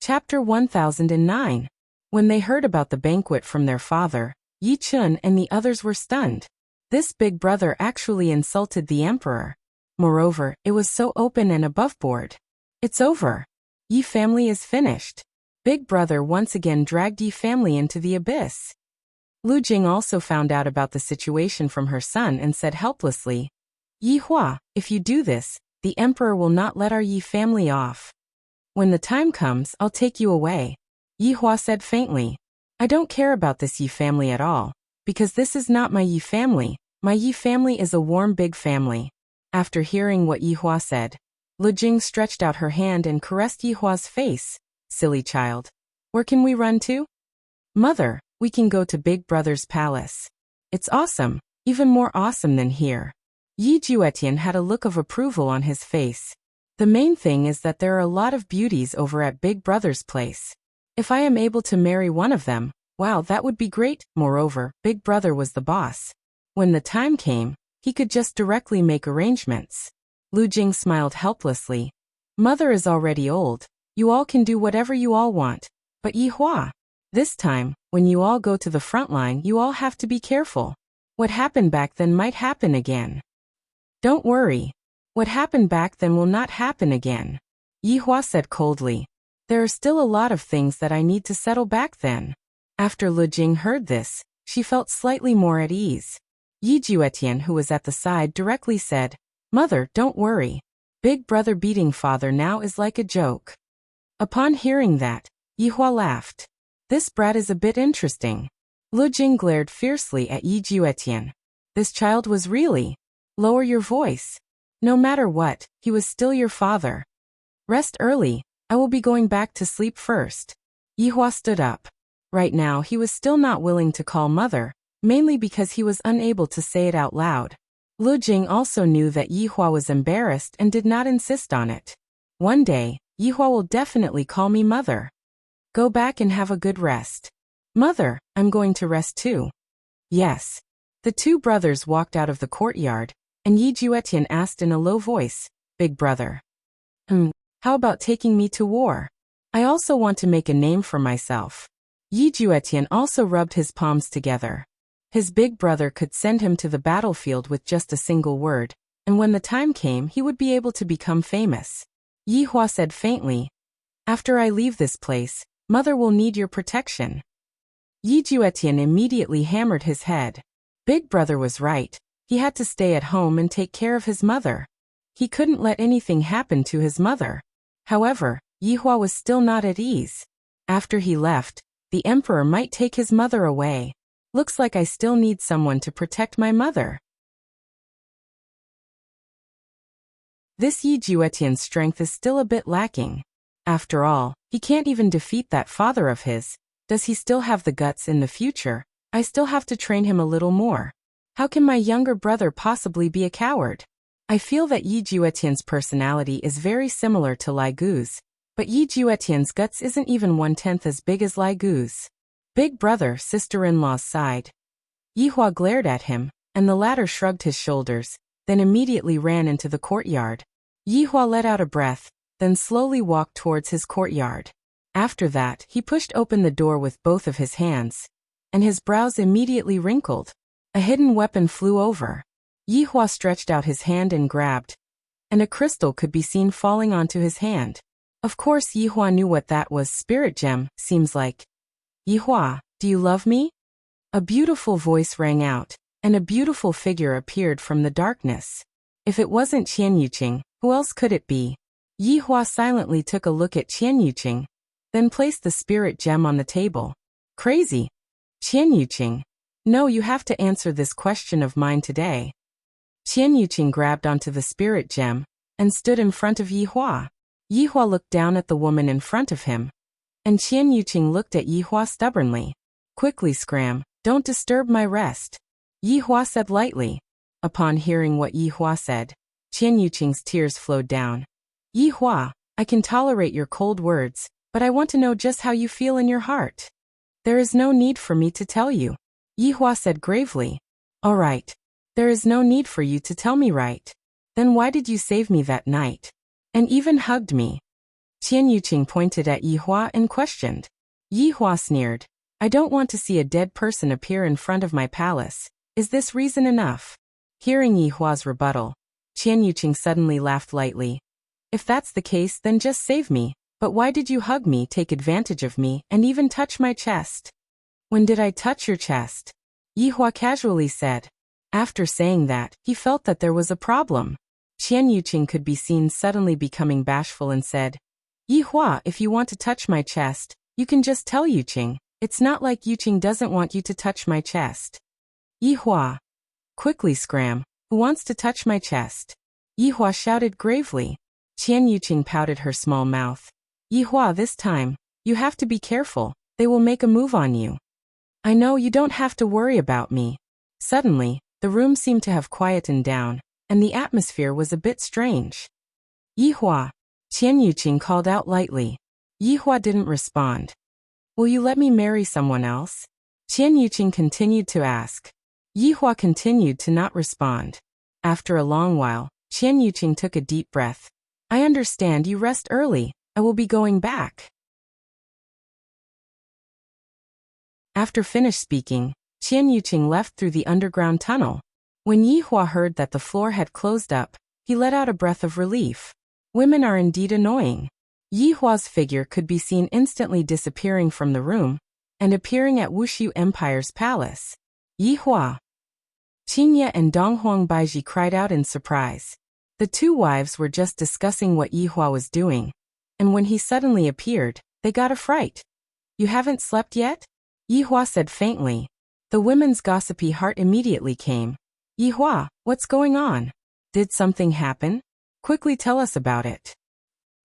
Chapter 1009. When they heard about the banquet from their father, Yi Chun and the others were stunned. This big brother actually insulted the emperor. Moreover, it was so open and aboveboard. It's over. Yi family is finished. Big brother once again dragged Yi family into the abyss. Lu Jing also found out about the situation from her son and said helplessly, "Yi Hua, if you do this, the emperor will not let our Yi family off. When the time comes, I'll take you away." Yi Hua said faintly, "I don't care about this Yi family at all, because this is not my Yi family. My Yi family is a warm big family." After hearing what Yi Hua said, Lu Jing stretched out her hand and caressed Yi Hua's face. "Silly child. Where can we run to?" "Mother, we can go to Big Brother's palace. It's awesome, even more awesome than here." Yi Juetian had a look of approval on his face. The main thing is that there are a lot of beauties over at Big Brother's place. If I am able to marry one of them, wow, that would be great. Moreover, Big Brother was the boss. When the time came, he could just directly make arrangements. Lu Jing smiled helplessly. "Mother is already old. You all can do whatever you all want. But Yi Hua, this time, when you all go to the front line, you all have to be careful. What happened back then might happen again." "Don't worry. What happened back then will not happen again," Yi Hua said coldly. "There are still a lot of things that I need to settle back then." After Lu Jing heard this, she felt slightly more at ease. Yi Juetian, who was at the side, directly said, "Mother, don't worry. Big brother beating father now is like a joke." Upon hearing that, Yi Hua laughed. "This brat is a bit interesting." Lu Jing glared fiercely at Yi Juetian. "This child was really. Lower your voice. No matter what, he was still your father. Rest early. I will be going back to sleep first." Yi Hua stood up. Right now he was still not willing to call mother, mainly because he was unable to say it out loud. Lu Jing also knew that Yi Hua was embarrassed and did not insist on it. "One day, Yi Hua will definitely call me mother. Go back and have a good rest." "Mother, I'm going to rest too." "Yes." The two brothers walked out of the courtyard, and Yi Juetian asked in a low voice, "Big brother. How about taking me to war? I also want to make a name for myself." Yi Juetian also rubbed his palms together. His big brother could send him to the battlefield with just a single word, and when the time came he would be able to become famous. Yi Hua said faintly, "After I leave this place, mother will need your protection." Yi Juetian immediately hammered his head. Big brother was right. He had to stay at home and take care of his mother. He couldn't let anything happen to his mother. However, Yi Hua was still not at ease. After he left, the emperor might take his mother away. Looks like I still need someone to protect my mother. This Yi Juetian's strength is still a bit lacking. After all, he can't even defeat that father of his. Does he still have the guts in the future? I still have to train him a little more. How can my younger brother possibly be a coward? I feel that Yi Juetian's personality is very similar to Lai Gu's, but Yi Juetian's guts isn't even 1/10 as big as Lai Gu's. Big brother, sister-in-law's side. Yihua glared at him, and the latter shrugged his shoulders, then immediately ran into the courtyard. Yihua let out a breath, then slowly walked towards his courtyard. After that, he pushed open the door with both of his hands, and his brows immediately wrinkled. A hidden weapon flew over. Yihua stretched out his hand and grabbed, and a crystal could be seen falling onto his hand. Of course Yihua knew what that was. Spirit gem, seems like. Yihua, do you love me? A beautiful voice rang out, and a beautiful figure appeared from the darkness. If it wasn't Qian Yuqing, who else could it be? Yihua silently took a look at Qian Yuqing, then placed the spirit gem on the table. Crazy. Qian Yuqing. No, you have to answer this question of mine today. Qian Yuqing grabbed onto the spirit gem, and stood in front of Yihua. Yihua looked down at the woman in front of him, and Qian Yuqing looked at Yihua stubbornly. Quickly, Scram, don't disturb my rest, Yihua said lightly. Upon hearing what Yihua said, Qian Yuqing's tears flowed down. Yihua, I can tolerate your cold words, but I want to know just how you feel in your heart. There is no need for me to tell you, Yihua said gravely. All right. There is no need for you to tell me, right? Then why did you save me that night? And even hugged me? Qian Yuqing pointed at Yihua and questioned. Yihua sneered. I don't want to see a dead person appear in front of my palace. Is this reason enough? Hearing Yihua's rebuttal, Qian Yuqing suddenly laughed lightly. If that's the case, then just save me. But why did you hug me, take advantage of me, and even touch my chest? When did I touch your chest? Yihua casually said. After saying that, he felt that there was a problem. Qian Yuqing could be seen suddenly becoming bashful and said, Yihua, if you want to touch my chest, you can just tell Yuqing. It's not like Yuqing doesn't want you to touch my chest. Yihua. Quickly, Scram, who wants to touch my chest? Yihua shouted gravely. Qian Yuqing pouted her small mouth. Yihua, this time, you have to be careful. They will make a move on you. I know, you don't have to worry about me. Suddenly, the room seemed to have quietened down, and the atmosphere was a bit strange. Yihua. Qian Yuqing called out lightly. Yihua didn't respond. Will you let me marry someone else? Qian Yuqing continued to ask. Yihua continued to not respond. After a long while, Qian Yuqing took a deep breath. I understand, you rest early. I will be going back. After finished speaking, Qian Yuqing left through the underground tunnel. When Yihua heard that the floor had closed up, he let out a breath of relief. Women are indeed annoying. Yihua's figure could be seen instantly disappearing from the room and appearing at Wushu Empire's palace. Yihua. Qingye and Donghuang Baiji cried out in surprise. The two wives were just discussing what Yihua was doing, and when he suddenly appeared, they got a fright. You haven't slept yet? Yihua said faintly. The women's gossipy heart immediately came. Yihua, what's going on? Did something happen? Quickly tell us about it.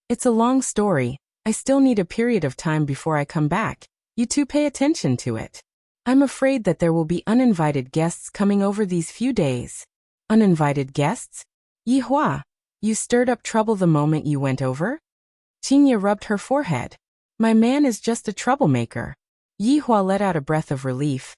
It's a long story. I still need a period of time before I come back. You two pay attention to it. I'm afraid that there will be uninvited guests coming over these few days. Uninvited guests? Yihua, you stirred up trouble the moment you went over? Qingye rubbed her forehead. My man is just a troublemaker. Yihua let out a breath of relief.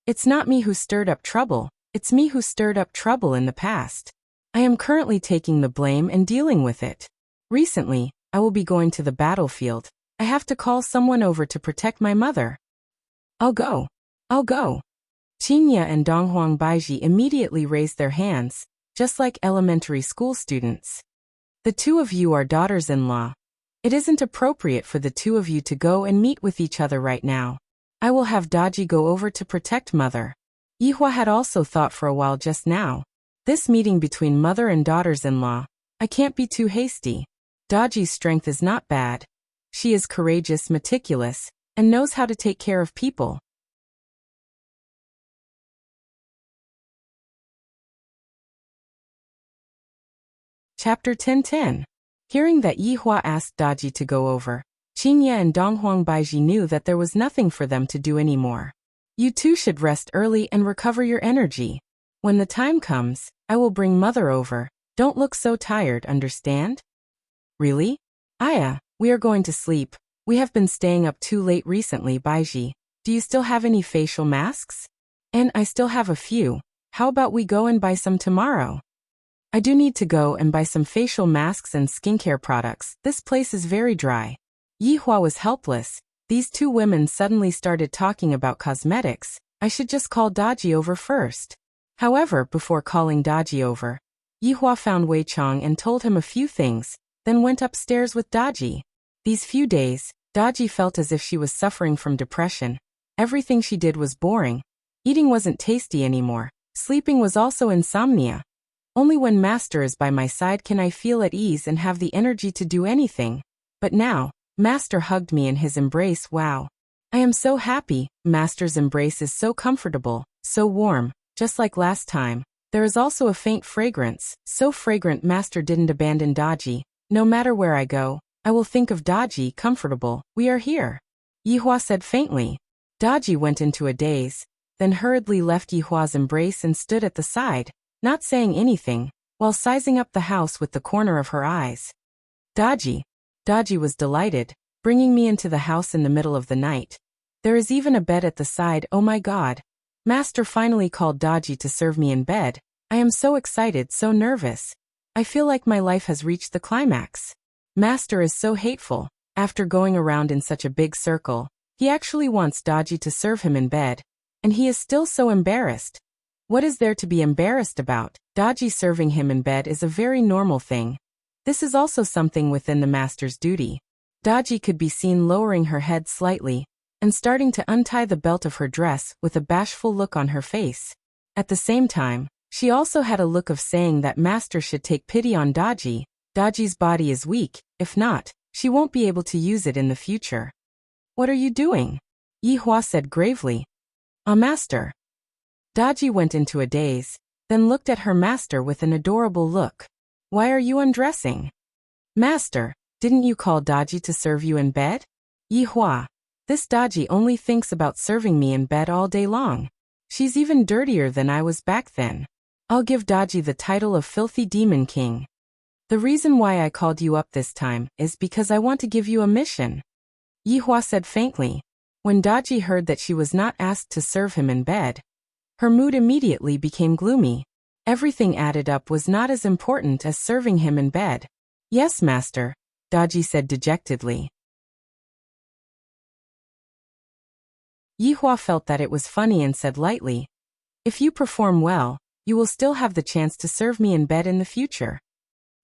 It's not me who stirred up trouble, it's me who stirred up trouble in the past. I am currently taking the blame and dealing with it. Recently, I will be going to the battlefield. I have to call someone over to protect my mother. I'll go. Qingye and Donghuang Baiji immediately raised their hands, just like elementary school students. The two of you are daughters-in-law. It isn't appropriate for the two of you to go and meet with each other right now. I will have Daji go over to protect mother. Yihua had also thought for a while just now. This meeting between mother and daughters-in-law, I can't be too hasty. Daji's strength is not bad. She is courageous, meticulous, and knows how to take care of people. Chapter 10:10. Hearing that Yihua asked Daji to go over, Qingye and Donghuang Baiji knew that there was nothing for them to do anymore. You too should rest early and recover your energy. When the time comes, I will bring mother over. Don't look so tired, understand? Really? Aya, we are going to sleep. We have been staying up too late recently, Baiji. Do you still have any facial masks? And I still have a few. How about we go and buy some tomorrow? I do need to go and buy some facial masks and skincare products. This place is very dry. Yihua was helpless. These two women suddenly started talking about cosmetics. I should just call Daji over first. However, before calling Daji over, Yihua found Wei Chong and told him a few things, then went upstairs with Daji. These few days, Daji felt as if she was suffering from depression. Everything she did was boring. Eating wasn't tasty anymore. Sleeping was also insomnia. Only when Master is by my side can I feel at ease and have the energy to do anything. But now, Master hugged me in his embrace. Wow. I am so happy. Master's embrace is so comfortable, so warm, just like last time. There is also a faint fragrance, so fragrant. Master didn't abandon Daji. No matter where I go, I will think of Daji. Comfortable. We are here. Yihua said faintly. Daji went into a daze, then hurriedly left Yihua's embrace and stood at the side, not saying anything, while sizing up the house with the corner of her eyes. Daji was delighted, bringing me into the house in the middle of the night. There is even a bed at the side. Oh my God. Master finally called Daji to serve me in bed. I am so excited, so nervous. I feel like my life has reached the climax. Master is so hateful. After going around in such a big circle, he actually wants Daji to serve him in bed, and he is still so embarrassed. What is there to be embarrassed about? Daji serving him in bed is a very normal thing. This is also something within the master's duty. Daji could be seen lowering her head slightly and starting to untie the belt of her dress with a bashful look on her face. At the same time, she also had a look of saying that Master should take pity on Daji. Daji's body is weak. If not, she won't be able to use it in the future. What are you doing? Yihua said gravely. Master. Daji went into a daze, then looked at her master with an adorable look. Why are you undressing? Master, didn't you call Daji to serve you in bed? Yihua. This Daji only thinks about serving me in bed all day long. She's even dirtier than I was back then. I'll give Daji the title of Filthy Demon King. The reason why I called you up this time is because I want to give you a mission. Yihua said faintly. When Daji heard that she was not asked to serve him in bed, her mood immediately became gloomy. Everything added up was not as important as serving him in bed. Yes, Master, Daji said dejectedly. Yihua felt that it was funny and said lightly, if you perform well, you will still have the chance to serve me in bed in the future.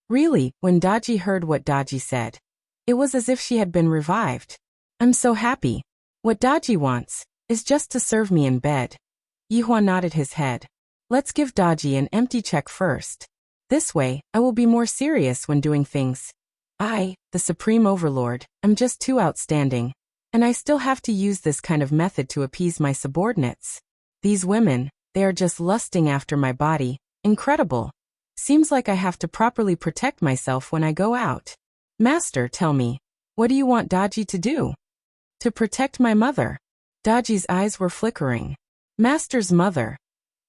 Really, when Daji heard what Daji said, it was as if she had been revived. I'm so happy. What Daji wants is just to serve me in bed. Yihua nodded his head. Let's give Daji an empty check first. This way, I will be more serious when doing things. I, the Supreme Overlord, am just too outstanding. And I still have to use this kind of method to appease my subordinates. These women, they are just lusting after my body. Incredible. Seems like I have to properly protect myself when I go out. Master, tell me, what do you want Daji to do? To protect my mother. Daji's eyes were flickering. Master's mother.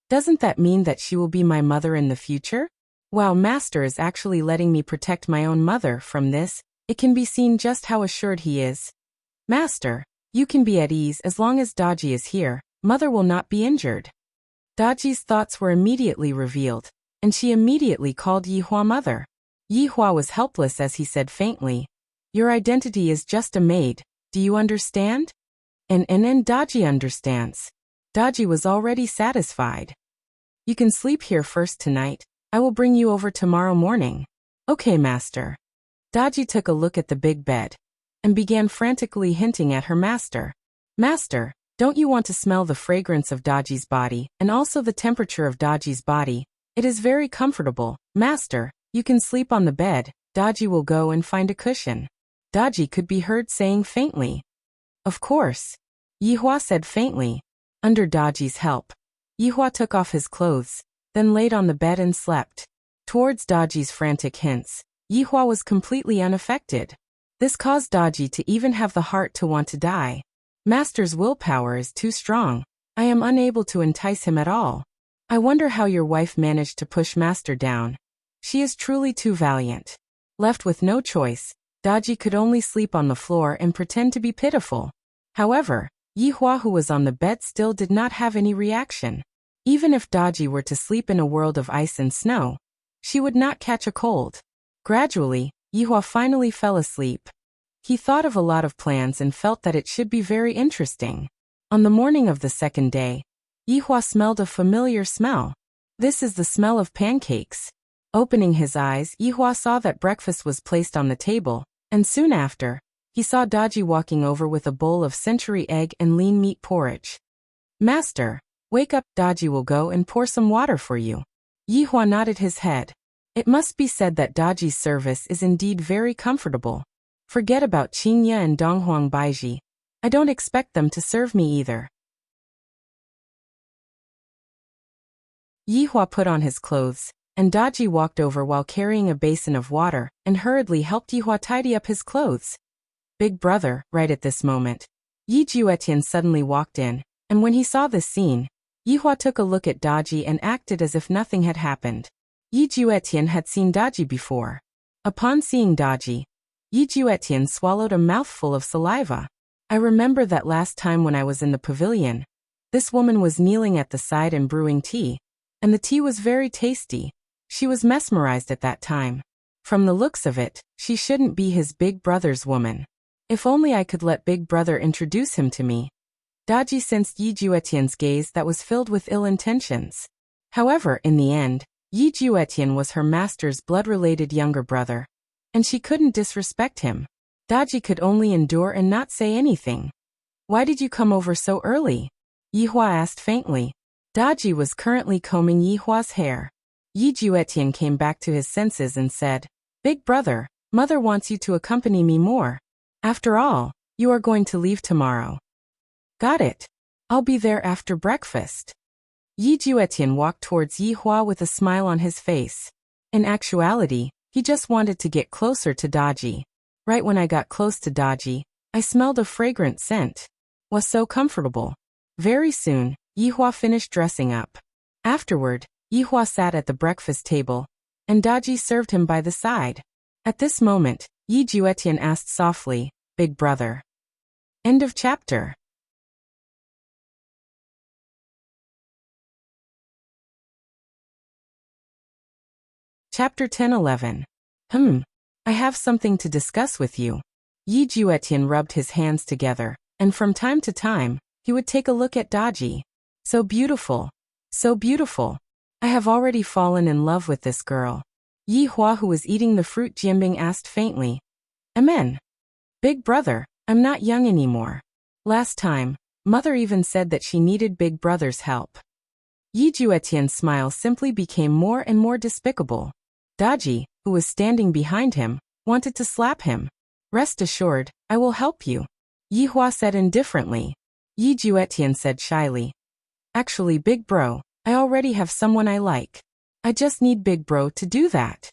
Doesn't that mean that she will be my mother in the future? Wow, Master is actually letting me protect my own mother. From this, it can be seen just how assured he is. Master, you can be at ease as long as Daji is here. Mother will not be injured. Daji's thoughts were immediately revealed, and she immediately called Yihua mother. Yihua was helpless as he said faintly, your identity is just a maid, do you understand? And Daji understands. Daji was already satisfied. You can sleep here first tonight. I will bring you over tomorrow morning. Okay, Master. Daji took a look at the big bed and began frantically hinting at her master. Master, don't you want to smell the fragrance of Daji's body and also the temperature of Daji's body? It is very comfortable. Master, you can sleep on the bed. Daji will go and find a cushion. Daji could be heard saying faintly. Of course. Yihua said faintly. Under Daji's help, Yihua took off his clothes, then laid on the bed and slept. Towards Daji's frantic hints, Yihua was completely unaffected. This caused Daji to even have the heart to want to die. Master's willpower is too strong. I am unable to entice him at all. I wonder how your wife managed to push Master down. She is truly too valiant. Left with no choice, Daji could only sleep on the floor and pretend to be pitiful. However, Yihua, who was on the bed, still did not have any reaction. Even if Daji were to sleep in a world of ice and snow, she would not catch a cold. Gradually, Yihua finally fell asleep. He thought of a lot of plans and felt that it should be very interesting. On the morning of the second day, Yihua smelled a familiar smell. This is the smell of pancakes. Opening his eyes, Yihua saw that breakfast was placed on the table, and soon after, he saw Daji walking over with a bowl of century egg and lean meat porridge. Master, wake up, Daji will go and pour some water for you. Yihua nodded his head. It must be said that Daji's service is indeed very comfortable. Forget about Qingye and Donghuang Baiji. I don't expect them to serve me either. Yihua put on his clothes, and Daji walked over while carrying a basin of water and hurriedly helped Yihua tidy up his clothes. Big brother, right at this moment, Yi Juetian suddenly walked in, and when he saw this scene, Yihua took a look at Daji and acted as if nothing had happened. Yi Juetian had seen Daji before. Upon seeing Daji, Yi Juetian swallowed a mouthful of saliva. I remember that last time when I was in the pavilion, this woman was kneeling at the side and brewing tea, and the tea was very tasty. She was mesmerized at that time. From the looks of it, she shouldn't be his big brother's woman. If only I could let big brother introduce him to me. Daji sensed Yi Juetian's gaze that was filled with ill intentions. However, in the end, Yi Juetian was her master's blood-related younger brother, and she couldn't disrespect him. Daji could only endure and not say anything. Why did you come over so early? Yihua asked faintly. Daji was currently combing Yihua's hair. Yi Juetian came back to his senses and said, Big brother, mother wants you to accompany me more. After all, you are going to leave tomorrow. Got it. I'll be there after breakfast. Yi Juetian walked towards Yihua with a smile on his face. In actuality, he just wanted to get closer to Daji. Right when I got close to Daji, I smelled a fragrant scent. Was so comfortable. Very soon, Yihua finished dressing up. Afterward, Yihua sat at the breakfast table, and Daji served him by the side. At this moment, Yi Juetian asked softly, Big brother. End of chapter. Chapter 10-11. I have something to discuss with you. Yi Juetian rubbed his hands together, and from time to time, he would take a look at Daji. So beautiful. So beautiful. I have already fallen in love with this girl. Yihua, who was eating the fruit Jianbing, asked faintly. Amen. Big brother, I'm not young anymore. Last time, mother even said that she needed big brother's help. Yi Juetian's smile simply became more and more despicable. Daji, who was standing behind him, wanted to slap him. Rest assured, I will help you. Yihua said indifferently. Yi Juetian said shyly. Actually, big bro, I already have someone I like. I just need big bro to do that.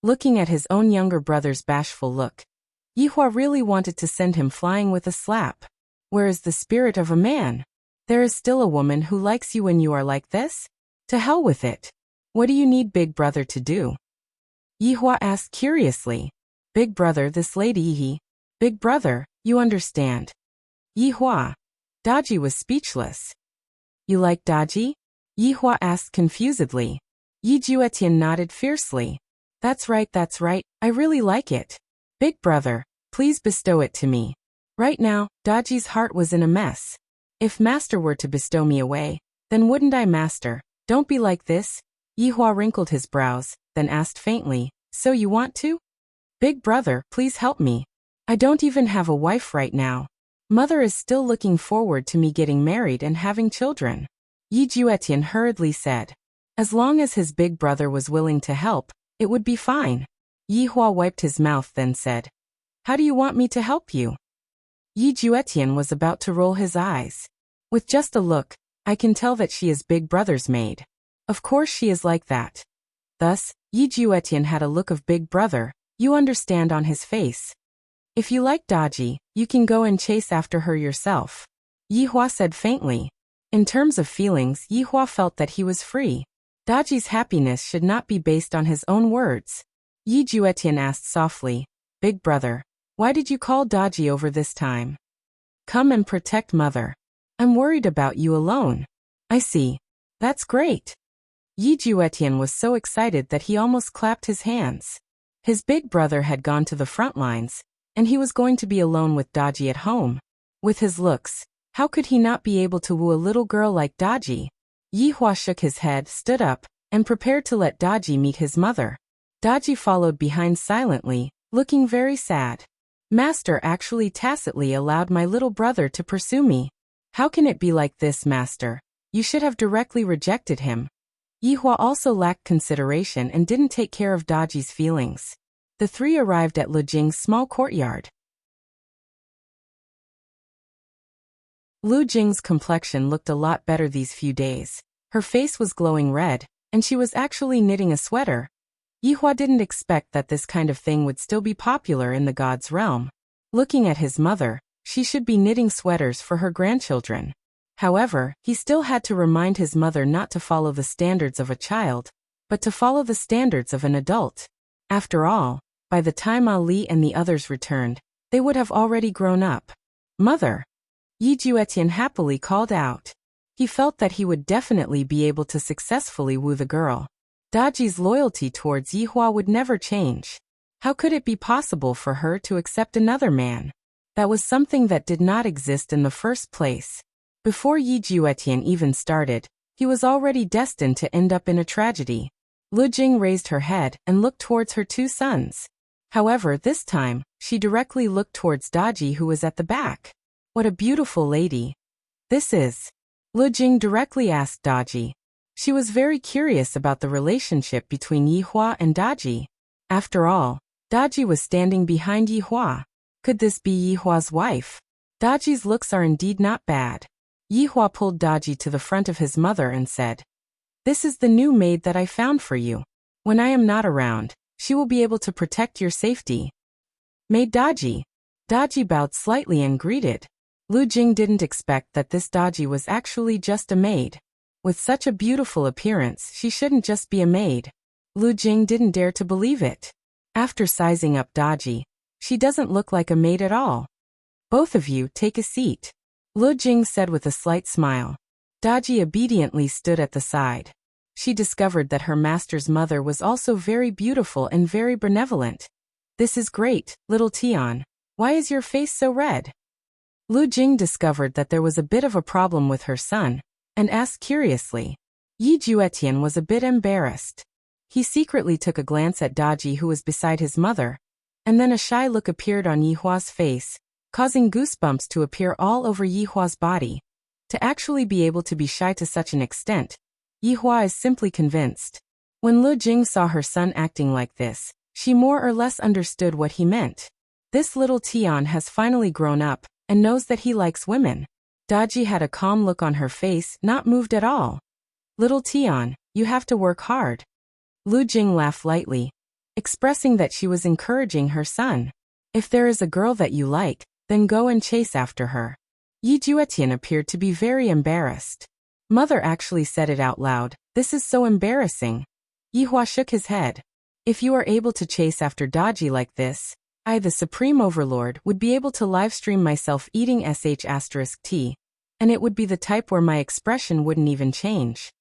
Looking at his own younger brother's bashful look, Yihua really wanted to send him flying with a slap. Where is the spirit of a man? There is still a woman who likes you when you are like this? To hell with it. What do you need big brother to do? Yihua asked curiously. Big brother, this lady Big brother, you understand. Yihua. Daji was speechless. You like Daji? Yihua asked confusedly. Yi Juetian nodded fiercely. That's right, I really like it. Big brother, please bestow it to me. Right now, Daji's heart was in a mess. If master were to bestow me away, then wouldn't I, master? Don't be like this. Yihua wrinkled his brows, then asked faintly, so you want to? Big brother, please help me. I don't even have a wife right now. Mother is still looking forward to me getting married and having children. Yi Juetian hurriedly said. As long as his big brother was willing to help, it would be fine. Yihua wiped his mouth then said. How do you want me to help you? Yi Juetian was about to roll his eyes. With just a look, I can tell that she is big brother's maid. Of course she is like that. Thus, Yi Juetian had a look of big brother, you understand, on his face. If you like Daji, you can go and chase after her yourself. Yihua said faintly. In terms of feelings, Yihua felt that he was free. Daji's happiness should not be based on his own words. Yi Juetian asked softly, "Big brother, why did you call Daji over this time?" "Come and protect mother. I'm worried about you alone." "I see. That's great." Yi Juetian was so excited that he almost clapped his hands. His big brother had gone to the front lines, and he was going to be alone with Daji at home. With his looks, how could he not be able to woo a little girl like Daji? Yihua shook his head, stood up, and prepared to let Daji meet his mother. Daji followed behind silently, looking very sad. "Master actually tacitly allowed my little brother to pursue me. How can it be like this, master? You should have directly rejected him." Yihua also lacked consideration and didn't take care of Daji's feelings. The three arrived at Lu Jing's small courtyard. Lu Jing's complexion looked a lot better these few days. Her face was glowing red, and she was actually knitting a sweater. Yihua didn't expect that this kind of thing would still be popular in the gods' realm. Looking at his mother, she should be knitting sweaters for her grandchildren. However, he still had to remind his mother not to follow the standards of a child, but to follow the standards of an adult. After all, by the time Ali and the others returned, they would have already grown up. "Mother!" Yi Juetian happily called out. He felt that he would definitely be able to successfully woo the girl. Daji's loyalty towards Yihua would never change. How could it be possible for her to accept another man? That was something that did not exist in the first place. Before Yi Juetian even started, he was already destined to end up in a tragedy. Lu Jing raised her head and looked towards her two sons. However, this time, she directly looked towards Daji, who was at the back. "What a beautiful lady this is." Lu Jing directly asked Daji. She was very curious about the relationship between Yihua and Daji. After all, Daji was standing behind Yihua. Could this be Yihua's wife? Daji's looks are indeed not bad. Yihua pulled Daji to the front of his mother and said, "This is the new maid that I found for you. When I am not around, she will be able to protect your safety." "Maid Daji." Daji bowed slightly and greeted. Lu Jing didn't expect that this Daji was actually just a maid. With such a beautiful appearance, she shouldn't just be a maid. Lu Jing didn't dare to believe it. After sizing up Daji, she doesn't look like a maid at all. "Both of you take a seat," Lu Jing said with a slight smile. Daji obediently stood at the side. She discovered that her master's mother was also very beautiful and very benevolent. "This is great, little Tian. Why is your face so red?" Lu Jing discovered that there was a bit of a problem with her son, and asked curiously. Yi Juetian was a bit embarrassed. He secretly took a glance at Daji, who was beside his mother, and then a shy look appeared on Yihua's face, causing goosebumps to appear all over Yihua's body. To actually be able to be shy to such an extent, Yihua is simply convinced. When Lu Jing saw her son acting like this, she more or less understood what he meant. This little Tian has finally grown up, and knows that he likes women. Daji had a calm look on her face, not moved at all. "Little Tian, you have to work hard." Lu Jing laughed lightly, expressing that she was encouraging her son. "If there is a girl that you like, then go and chase after her." Yi Juetian appeared to be very embarrassed. Mother actually said it out loud. "This is so embarrassing." Yihua shook his head. "If you are able to chase after Daji like this, I, the Supreme Overlord, would be able to livestream myself eating sh*t, and it would be the type where my expression wouldn't even change."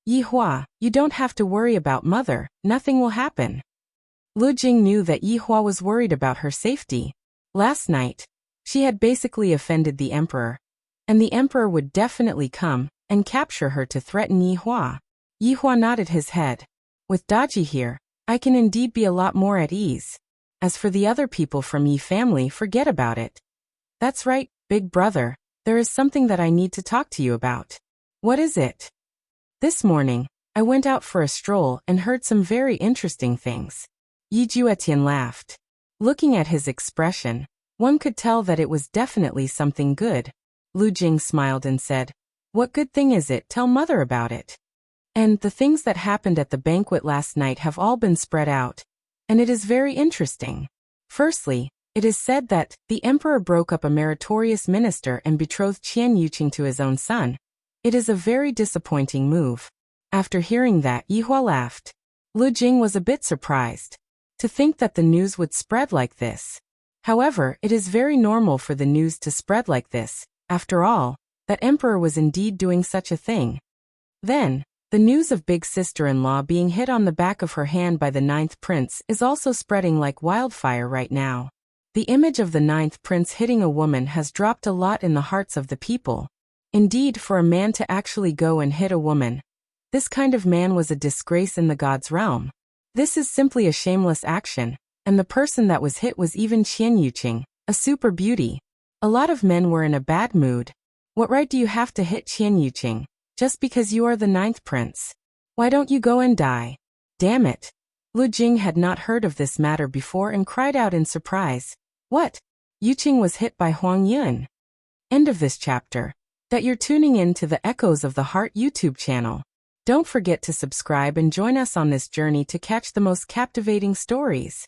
"Yihua, you don't have to worry about mother, nothing will happen." Lu Jing knew that Yihua was worried about her safety. Last night, she had basically offended the emperor, and the emperor would definitely come and capture her to threaten Yihua. Yihua nodded his head. "With Daji here, I can indeed be a lot more at ease. As for the other people from Yi family, forget about it." "That's right, big brother. There is something that I need to talk to you about." "What is it?" "This morning, I went out for a stroll and heard some very interesting things." Yi Juetian laughed. Looking at his expression, one could tell that it was definitely something good. Lu Jing smiled and said, "What good thing is it? Tell mother about it." "And the things that happened at the banquet last night have all been spread out, and it is very interesting. Firstly, It is said that the emperor broke up a meritorious minister and betrothed Qian Yuqing to his own son. It is a very disappointing move. After hearing that, Yihua laughed. Lu Jing was a bit surprised. To think that the news would spread like this. However, it is very normal for the news to spread like this. After all, that emperor was indeed doing such a thing. Then, the news of big sister-in-law being hit on the back of her hand by the 9th prince is also spreading like wildfire right now. The image of the 9th prince hitting a woman has dropped a lot in the hearts of the people. Indeed, for a man to actually go and hit a woman, this kind of man was a disgrace in the gods' realm. This is simply a shameless action, and the person that was hit was even Qian Yuqing, a super beauty. A lot of men were in a bad mood. What right do you have to hit Qian Yuqing, just because you are the 9th prince? Why don't you go and die? Damn it. Lu Jing had not heard of this matter before and cried out in surprise. What? Yuqing was hit by Huang Yun. End of this chapter. That you're tuning in to the Echoes of the Heart YouTube channel. Don't forget to subscribe and join us on this journey to catch the most captivating stories.